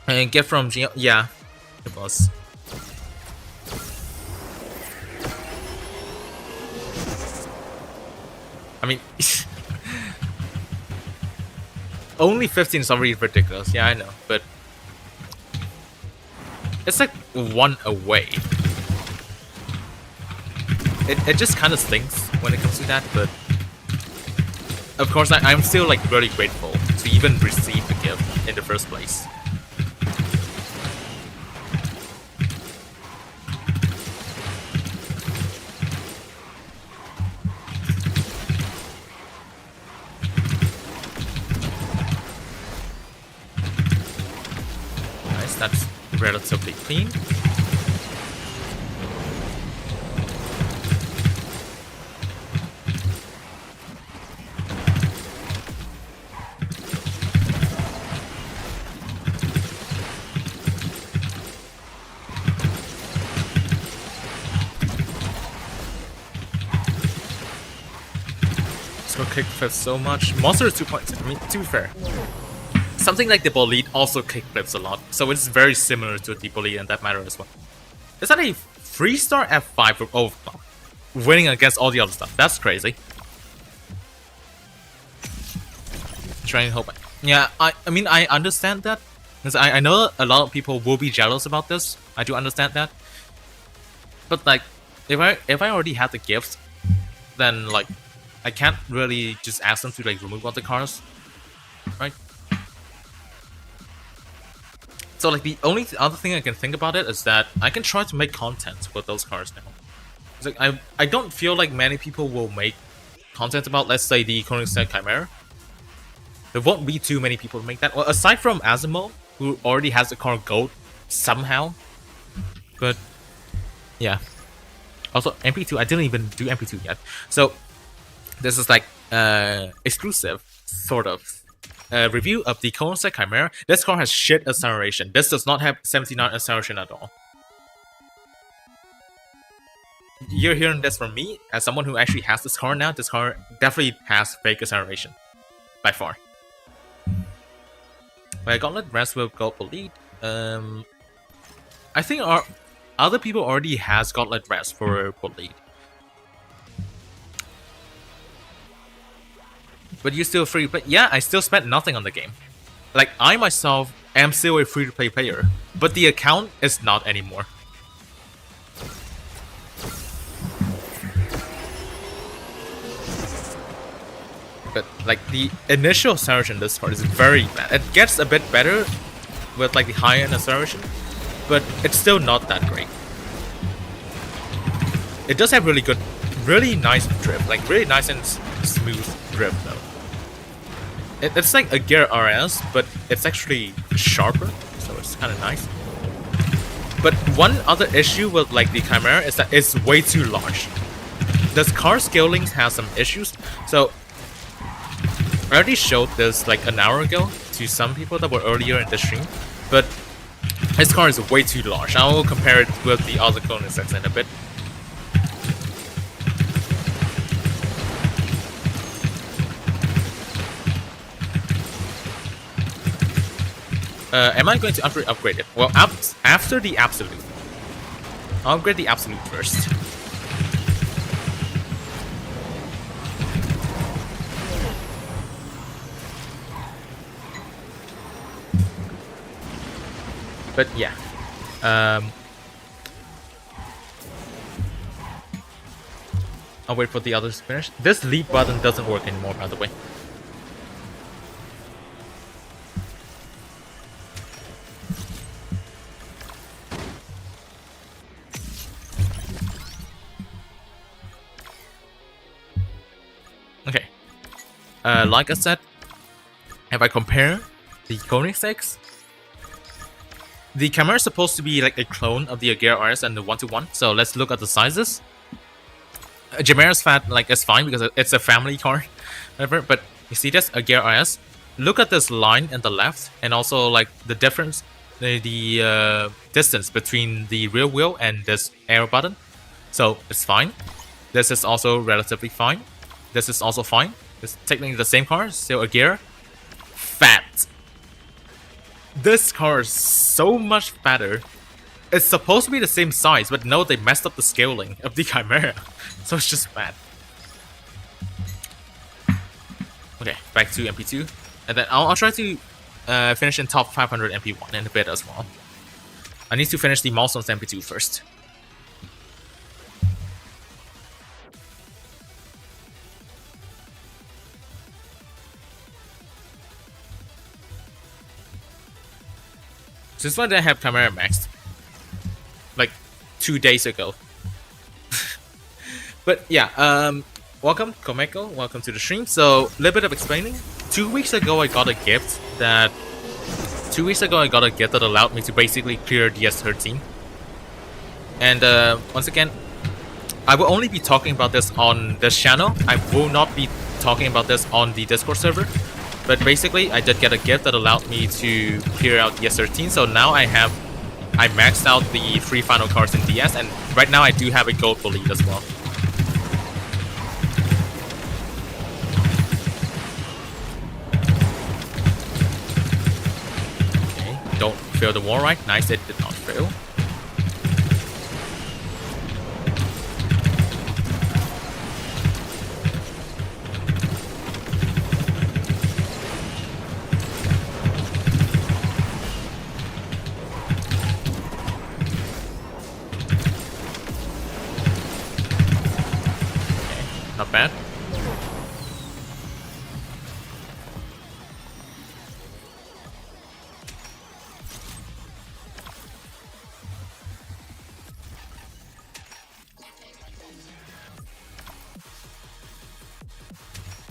And get from Geo, yeah, it was. I mean, only 15 is already ridiculous. Yeah, I know, but it's like 1 away. It just kind of stinks when it comes to that, but of course I'm still like really grateful to even receive the gift in the first place. That's relatively clean. So kickflip so much. Monster is 2 points. I mean, to be fair. Something like the Bolide also kickflips a lot, so it's very similar to the Bolide in that matter as well. Is that a 3-star F5 for winning against all the other stuff? That's crazy. Trying to hope. Yeah, I mean, I understand that. Because I know a lot of people will be jealous about this. I do understand that. But like, if I already had the gift, then like, I can't really just ask them to like remove all the cards, right? So like the only other thing I can think about it is that I can try to make content with those cards now. It's like I don't feel like many people will make content about, let's say, the Concept Chimera. There won't be too many people to make that. Well, aside from Azmo, who already has the card gold somehow. But yeah. Also MP2, I didn't even do MP2 yet. So this is like exclusive sort of. Review of the Concept Chimera. This card has shit acceleration. This does not have 79 acceleration at all. You're hearing this from me as someone who actually has this card now. This card definitely has fake acceleration. By far. But I Gauntlet Rest with Gold Elite. I think other people already has Gauntlet Rest for Elite. but you're still free to play. Yeah, I still spent nothing on the game. Like, I myself am still a free to play player, but the account is not anymore. But like the initial acceleration in this part is very bad. It gets a bit better with like the high-end acceleration, but it's still not that great. It does have really good, really nice drift, like really nice and smooth drift though. It's like a Gear RS, but it's actually sharper, so it's kind of nice. But one other issue with like the Chimera is that it's way too large. This car scaling has some issues. So I already showed this like an hour ago to some people that were earlier in the stream, but this car is way too large. I will compare it with the other QuanTheAznFrog in a bit. Am I going to upgrade it? Well, after the Absolute. I'll upgrade the Absolute first. But yeah. I'll wait for the others to finish. This leave button doesn't work anymore, by the way. Okay. Like I said, if I compare the QuanTheAznFrog, the Chimera is supposed to be like a clone of the Gear RS and the 1-to-1. So let's look at the sizes. Chimera's fat like is fine because it's a family car, whatever. But you see this, a Gear RS. Look at this line in the left, and also like the difference, the distance between the rear wheel and this arrow button. So it's fine. This is also relatively fine. This is also fine. It's technically the same car, still a Gear. Fat. This car is so much fatter. It's supposed to be the same size, but no, they messed up the scaling of the Chimera. So it's just bad. Okay, back to MP2. And then I'll try to finish in top 500 MP1 in a bit as well. I need to finish the milestones MP2 first. Since when did I have Chimera maxed? Like 2 days ago. But yeah, welcome Komeko, welcome to the stream. So a little bit of explaining. 2 weeks ago I got a gift that allowed me to basically clear DS13. And once again, I will only be talking about this on this channel. I will not be talking about this on the Discord server. But basically, I did get a gift that allowed me to clear out DS13. So now I maxed out the 3 final cards in DS, and right now I do have a gold for lead as well. Okay, don't fail the wall right. Nice, it did not fail. Not bad.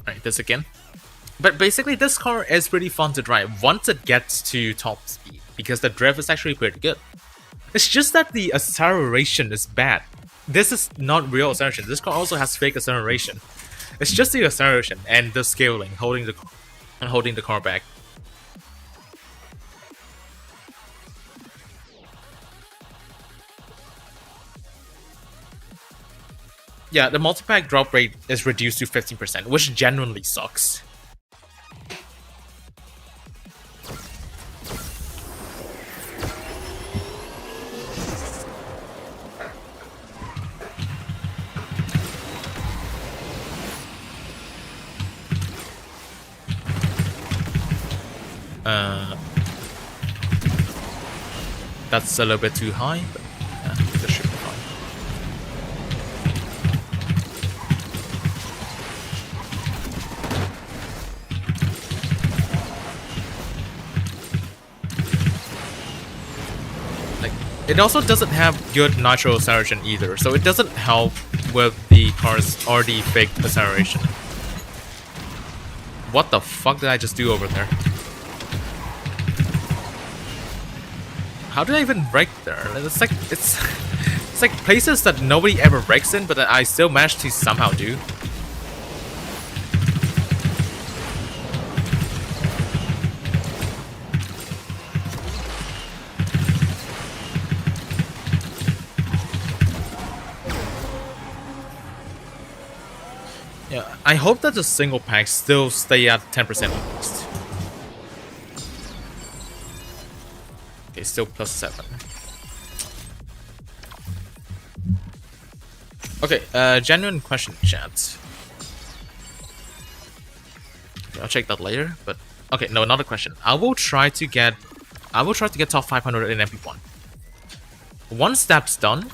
Alright, this again. But basically this car is pretty fun to drive once it gets to top speed, because the drift is actually pretty good. It's just that the acceleration is bad. This is not real acceleration. This car also has fake acceleration. It's just the acceleration and the scaling, holding the car back. Yeah, the multi-pack drop rate is reduced to 15%, which genuinely sucks. That's a little bit too high, but yeah, this should be fine. Like, it also doesn't have good nitro acceleration either, so it doesn't help with the car's already fake acceleration. What the fuck did I just do over there? How did I even wreck there? It's like places that nobody ever wrecks in, but that I still managed to somehow do. Yeah, I hope that the single packs still stay at 10% at least. Okay, still plus 7. Okay, genuine question, chat. I'll check that later, but okay, no, another question. I will try to get top 500 in MP1. Once that's done,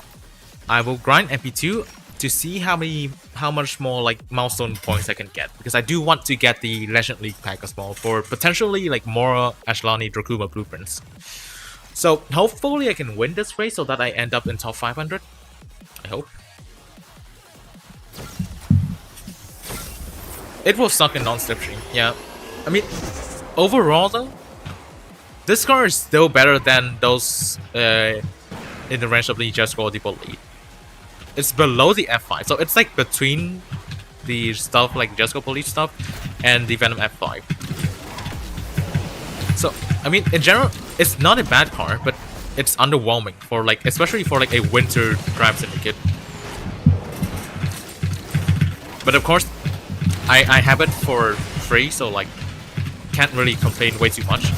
I will grind MP2 to see how much more like milestone points I can get, because I do want to get the Legend League pack as well for potentially like more Ashlani Dracuma blueprints. So hopefully I can win this race so that I end up in top 500. I hope. It will suck in non-slipstream, yeah. I mean, overall though, this car is still better than those in the range of the Just Score Depot Lead. It's below the F5, so it's like between the stuff like Just Go Police stuff and the Venom F5. So, I mean, in general, it's not a bad car, but it's underwhelming for like, especially for like a winter drive syndicate. But of course, I have it for free, so like, can't really complain way too much.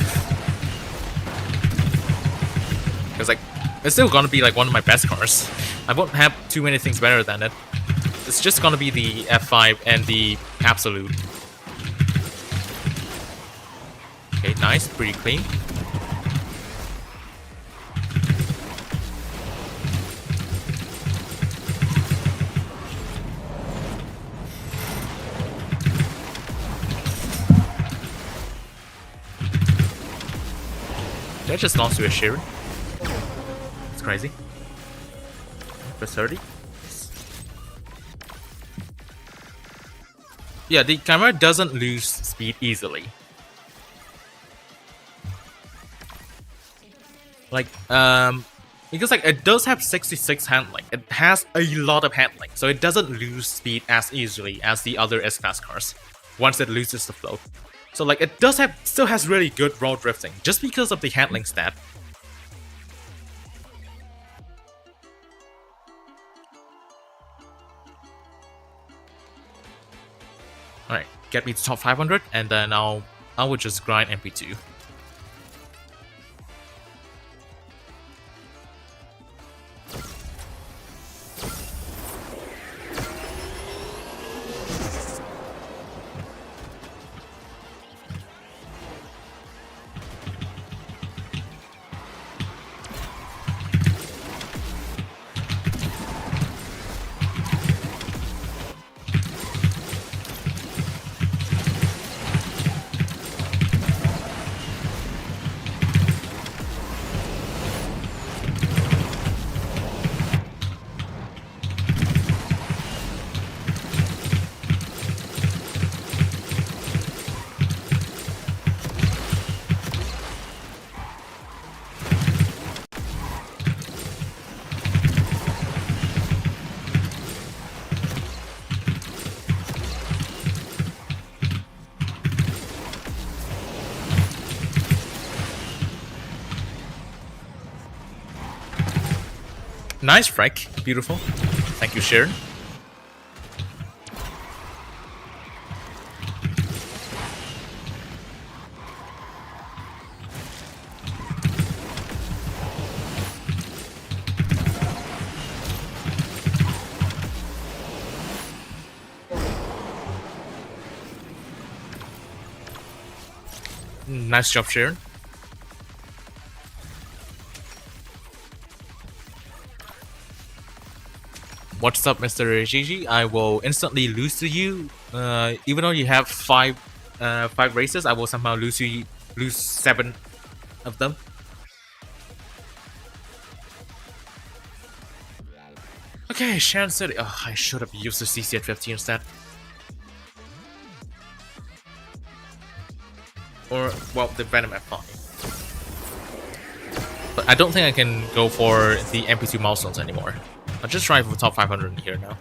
Because like, it's still gonna be like one of my best cars. I won't have too many things better than it. It's just gonna be the F5 and the Absolute. Okay, nice, pretty clean. Did I just launch to a Sheeran? It's crazy. Plus 30. Yeah, the camera doesn't lose speed easily. Like, because like it does have 66 handling. It has a lot of handling, so it doesn't lose speed as easily as the other S-Class cars once it loses the float. So like it does have, still has really good road drifting just because of the handling stat. Alright, get me to top 500 and then I will just grind MP2. Nice frag, beautiful. Thank you, Sharon. Nice job, Sharon. What's up, Mr. Gigi? I will instantly lose to you. Even though you have five races, I will somehow lose 7 of them. Okay, Sharon City. Oh, I should have used the CC at 50 instead. Or, well, the Venom at 5. But I don't think I can go for the MP2 milestones anymore. I'll just try for top 500 in here now.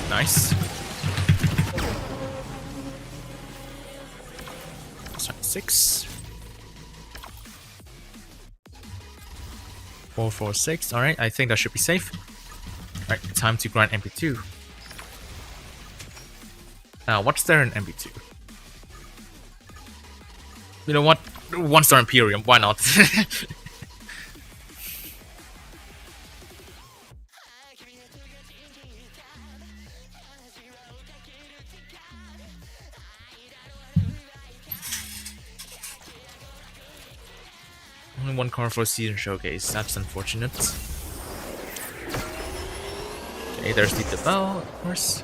Nice. 6. 446. Alright, I think that should be safe. Alright, time to grind MP2. Now, what's there in MP2? You know what? 1-star Imperium, why not? Only 1 card for season showcase. That's unfortunate. Okay, there's the bell, of course.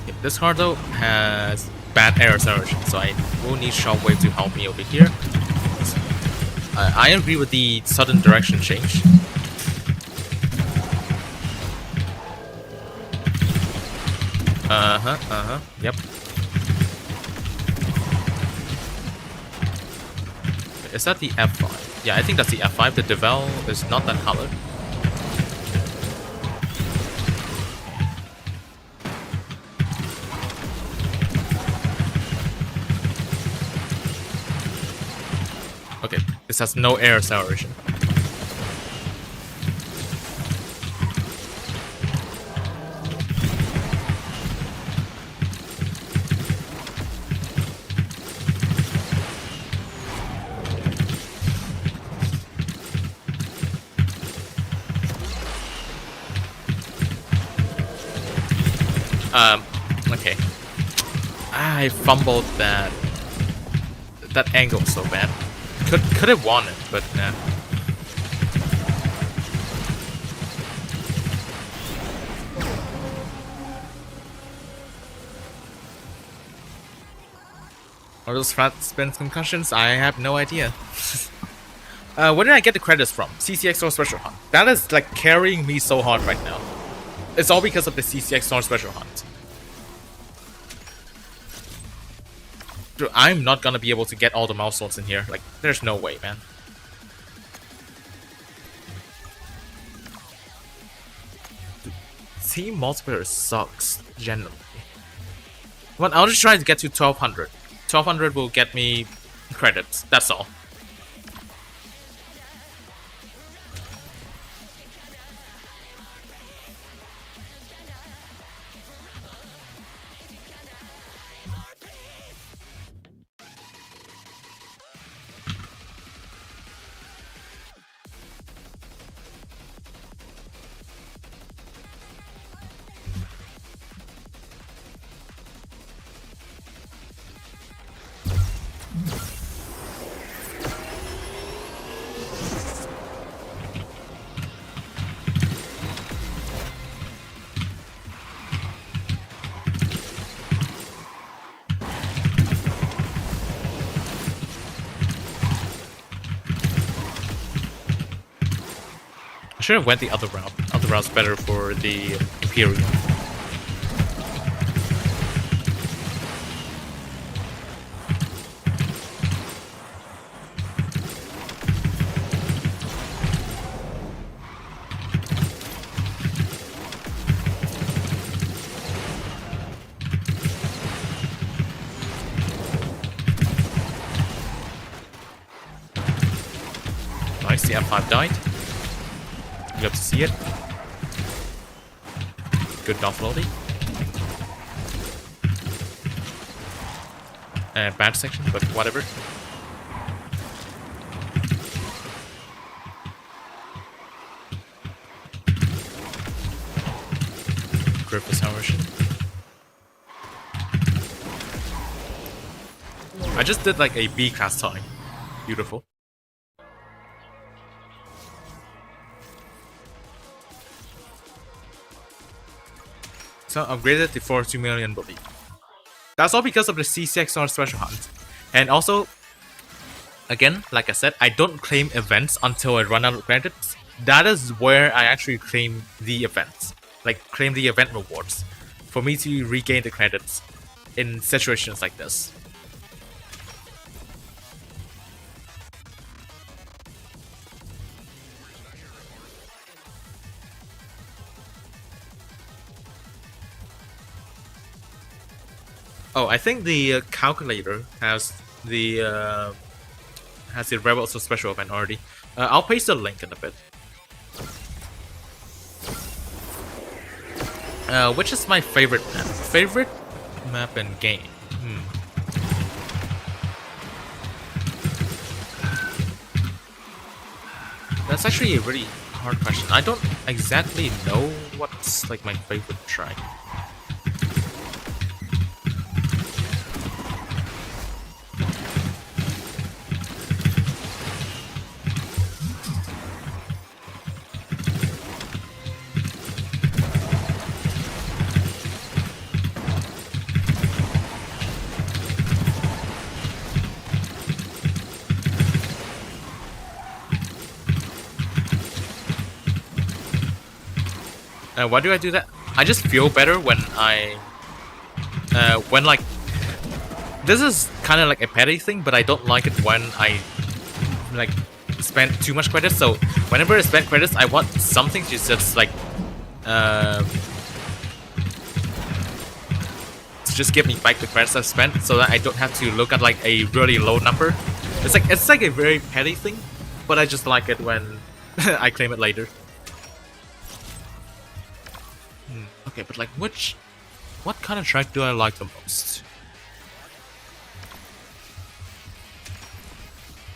Okay, this card though has bad air acceleration, so I will need Shockwave to help me over here. I agree with the sudden direction change. Yep. Is that the F5? Yeah, I think that's the F5. The Devel is not that colored. Okay, this has no air acceleration. Okay. I fumbled that angle so bad. Could have won it, but nah. Are those fat spins concussions? I have no idea. Where did I get the credits from? CCXO Special Hunt. That is like carrying me so hard right now. It's all because of the CCXO Special Hunt. Dude, I'm not gonna be able to get all the milestones in here. Like, there's no way, man. Dude, team multiplayer sucks, generally. But I'll just try to get to 1200. 1200 will get me credits, that's all. I should have went the other route. Other route's better for the Imperium. since the F5 died. You have to see it. Good offloading. Bad section, but whatever. Grip is version. I just did like a B class time. Beautiful. So upgraded to 42 million belief. That's all because of the CCXR special hunt. And also, again, like I said, I don't claim events until I run out of credits. That is where I actually claim the events. Like, claim the event rewards. For me to regain the credits in situations like this. Oh, I think the calculator has the Revuelto Special Event already. I'll paste the link in a bit. Which is my favorite map? Favorite map in game? That's actually a really hard question. I don't exactly know what's like my favorite track. Why do I do that? I just feel better when when like, this is kind of like a petty thing, but I don't like it when I like spend too much credits. So whenever I spend credits, I want something to just like to just give me back the credits I've spent, so that I don't have to look at like a really low number. It's like a very petty thing, but I just like it when I claim it later. Okay, but like, what kind of track do I like the most?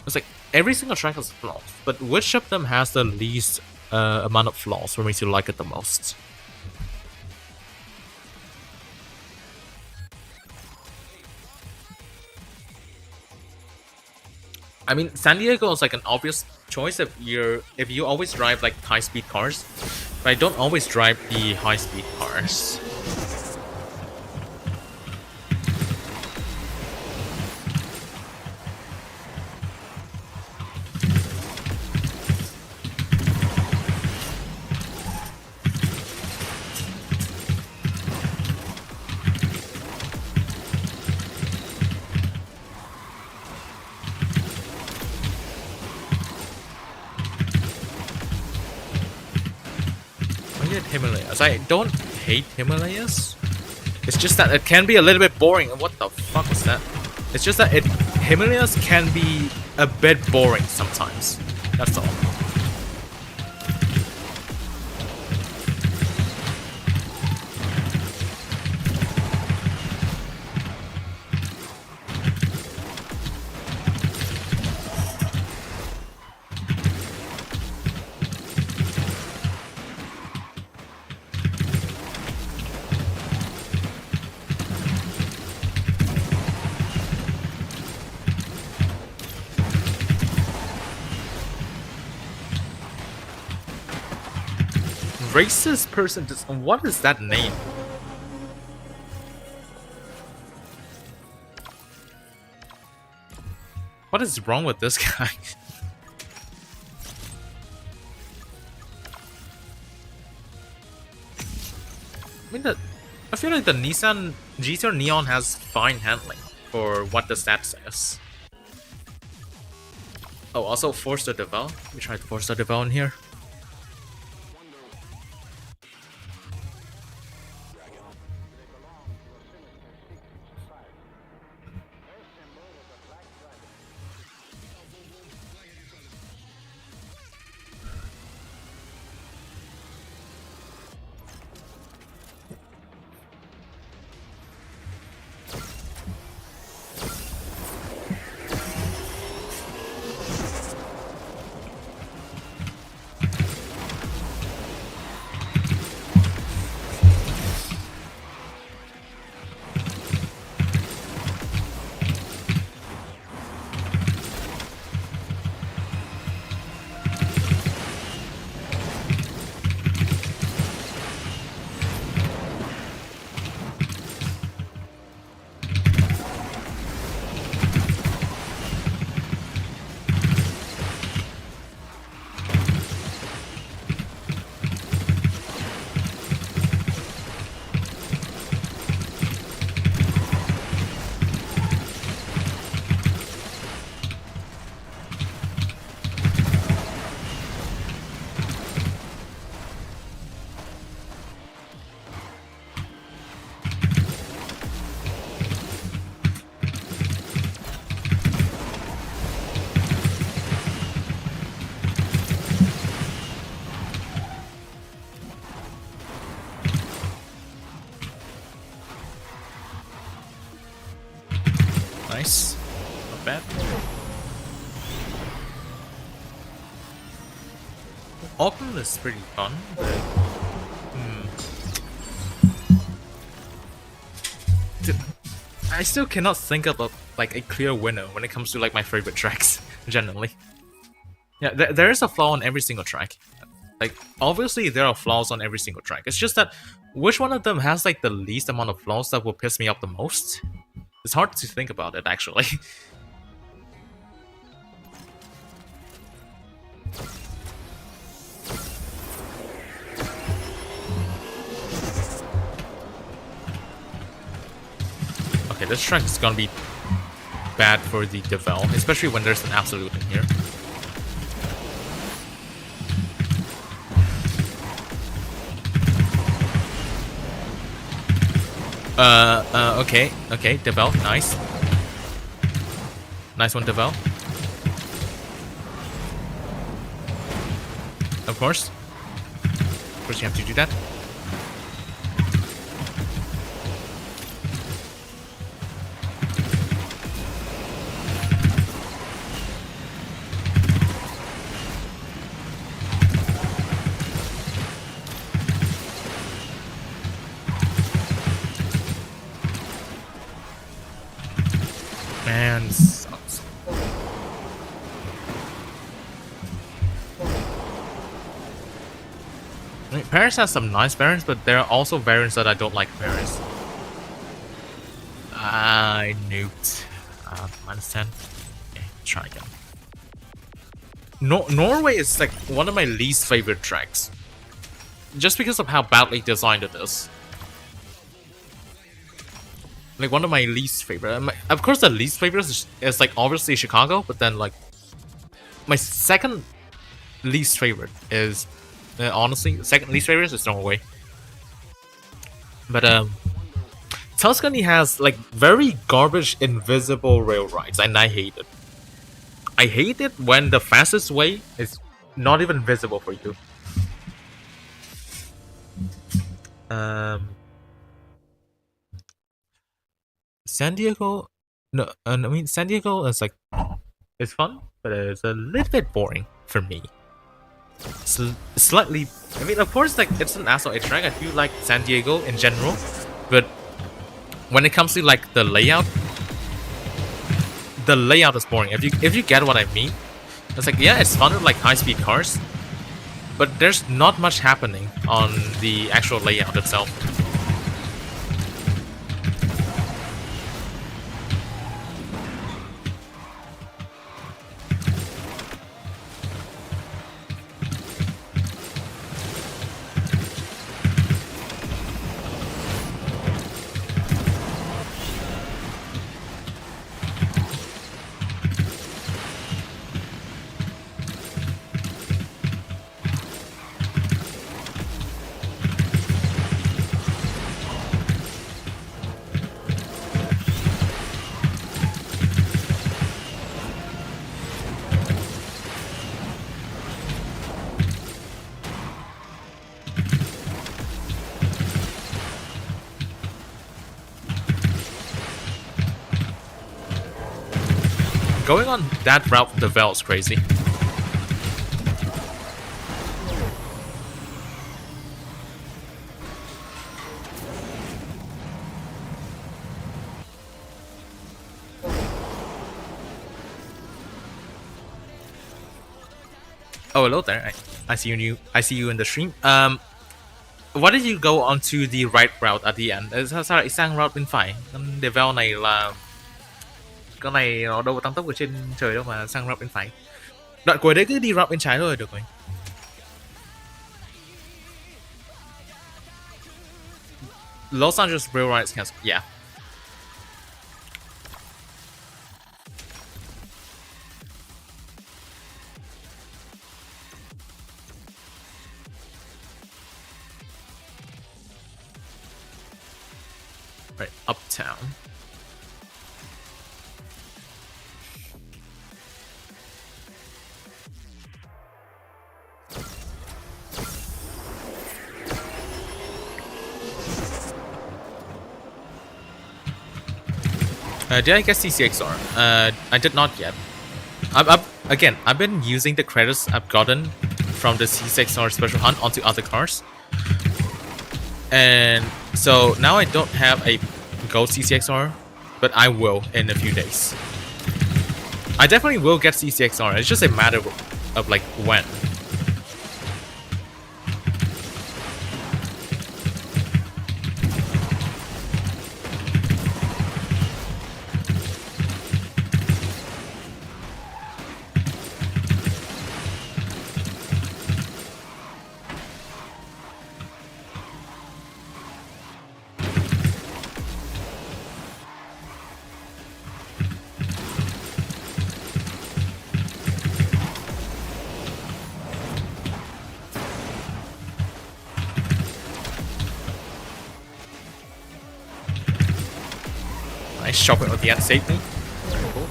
It's like, every single track has flaws, but which of them has the least amount of flaws for me to like it the most? I mean, San Diego is like an obvious choice if you always drive like high-speed cars, but I don't always drive the high-speed cars. Himalayas. I don't hate Himalayas. It's just that it can be a little bit boring. What the fuck was that? It's just that Himalayas can be a bit boring sometimes. That's all. Racist person, what is that name? What is wrong with this guy? I feel like the Nissan GTR Neon has fine handling for what the stat says. Oh, also force the devel. Let me try to force the devel in here. Nice. Not bad. Auckland is pretty fun, but I still cannot think of like a clear winner when it comes to like my favorite tracks generally. Yeah, there is a flaw on every single track. Like obviously there are flaws on every single track. It's just that which one of them has like the least amount of flaws that will piss me off the most? It's hard to think about it actually. Okay, this track is gonna be bad for the Devel, especially when there's an absolute in here. Okay, Devel, nice. Nice one, Devel. Of course. Of course you have to do that. Man, sucks. I mean, Paris has some nice variants, but there are also variants that I don't like Paris. I nuked. -10. Okay, try again. Norway is like one of my least favorite tracks. Just because of how badly designed it is. Like one of my least favorite. Of course, the least favorite is like obviously Chicago, but then like my second least favorite is honestly second least favorite is Norway. But Tuscany has like very garbage invisible rail rides, and I hate it. I hate it when the fastest way is not even visible for you. San Diego, no, I mean San Diego is like, it's fun, but it's a little bit boring for me. Slightly, I mean, of course, like it's an Asphalt track. I do like San Diego in general, but when it comes to like the layout is boring. If you get what I mean, it's like yeah, it's fun with like high-speed cars, but there's not much happening on the actual layout itself. Going on that route with the Vel is crazy. Oh, hello there. I see you. I see you in the stream. Why did you go onto the right route at the end? Sao lại sang route bên phải? Con Devel này là con này nó đâu có tăng tốc ở trên trời đâu mà sang route bên phải. Đoạn cuối đấy cứ đi route bên trái thôi được rồi. Los Angeles rail rides can, yeah. Right, uptown. Did I get CCXR? I did not yet. I've been using the credits I've gotten from the CCXR special hunt onto other cars. And so now I don't have a gold CCXR, but I will in a few days. I definitely will get CCXR. It's just a matter of like when. Nice shopping at the end saved me. Cool.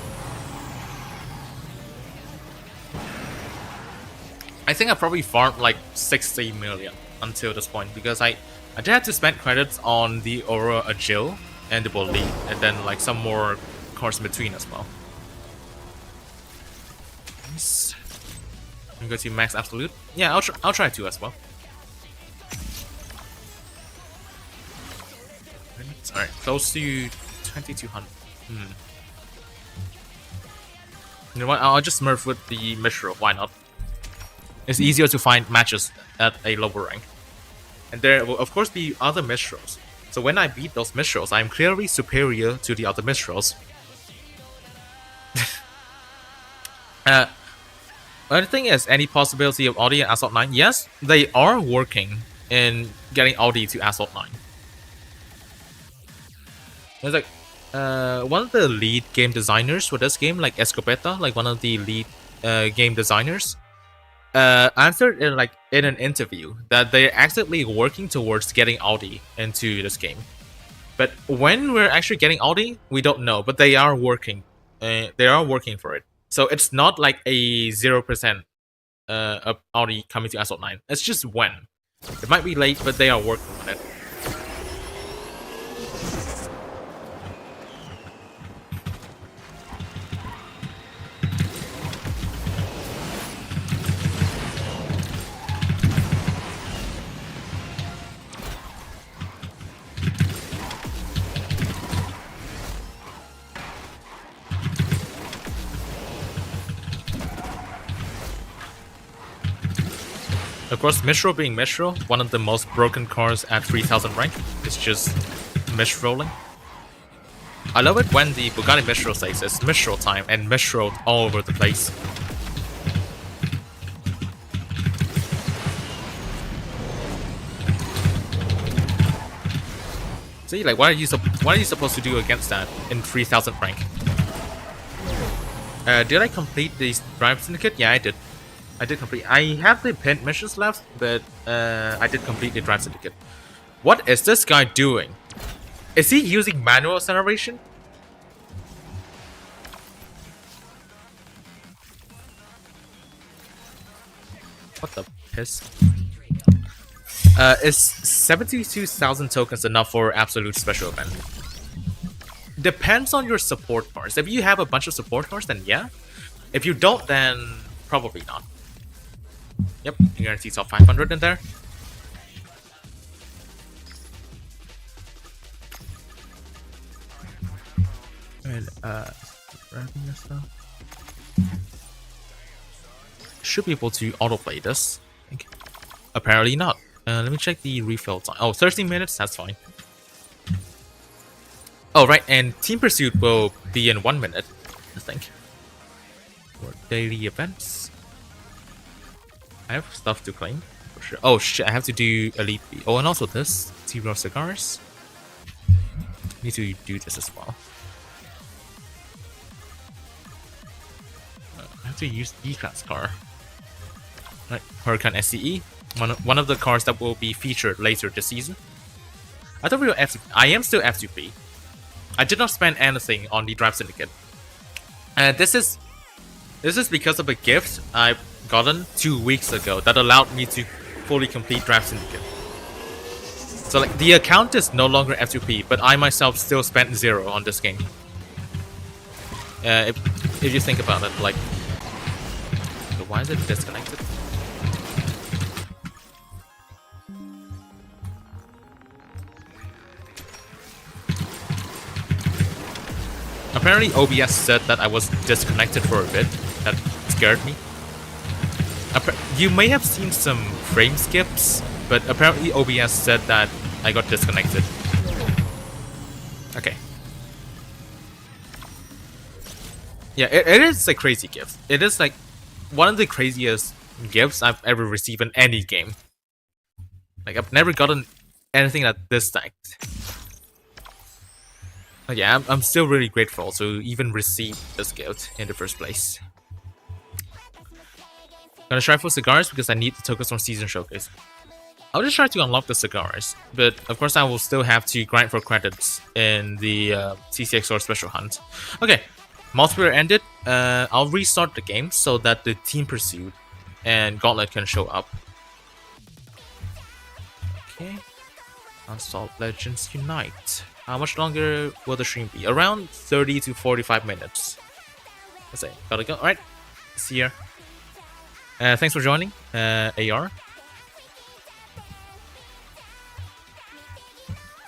I think I probably farmed like 60 million until this point because I did have to spend credits on the Aura Agile and the Bolide, and then like some more cars in between as well. Nice. I'm going to max absolute. Yeah, I'll try to as well. Alright, close to 2200. You know what? I'll just merge with the Mistral. Why not? It's easier to find matches at a lower rank. And there will of course be other Mistrals. So when I beat those Mistrals, I'm clearly superior to the other Mistrals. The thing is, any possibility of Audi and Asphalt 9? Yes, they are working in getting Audi to Asphalt 9. It's like one of the lead game designers for this game, like Escopeta, like one of the lead game designers, answered in an interview that they're actively working towards getting Audi into this game. But when we're actually getting Audi, we don't know. But they are working. They are working for it. So it's not like a 0% of Audi coming to Asphalt 9. It's just when. It might be late, but they are working on it. Of course, Mistral being Mistral, one of the most broken cars at 3000 rank, is just Mistrolling. I love it when the Bugatti Mistral says it's Mistral time and Mistral all over the place. See, like, what are you supposed to do against that in 3000 rank? Did I complete the Drive Syndicate? Yeah, I did. I did complete. I have the pinned missions left, but I did complete the Drive Syndicate. What is this guy doing? Is he using manual acceleration? What the piss? Is 72,000 tokens enough for absolute special event? Depends on your support cars. If you have a bunch of support cars, then yeah. If you don't, then probably not. Yep, you guarantee top 500 in there. And grabbing this stuff. Should be able to autoplay this, I think. Apparently not. Let me check the refill time. Oh, 13 minutes, that's fine. Oh, right, and Team Pursuit will be in 1 minute, I think. For daily events. I have stuff to claim, for sure. Oh shit, I have to do Elite B. Oh, and also this. T-Row Cigars. Need to do this as well. I have to use E-Class car. Right, Huracan SCE. One of the cars that will be featured later this season. I thought we were F2P. I am still F2P. I did not spend anything on the Drive Syndicate. This is because of a gift I've gotten 2 weeks ago that allowed me to fully complete Drive Syndicate. So like the account is no longer F2P, but I myself still spent 0 on this game. If you think about it, like, why is it disconnected? Apparently OBS said that I was disconnected for a bit. That scared me. You may have seen some frame skips, but apparently OBS said that I got disconnected. Okay. Yeah, it is a crazy gift. It is like one of the craziest gifts I've ever received in any game. Like, I've never gotten anything that this stacked. But yeah, I'm still really grateful to even receive this gift in the first place. Gonna try for cigars because I need the tokens from Season Showcase. I'll just try to unlock the cigars, but of course I will still have to grind for credits in the CCXR Special Hunt. Okay, multiplayer ended. I'll restart the game so that the Team Pursuit and Gauntlet can show up. Okay, Asphalt Legends Unite. How much longer will the stream be? Around 30 to 45 minutes. Let's say, gotta go. Alright, see ya. Thanks for joining, AR.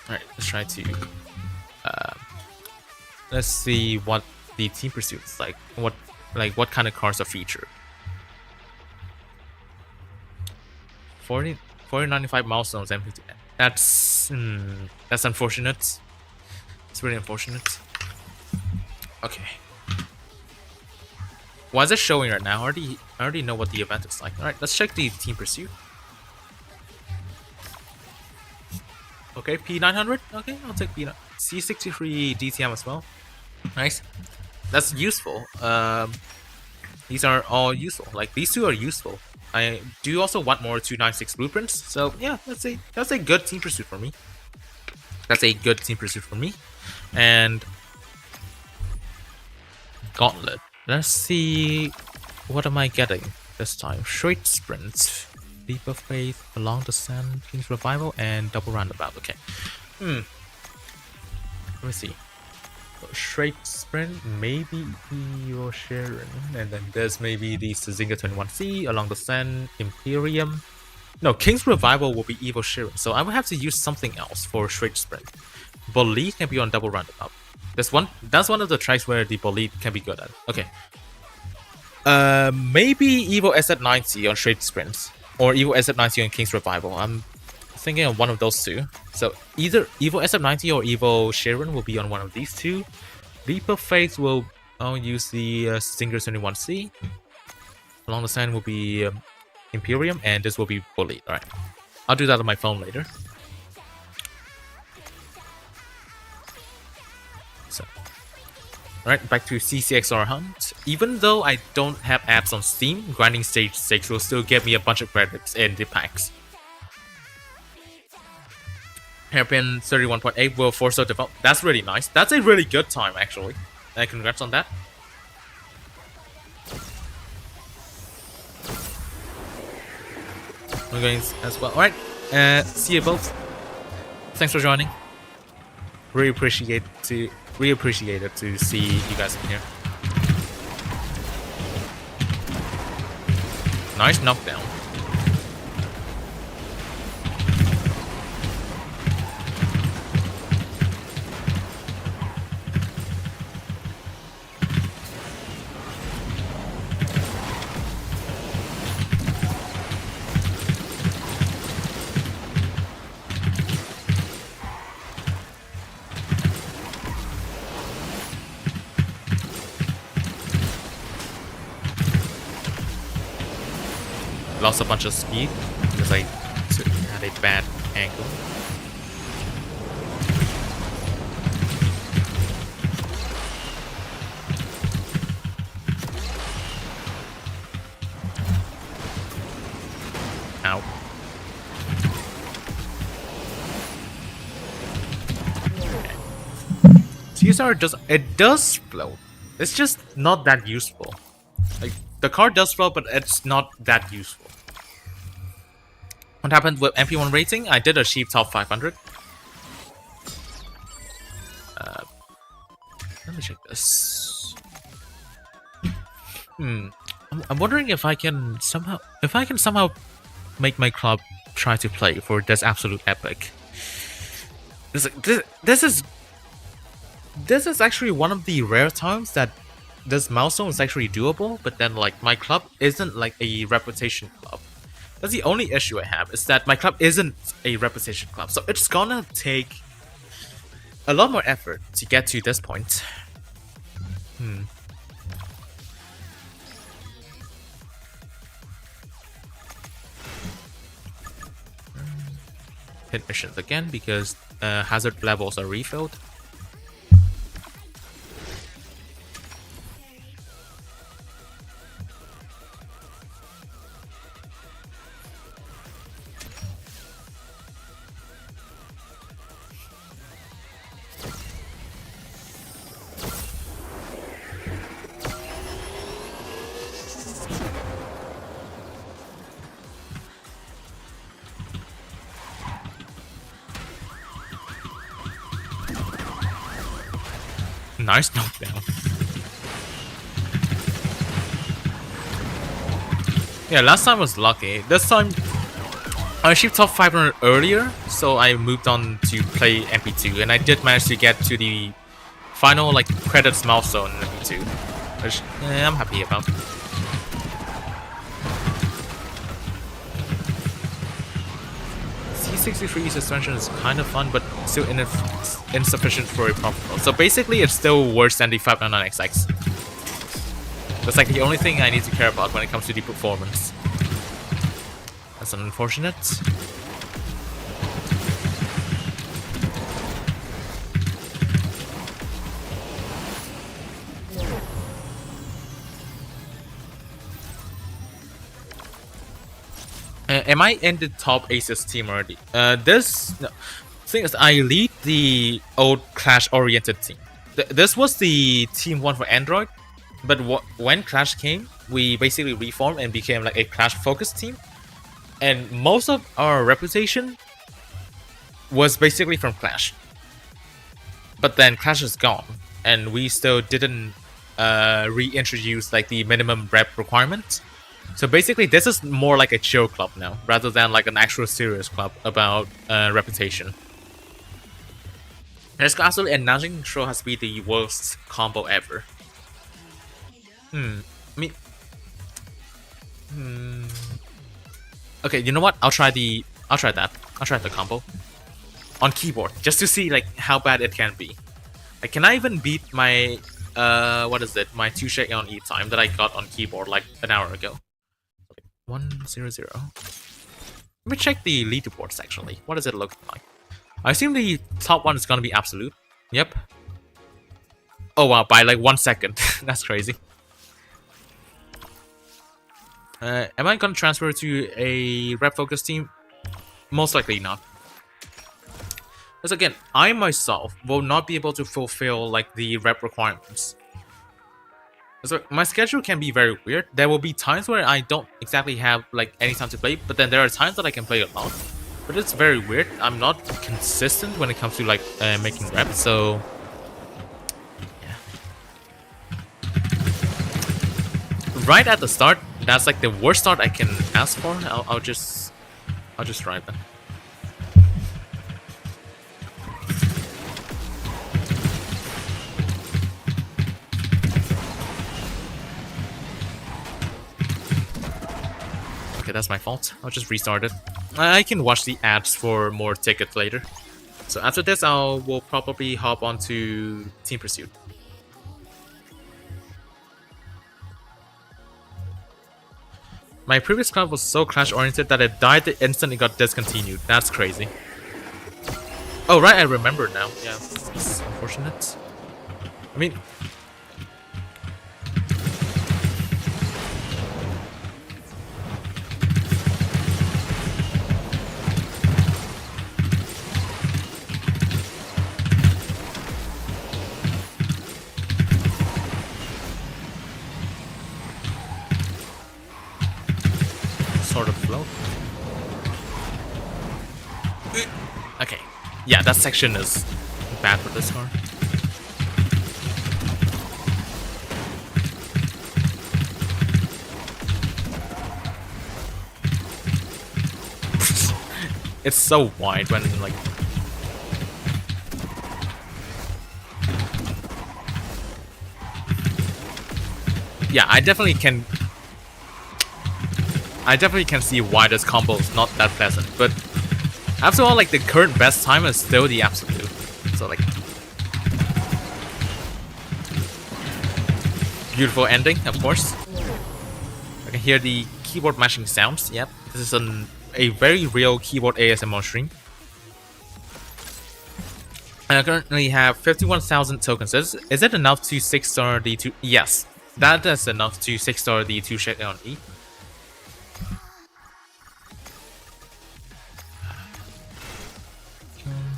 Alright, let's try to... let's see what the Team Pursuit is like. What kind of cars are featured. 4095 milestones empty. That's unfortunate. It's really unfortunate. Okay. Why is it showing right now? I already know what the event is like. Alright, let's check the Team Pursuit. Okay, P900. Okay, I'll take P900. C63 DTM as well. Nice. That's useful. These are all useful. Like, these two are useful. I do also want more 296 blueprints. So yeah, that's a good Team Pursuit for me. That's a good Team Pursuit for me. And Gauntlet. Let's see, what am I getting this time? Straight Sprints, Leap of Faith, Along the Sand, King's Revival, and Double Roundabout. Okay. Let me see. Straight Sprint, maybe Evo Sharon, and then there's maybe the Sazinga 21C, Along the Sand, Imperium. No, King's Revival will be Evo Sharon, so I will have to use something else for Straight Sprint. Bolide can be on Double Roundabout. That's one of the tracks where the Bolide can be good at. Okay. Maybe Evo SF90 on Straight Sprints, or Evo SF90 on King's Revival. I'm thinking of one of those two. So either Evo SF90 or Evo Sharon will be on one of these two. Leap of Faith will use the Stinger 21C. Along the Sand will be Imperium, and this will be Bolide. Alright. I'll do that on my phone later. So, alright, back to CCXR Hunt. Even though I don't have apps on Steam, grinding stage 6 will still get me a bunch of credits in the packs. Hairpin 31.8 will force out develop. That's really nice. That's a really good time, actually. Congrats on that. We're going as well. Alright, see you both. Thanks for joining. Really appreciate it to see you guys in here. Nice knockdown. Lost a bunch of speed because I had a bad angle. Ow. CSR does float. It's just not that useful. Like, the car does float, but it's not that useful. What happened with MP1 rating? I did achieve top 500. Let me check this. I'm wondering if I can somehow make my club try to play for this absolute epic. This is actually one of the rare times that this milestone is actually doable, but then like my club isn't like a reputation club. That's the only issue I have, is that my club isn't a reputation club, so it's gonna take a lot more effort to get to this point. Hit missions again because hazard levels are refilled. Nice knockdown. Yeah, last time was lucky. This time I achieved top 500 earlier, so I moved on to play MP2, and I did manage to get to the final like credits milestone in MP2, which I'm happy about. C63 suspension is kind of fun, but still insufficient for a proper build. So basically, it's still worse than the 599XX. That's like the only thing I need to care about when it comes to the performance. That's unfortunate. Am I in the top Aces team already? Thing is, I lead the old Clash-oriented team. This was the team 1 for Android, but when Clash came, we basically reformed and became like a Clash-focused team. And most of our reputation was basically from Clash. But then Clash is gone, and we still didn't reintroduce like the minimum rep requirement. So basically, this is more like a chill club now, rather than like an actual serious club about reputation. This castle and Nanjing Control has been the worst combo ever. Okay, you know what? I'll try that. I'll try the combo on keyboard just to see like how bad it can be. Like, can I even beat my what is it? My 2 shake on E time that I got on keyboard like an hour ago. 1-0-0. Let me check the leaderboards actually. What does it look like? I assume the top one is gonna be absolute. Yep. Oh wow, by like 1 second. That's crazy. Am I gonna transfer to a rep focus team? Most likely not. Because again, I myself will not be able to fulfill like the rep requirements. So my schedule can be very weird. There will be times where I don't exactly have like any time to play, but then there are times that I can play a lot. But it's very weird. I'm not consistent when it comes to like making reps, so yeah. Right at the start, that's like the worst start I can ask for. I'll just try that. Okay, that's my fault. I'll just restart it. I can watch the ads for more tickets later. So after this, we'll probably hop onto Team Pursuit. My previous club was so Clash-oriented that it died the instant it got discontinued. That's crazy. Oh, right, I remember now. Yeah, it's unfortunate. I mean... sort of float. Okay. Yeah, that section is bad for this car. it's so wide when like. Yeah, I definitely can see why this combo is not that pleasant, but after all, like the current best time is still the absolute. So like, beautiful ending, of course. I can hear the keyboard mashing sounds. Yep, this is a very real keyboard ASMR stream. And I currently have 51,000 tokens. Is it enough to 6-star the 2? Yes, that is enough to 6-star the 2 shake on E.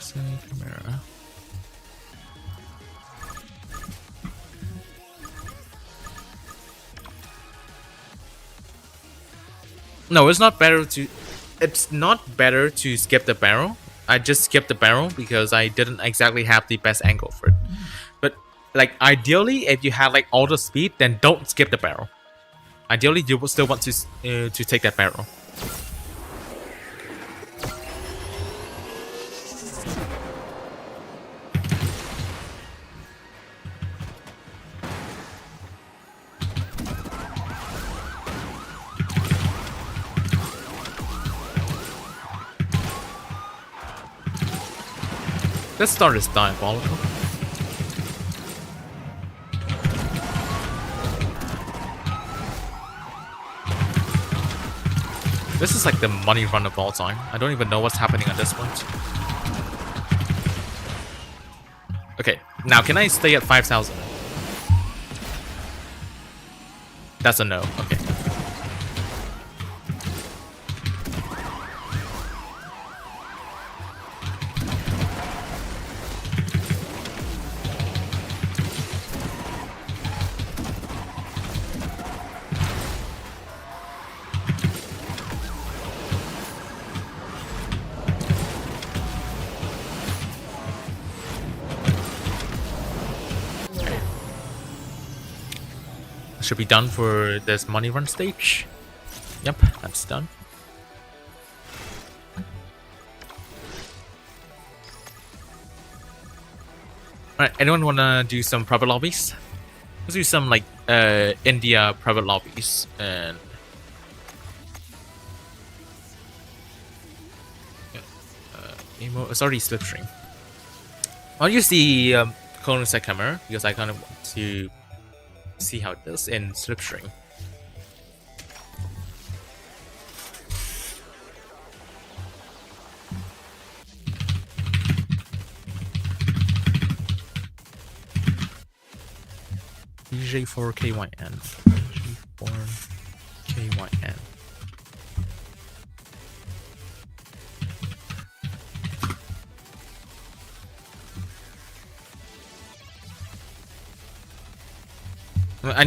Chimera. No, it's not better to. It's not better to skip the barrel. I just skipped the barrel because I didn't exactly have the best angle for it. But like ideally, if you have like all the speed, then don't skip the barrel. Ideally, you will still want to take that barrel. This start is diabolical. This is like the money run of all time. I don't even know what's happening at this point. Okay, now can I stay at 5,000? That's a no. Okay. Should be done for this money run stage. Yep, that's done. Alright, anyone wanna do some private lobbies? Let's do some like India private lobbies and it's already Slipstream. I'll use the Colonel Camera because I kind of want to see how it does in Slipstream. DJ4KYN. DJ4KYN. I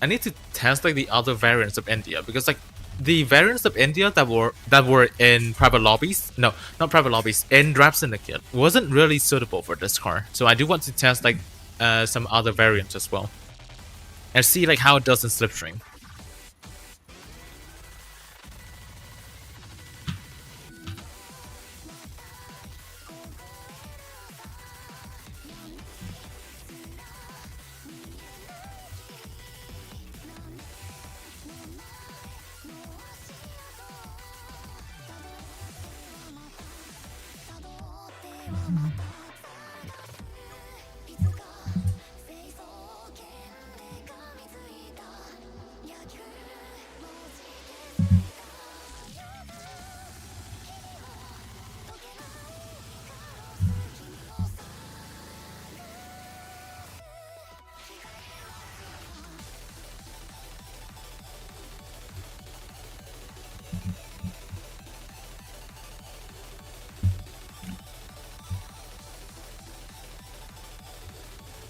need to test like the other variants of India because like the variants of India that were in private lobbies, no, not private lobbies, in Draft Syndicate wasn't really suitable for this car. So I do want to test like some other variants as well and see like how it does in Slipstream.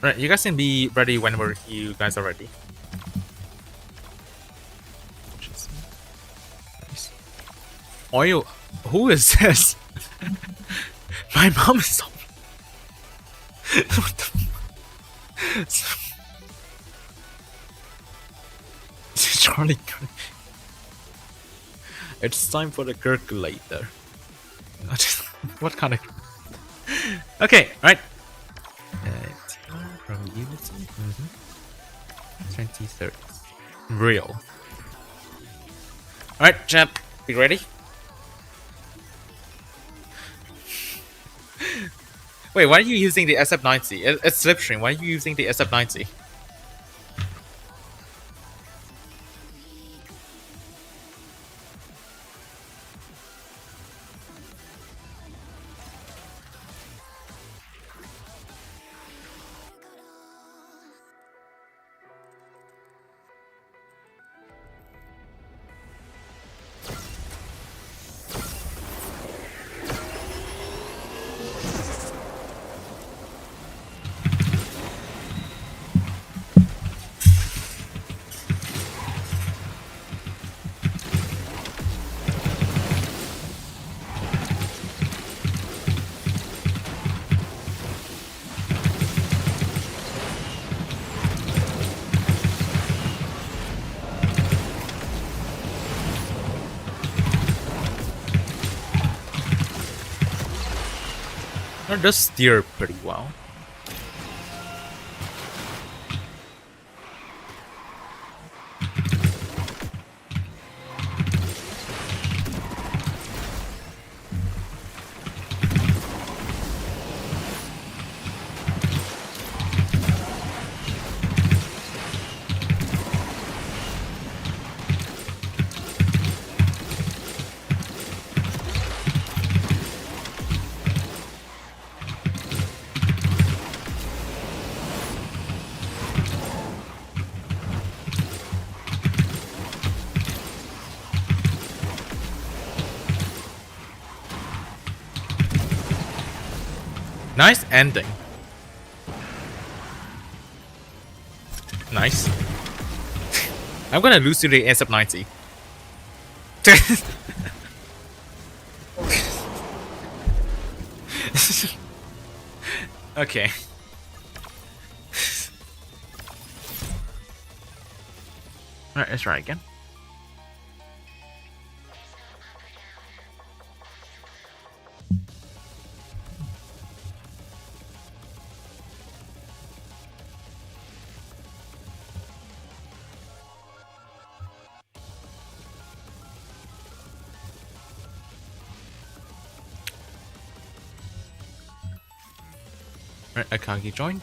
Right, you guys can be ready whenever you guys are ready. Nice. Oil, who is this? My mom is so... What the... Charlie... It's time for the calculator. What kind of... Okay, alright. From Unity. 2030. Real. Alright, chap. Be ready? Wait, why are you using the SF90? It's Slipstream. Why are you using the SF90? It does steer pretty well. Nice ending. Nice. I'm gonna lose to the SF90. Okay. Alright, let's try again. Alright, Akagi joined.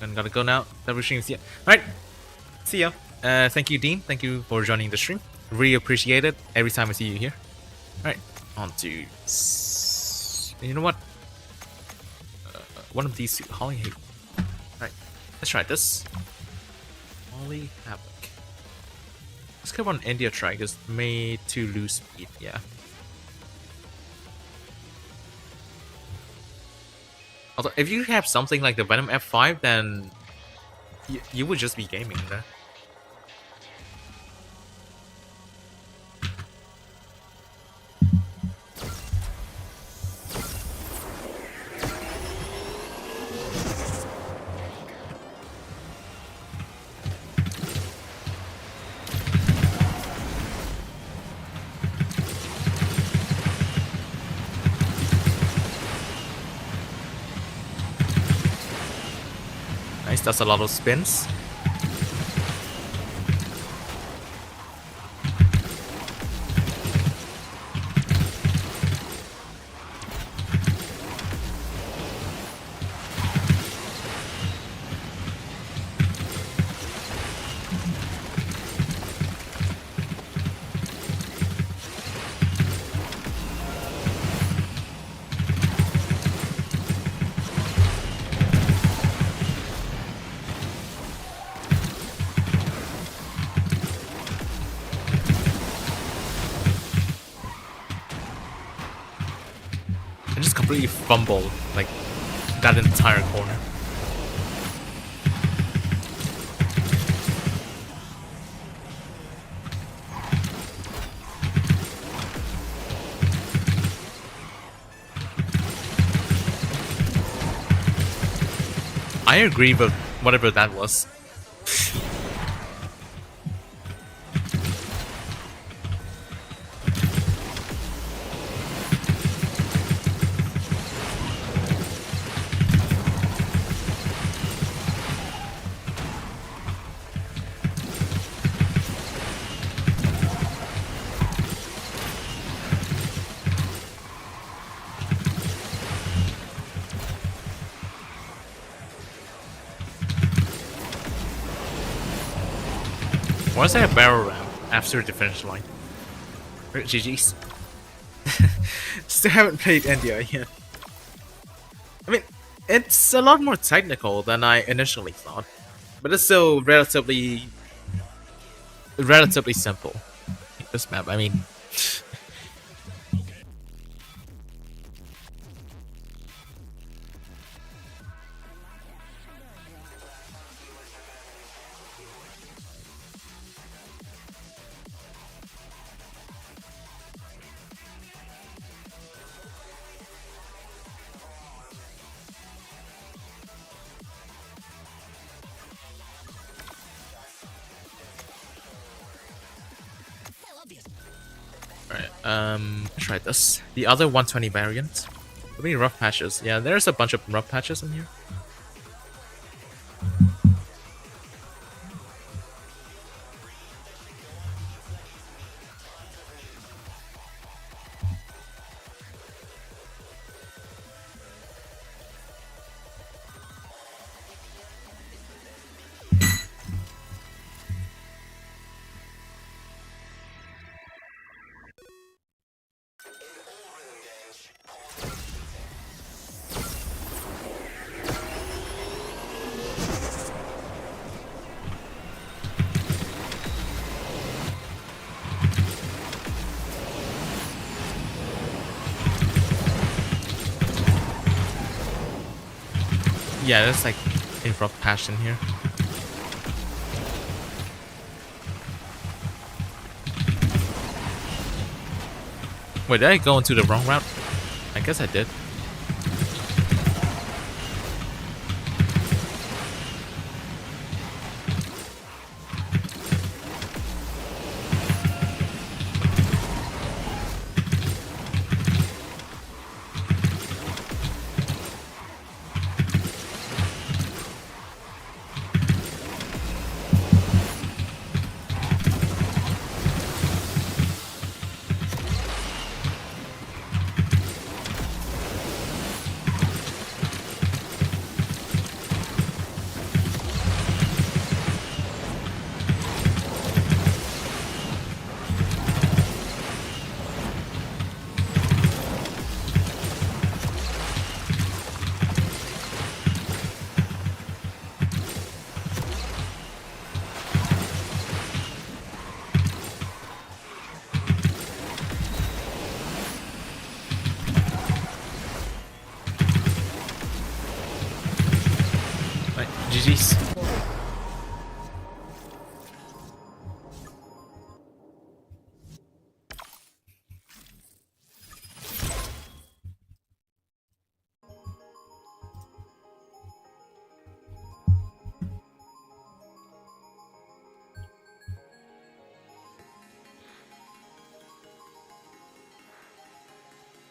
And gotta go now. Double stream, see ya. Alright, see ya. Thank you, Dean. Thank you for joining the stream. Really appreciate it every time I see you here. Alright, on to... You know what? One of these two. Holly Havoc. Alright, let's try this. Holly Havoc. Let's go on India try, because made to lose speed, yeah. Although, if you have something like the Venom F5, then you would just be gaming there. That's a lot of spins. Completely fumble like that entire corner. I agree with whatever that was. Why is there a barrel ramp after the finish line? GG's. Still haven't played India yet. I mean, it's a lot more technical than I initially thought, but it's still relatively simple. This map, I mean. Try this. The other 120 variant. Maybe rough patches. Yeah, there's a bunch of rough patches in here. Yeah, there's like a rough patch in here. Wait, did I go into the wrong route? I guess I did. GG's.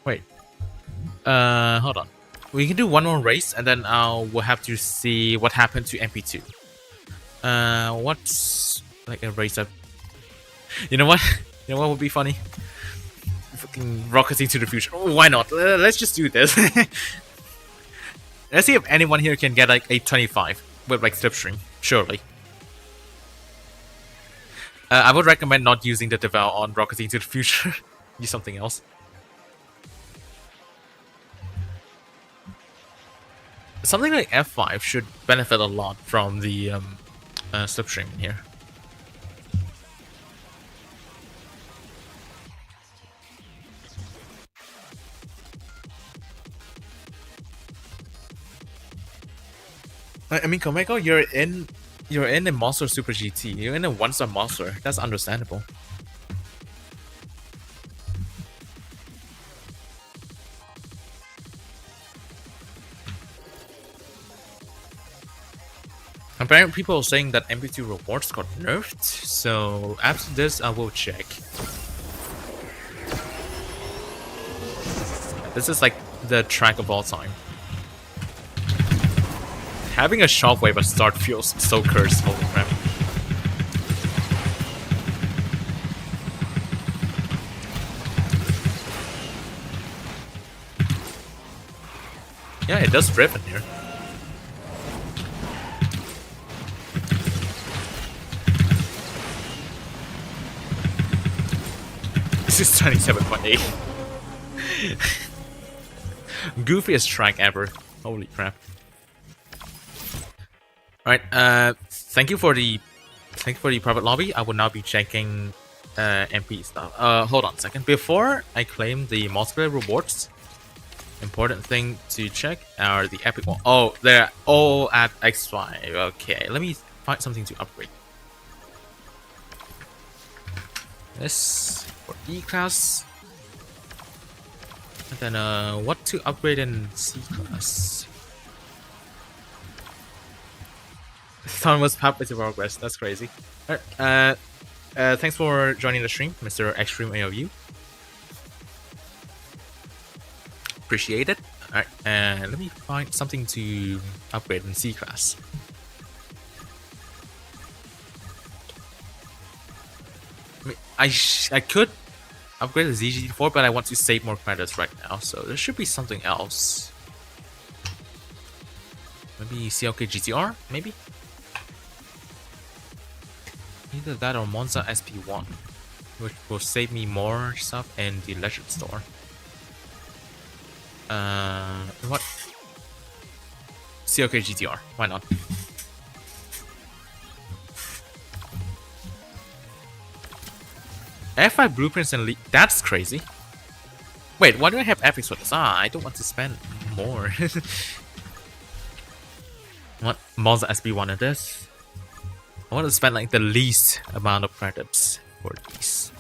Wait. Hold on. We can do one more race, and then we'll have to see what happened to MP2. What's like a race up? You know what? You know what would be funny? Fucking rocketing to the future. Oh, why not? Let's just do this. Let's see if anyone here can get like a 25 with like slipstream. Surely. I would recommend not using the devour on rocketing to the future. Use something else. Something like F5 should benefit a lot from the slipstream in here. I mean, Komeko, you're in a monster Super GT. You're in a one-star monster. That's understandable. Apparently, people are saying that MP2 rewards got nerfed, so after this, I will check. This is like the track of all time. Having a shockwave at start feels so cursed, holy crap. Yeah, it does rip in here. This is 27.8. Goofiest track ever. Holy crap. Alright, thank you for the private lobby. I will now be checking MP stuff. Hold on a second. Before I claim the multiplayer rewards, important thing to check are the epic one. Oh, they're all at X5. Okay, let me find something to upgrade. This for E class. And then what to upgrade in C class? Thomas Pap is in progress. That's crazy. Alright, thanks for joining the stream, Mr. Extreme AOU. Appreciate it. Alright, let me find something to upgrade in C class. I could upgrade the ZGT4, but I want to save more credits right now, so there should be something else. Maybe CLK GTR, maybe? Either that or Monza SP1, which will save me more stuff in the Legend store. What? CLK GTR, why not? F5 blueprints and that's crazy. Wait, why do I have epics for this? I don't want to spend more. What? Monza SP1 of this? I want to spend like the least amount of credits for these.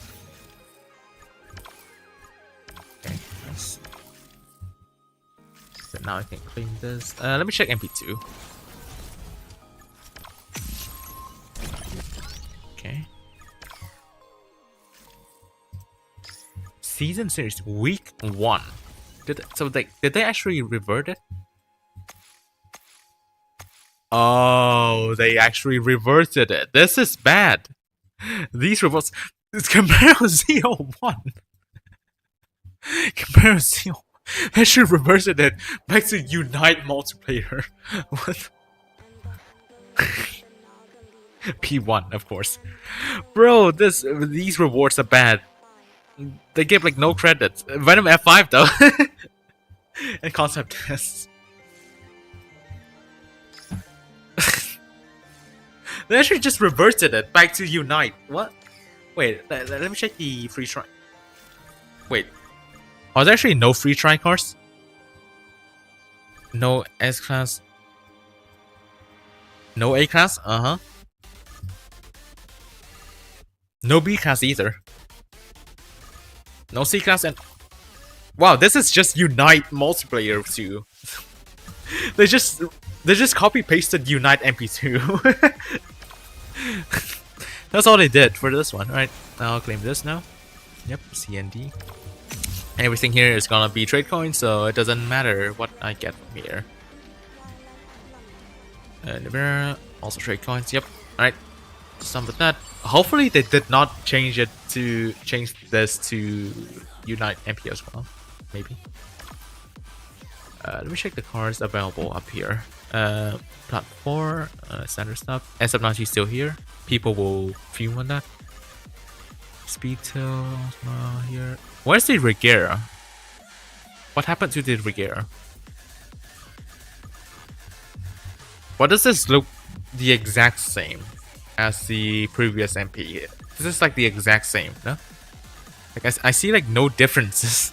Okay, nice. So now I can claim this. Let me check MP2. Okay. Season series week 1. Did they actually revert it? Oh, they actually reverted it. This is bad. These reverts. It's Chimera 01. Chimera 01. They should reverse it back to Unite multiplayer. What? P1, of course. Bro, these rewards are bad. They give like no credits. Venom F5 though. And concept tests. They actually just reverted it back to Unite. What? Wait, let me check the free try. Wait. Are there actually no free try cars? No S class. No A class? Uh-huh. No B class either. No C class and... Wow, this is just Unite multiplayer too. They just copy pasted Unite MP2. That's all they did for this one. Alright, I'll claim this now. Yep, CND. Everything here is gonna be trade coins, so it doesn't matter what I get from here. And also trade coins. Yep. Alright. Some with that. Hopefully they did not change this to Unite MP as well. Maybe. Let me check the cars available up here. Plat 4, standard stuff. SF90 is still here. People will fume on that. Speed till here. Where's the Regera? What happened to the Regera? Why does this look the exact same as the previous MP? This is like the exact same, no? Like I see like no differences.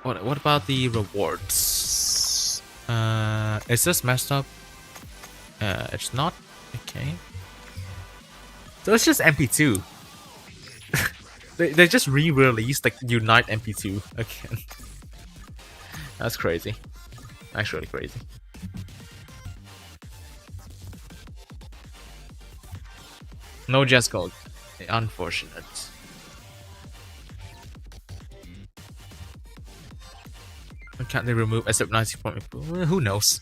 What about the rewards? Is this messed up? It's not. Okay. So it's just MP2. they just re-released like Unite MP2 again. That's crazy. Actually crazy. No Jazz Gold. Unfortunate. Why can't they remove SF90 from me? Who knows?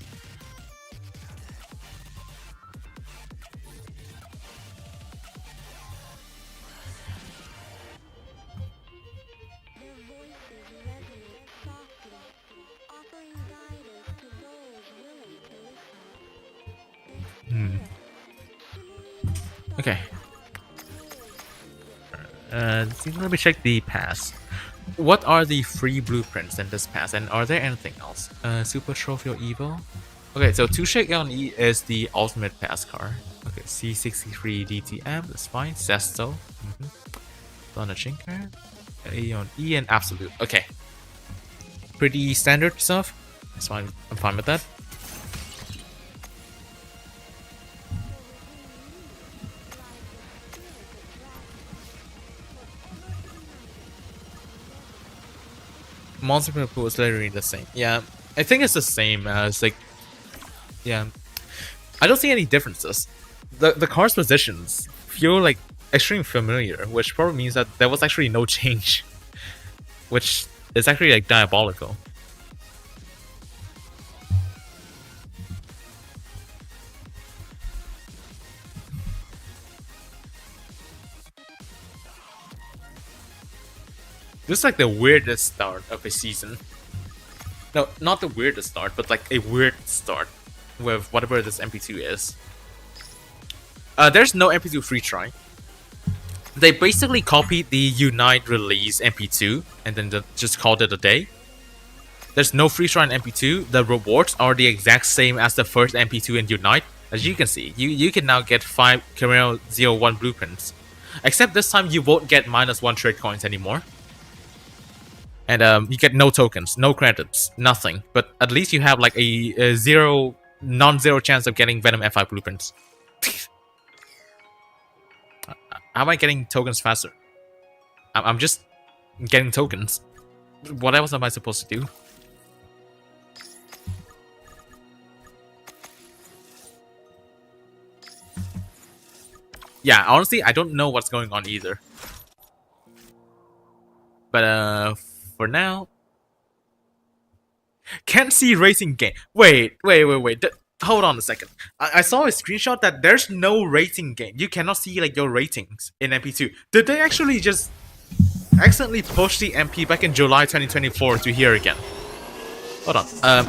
Okay. Let me check the pass. What are the free blueprints in this pass, and are there anything else? Super Trophy or Evo? Okay, so 2 Shake on E is the ultimate pass car. Okay, C63 DTM, that's fine. Sesto. Donachinker. A on E and Absolute. Okay. Pretty standard stuff. That's fine. I'm fine with that. Monster pool is literally the same. Yeah, I think it's the same as like. Yeah, I don't see any differences. The car's positions feel like extremely familiar, which probably means that there was actually no change, which is actually like diabolical. This is like the weirdest start of a season. No, not the weirdest start, but like a weird start with whatever this MP2 is. There's no MP2 free try. They basically copied the Unite release MP2 and then just called it a day. There's no free try in MP2. The rewards are the exact same as the first MP2 in Unite. As you can see, you can now get 5 Chimera 01 blueprints. Except this time you won't get -1 trade coins anymore. And you get no tokens, no credits, nothing. But at least you have like a non-zero chance of getting Venom F5 blueprints. How am I getting tokens faster? I'm just getting tokens. What else am I supposed to do? Yeah, honestly, I don't know what's going on either. But for now, can't see racing game. Wait. Hold on a second. I saw a screenshot that there's no rating game. You cannot see like your ratings in MP2. Did they actually just accidentally push the MP back in July 2024 to here again? Hold on.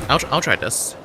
I'll try this.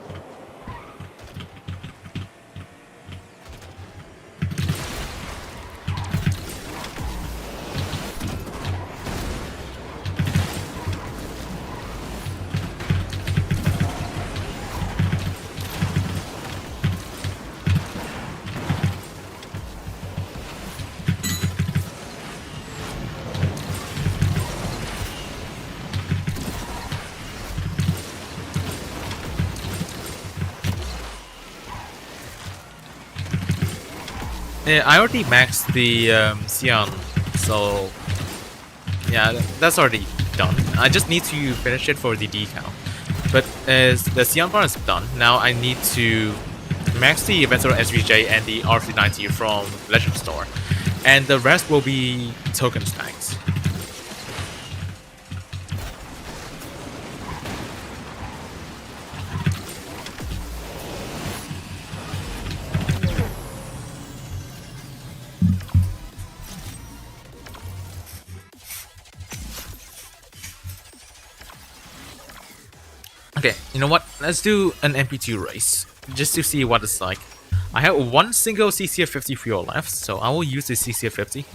Yeah, I already maxed the Sion, so yeah, that's already done. I just need to finish it for the decal. But as the Sion part is done, now I need to max the Veteran SVJ and the R390 from Legend Store, and the rest will be token stacks. Okay, you know what? Let's do an MP2 race, just to see what it's like. I have one single CCF50 fuel left, so I will use the CCF50.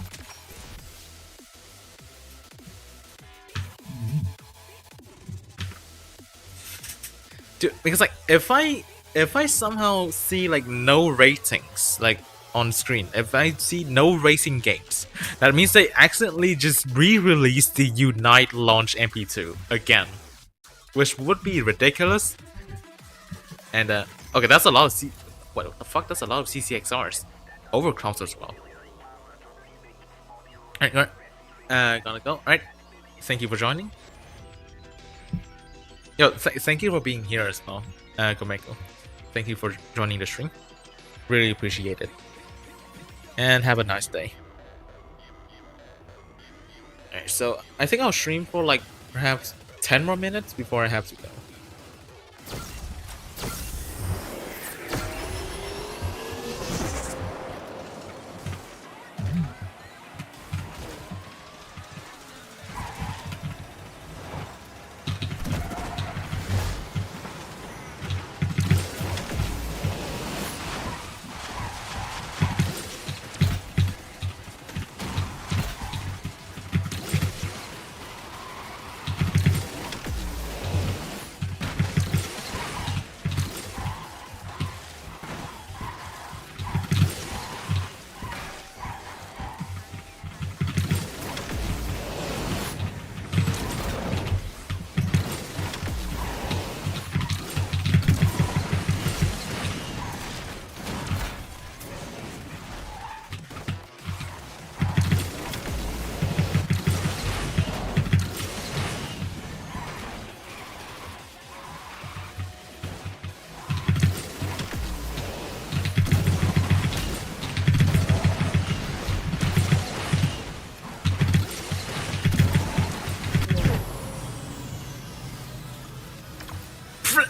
Dude, because like, if I somehow see like no ratings, like on screen, if I see no racing games, that means they accidentally just re-released the Unite launch MP2 again. Which would be ridiculous. And okay, that's a lot of what the fuck? That's a lot of CCXRs. Overclocks as well. Alright, gonna go. Alright. Thank you for joining. Yo, thank you for being here as well, Gomeko. Thank you for joining the stream. Really appreciate it. And have a nice day. Alright, so I think I'll stream for like perhaps 10 more minutes before I have to go.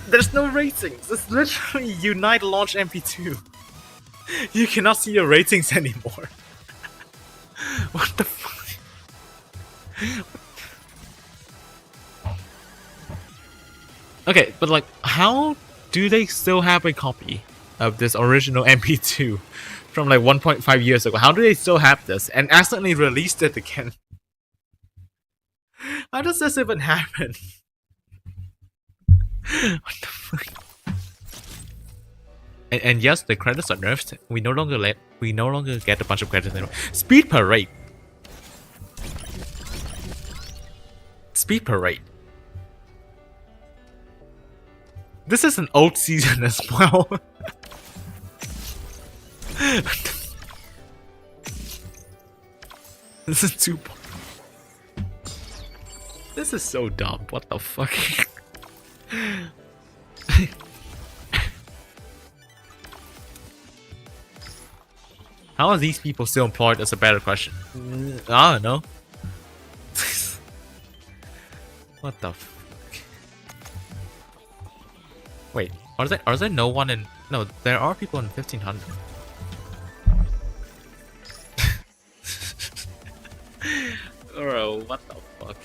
There's no ratings. It's literally Unite launch MP2. You cannot see your ratings anymore. What the fuck? Okay, but like, how do they still have a copy of this original MP2 from like 1.5 years ago? How do they still have this and accidentally released it again? How does this even happen? What the fuck? And yes, the credits are nerfed. We no longer get a bunch of credits anymore. Speed Parade. Speed Parade. This is an old season as well. This is too. This is so dumb. What the fuck? How are these people still employed? That's a better question. I don't know. What the fuck? Wait, are there no one in? No, there are people in 1500. Bro, what the fuck?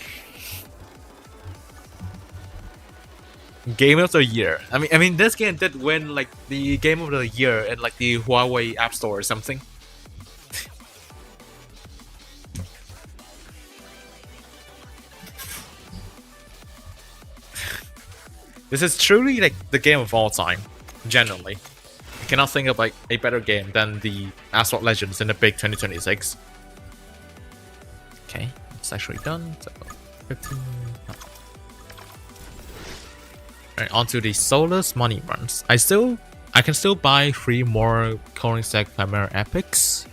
Game of the year. I mean, this game did win like the game of the year in like the Huawei App Store or something. This is truly like the game of all time, genuinely. I cannot think of like a better game than the Asphalt Legends in the big 2026. Okay, it's actually done. So 15. Alright, onto the Solus money runs. I can still buy 3 more Calling Stack Chimera Epics,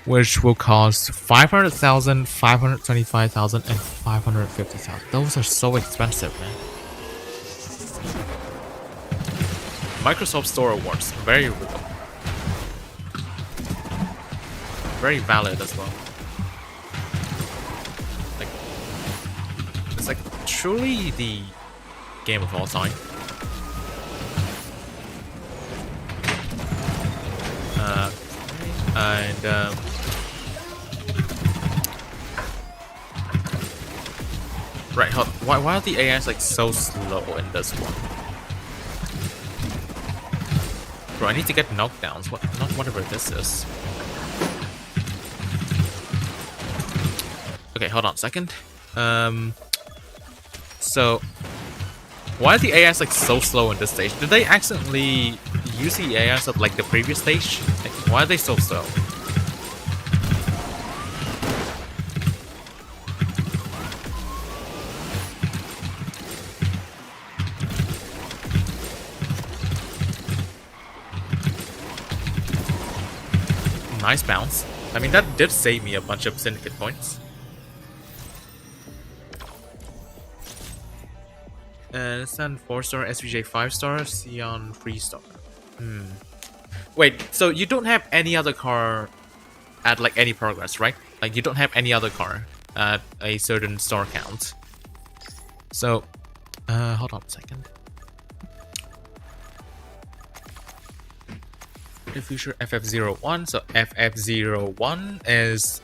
which will cost 500,000, 525,000, and 550,000. Those are so expensive, man. Microsoft Store Awards, very real. Very valid as well. Like, it's like truly the game of all time. Right, why are the AIs like so slow in this one? Bro, I need to get knockdowns. Not whatever this is. Okay, hold on a second. So why are the AIs like so slow in this stage? Did they accidentally use the AIs of like the previous stage? Like, why are they so slow? Nice bounce. I mean, that did save me a bunch of syndicate points. Send 4-star, SVJ 5-star, Sion 3-star. Wait, so you don't have any other car at like any progress, right? Like you don't have any other car at a certain star count. So, hold on a second. The future FF01. So FF01 is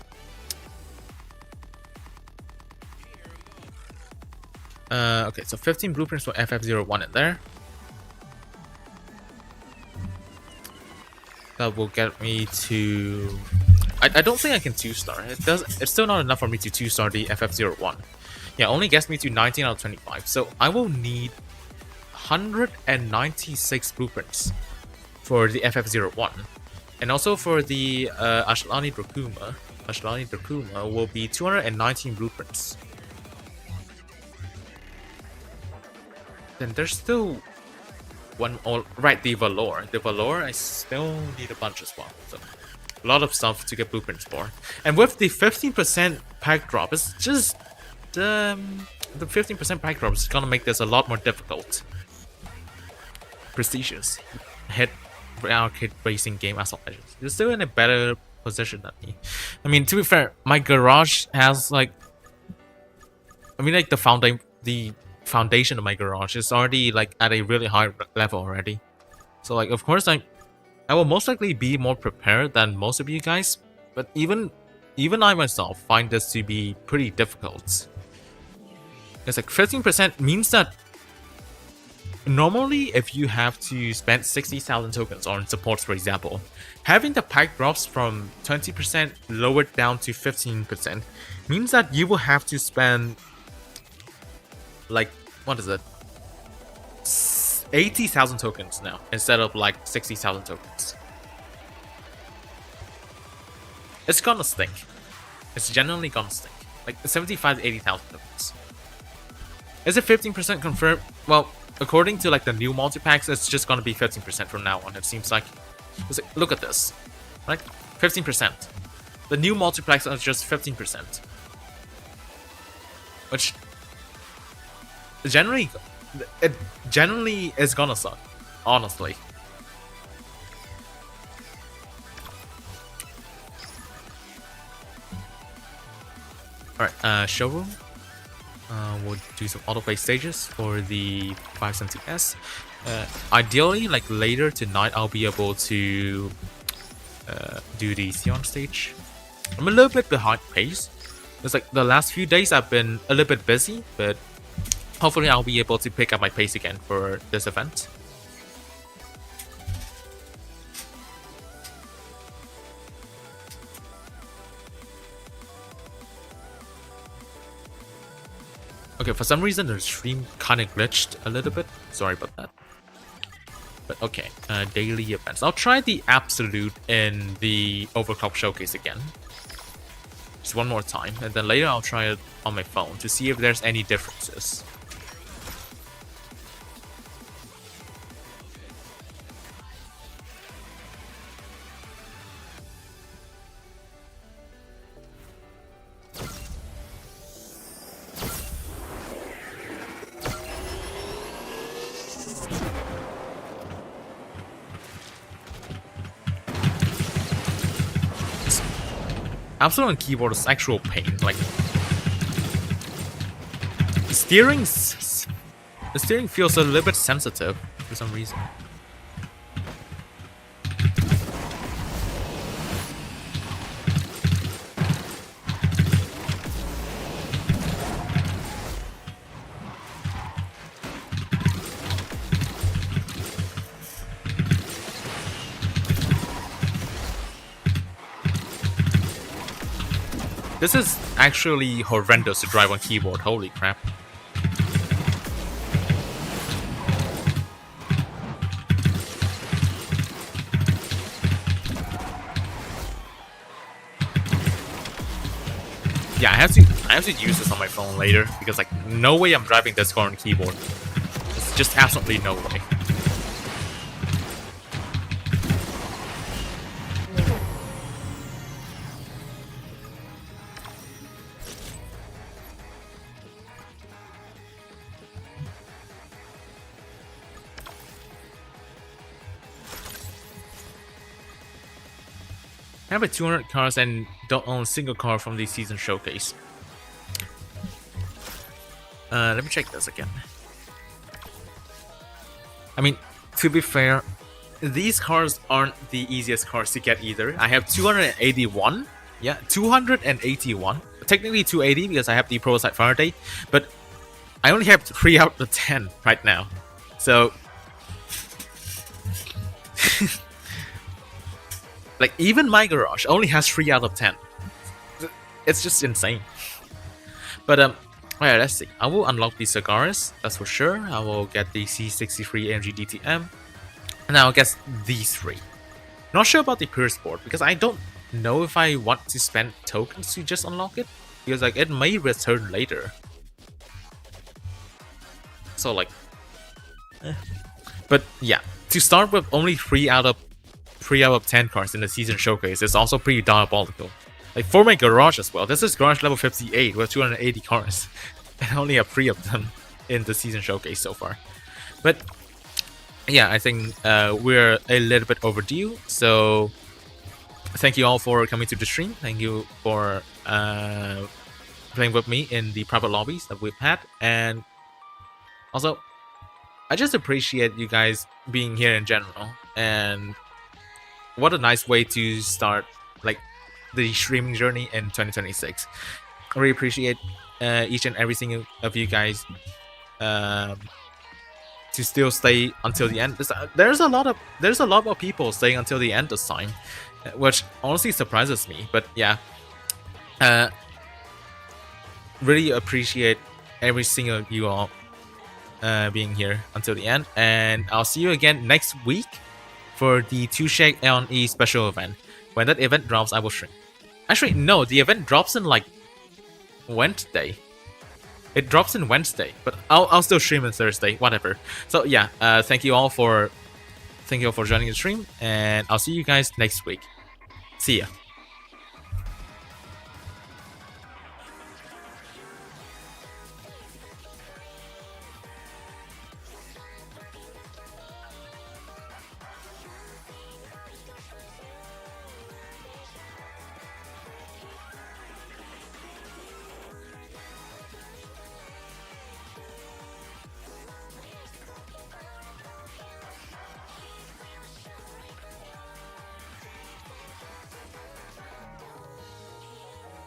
okay, so 15 blueprints for FF01 in there. That will get me to I don't think I can 2-star. It's still not enough for me to 2-star the FF01. Yeah, only gets me to 19 out of 25. So I will need 196 blueprints for the FF01. And also for the Ashlani Drakuma will be 219 blueprints. Then there's still one, right, the Valor. The Valor, I still need a bunch as well. So a lot of stuff to get blueprints for. And with the 15% pack drop, it's just the 15% pack drop is gonna make this a lot more difficult. Prestigious hit arcade racing game Asphalt Legends. You're still in a better position than me. I mean, to be fair, my garage has like, I mean, like the foundation of my garage is already like at a really high level already. So like, of course, I will most likely be more prepared than most of you guys, but even I myself find this to be pretty difficult. It's like 15% means that normally if you have to spend 60,000 tokens on supports, for example, having the pack drops from 20% lowered down to 15% means that you will have to spend like, what is it? 80,000 tokens now instead of like 60,000 tokens. It's gonna stink. It's genuinely gonna stink. Like 75 to 80,000 tokens. Is it 15% confirmed? Well, according to like the new multi-packs, it's just gonna be 15% from now on. It seems like. Like, look at this, right? 15%. The new multi-packs are just 15%, which generally is gonna suck, honestly. Alright, showroom. We'll do some autoplay stages for the 570S. Ideally, like later tonight, I'll be able to do the Theon stage. I'm a little bit behind pace. It's like the last few days I've been a little bit busy, but hopefully I'll be able to pick up my pace again for this event. Okay, for some reason the stream kind of glitched a little bit. Sorry about that. But okay, daily events. I'll try the absolute in the Overclock showcase again. Just one more time, and then later I'll try it on my phone to see if there's any differences. Absolute on keyboard is actual pain. Like the steering feels a little bit sensitive for some reason. This is actually horrendous to drive on keyboard, holy crap. Yeah, I have to use this on my phone later because like no way I'm driving this car on keyboard. It's just absolutely no way. I have 200 cars and don't own a single car from the season showcase. Let me check this again. I mean, to be fair, these cars aren't the easiest cars to get either. I have 281. Yeah, 281. Technically 280 because I have the Prototype Faraday, but I only have 3 out of 10 right now. So like, even my garage only has 3 out of 10. It's just insane. But, alright, let's see. I will unlock the cigars, that's for sure. I will get the C63 AMG DTM. And I'll get these 3. Not sure about the Pure Sport, because I don't know if I want to spend tokens to just unlock it. Because, like, it may return later. So, like... But, yeah. To start with only 3 out of 10 cars in the season showcase is also pretty diabolical. Like for my garage as well, this is garage level 58 with 280 cars, and I only have 3 of them in the season showcase so far. But yeah, I think we're a little bit overdue, so thank you all for coming to the stream. Thank you for playing with me in the private lobbies that we've had, and Also, I just appreciate you guys being here in general, and what a nice way to start like the streaming journey in 2026. I really appreciate each and every single of you guys to still stay until the end. There's a lot of people staying until the end this time, which honestly surprises me. But yeah, really appreciate every single of you all being here until the end, and I'll see you again next week for the 2 LE special event. When that event drops, I will stream. Actually, no, the event drops in like Wednesday. It drops in Wednesday, but I'll still stream on Thursday, whatever. So yeah, thank you all for joining the stream, and I'll see you guys next week. See ya.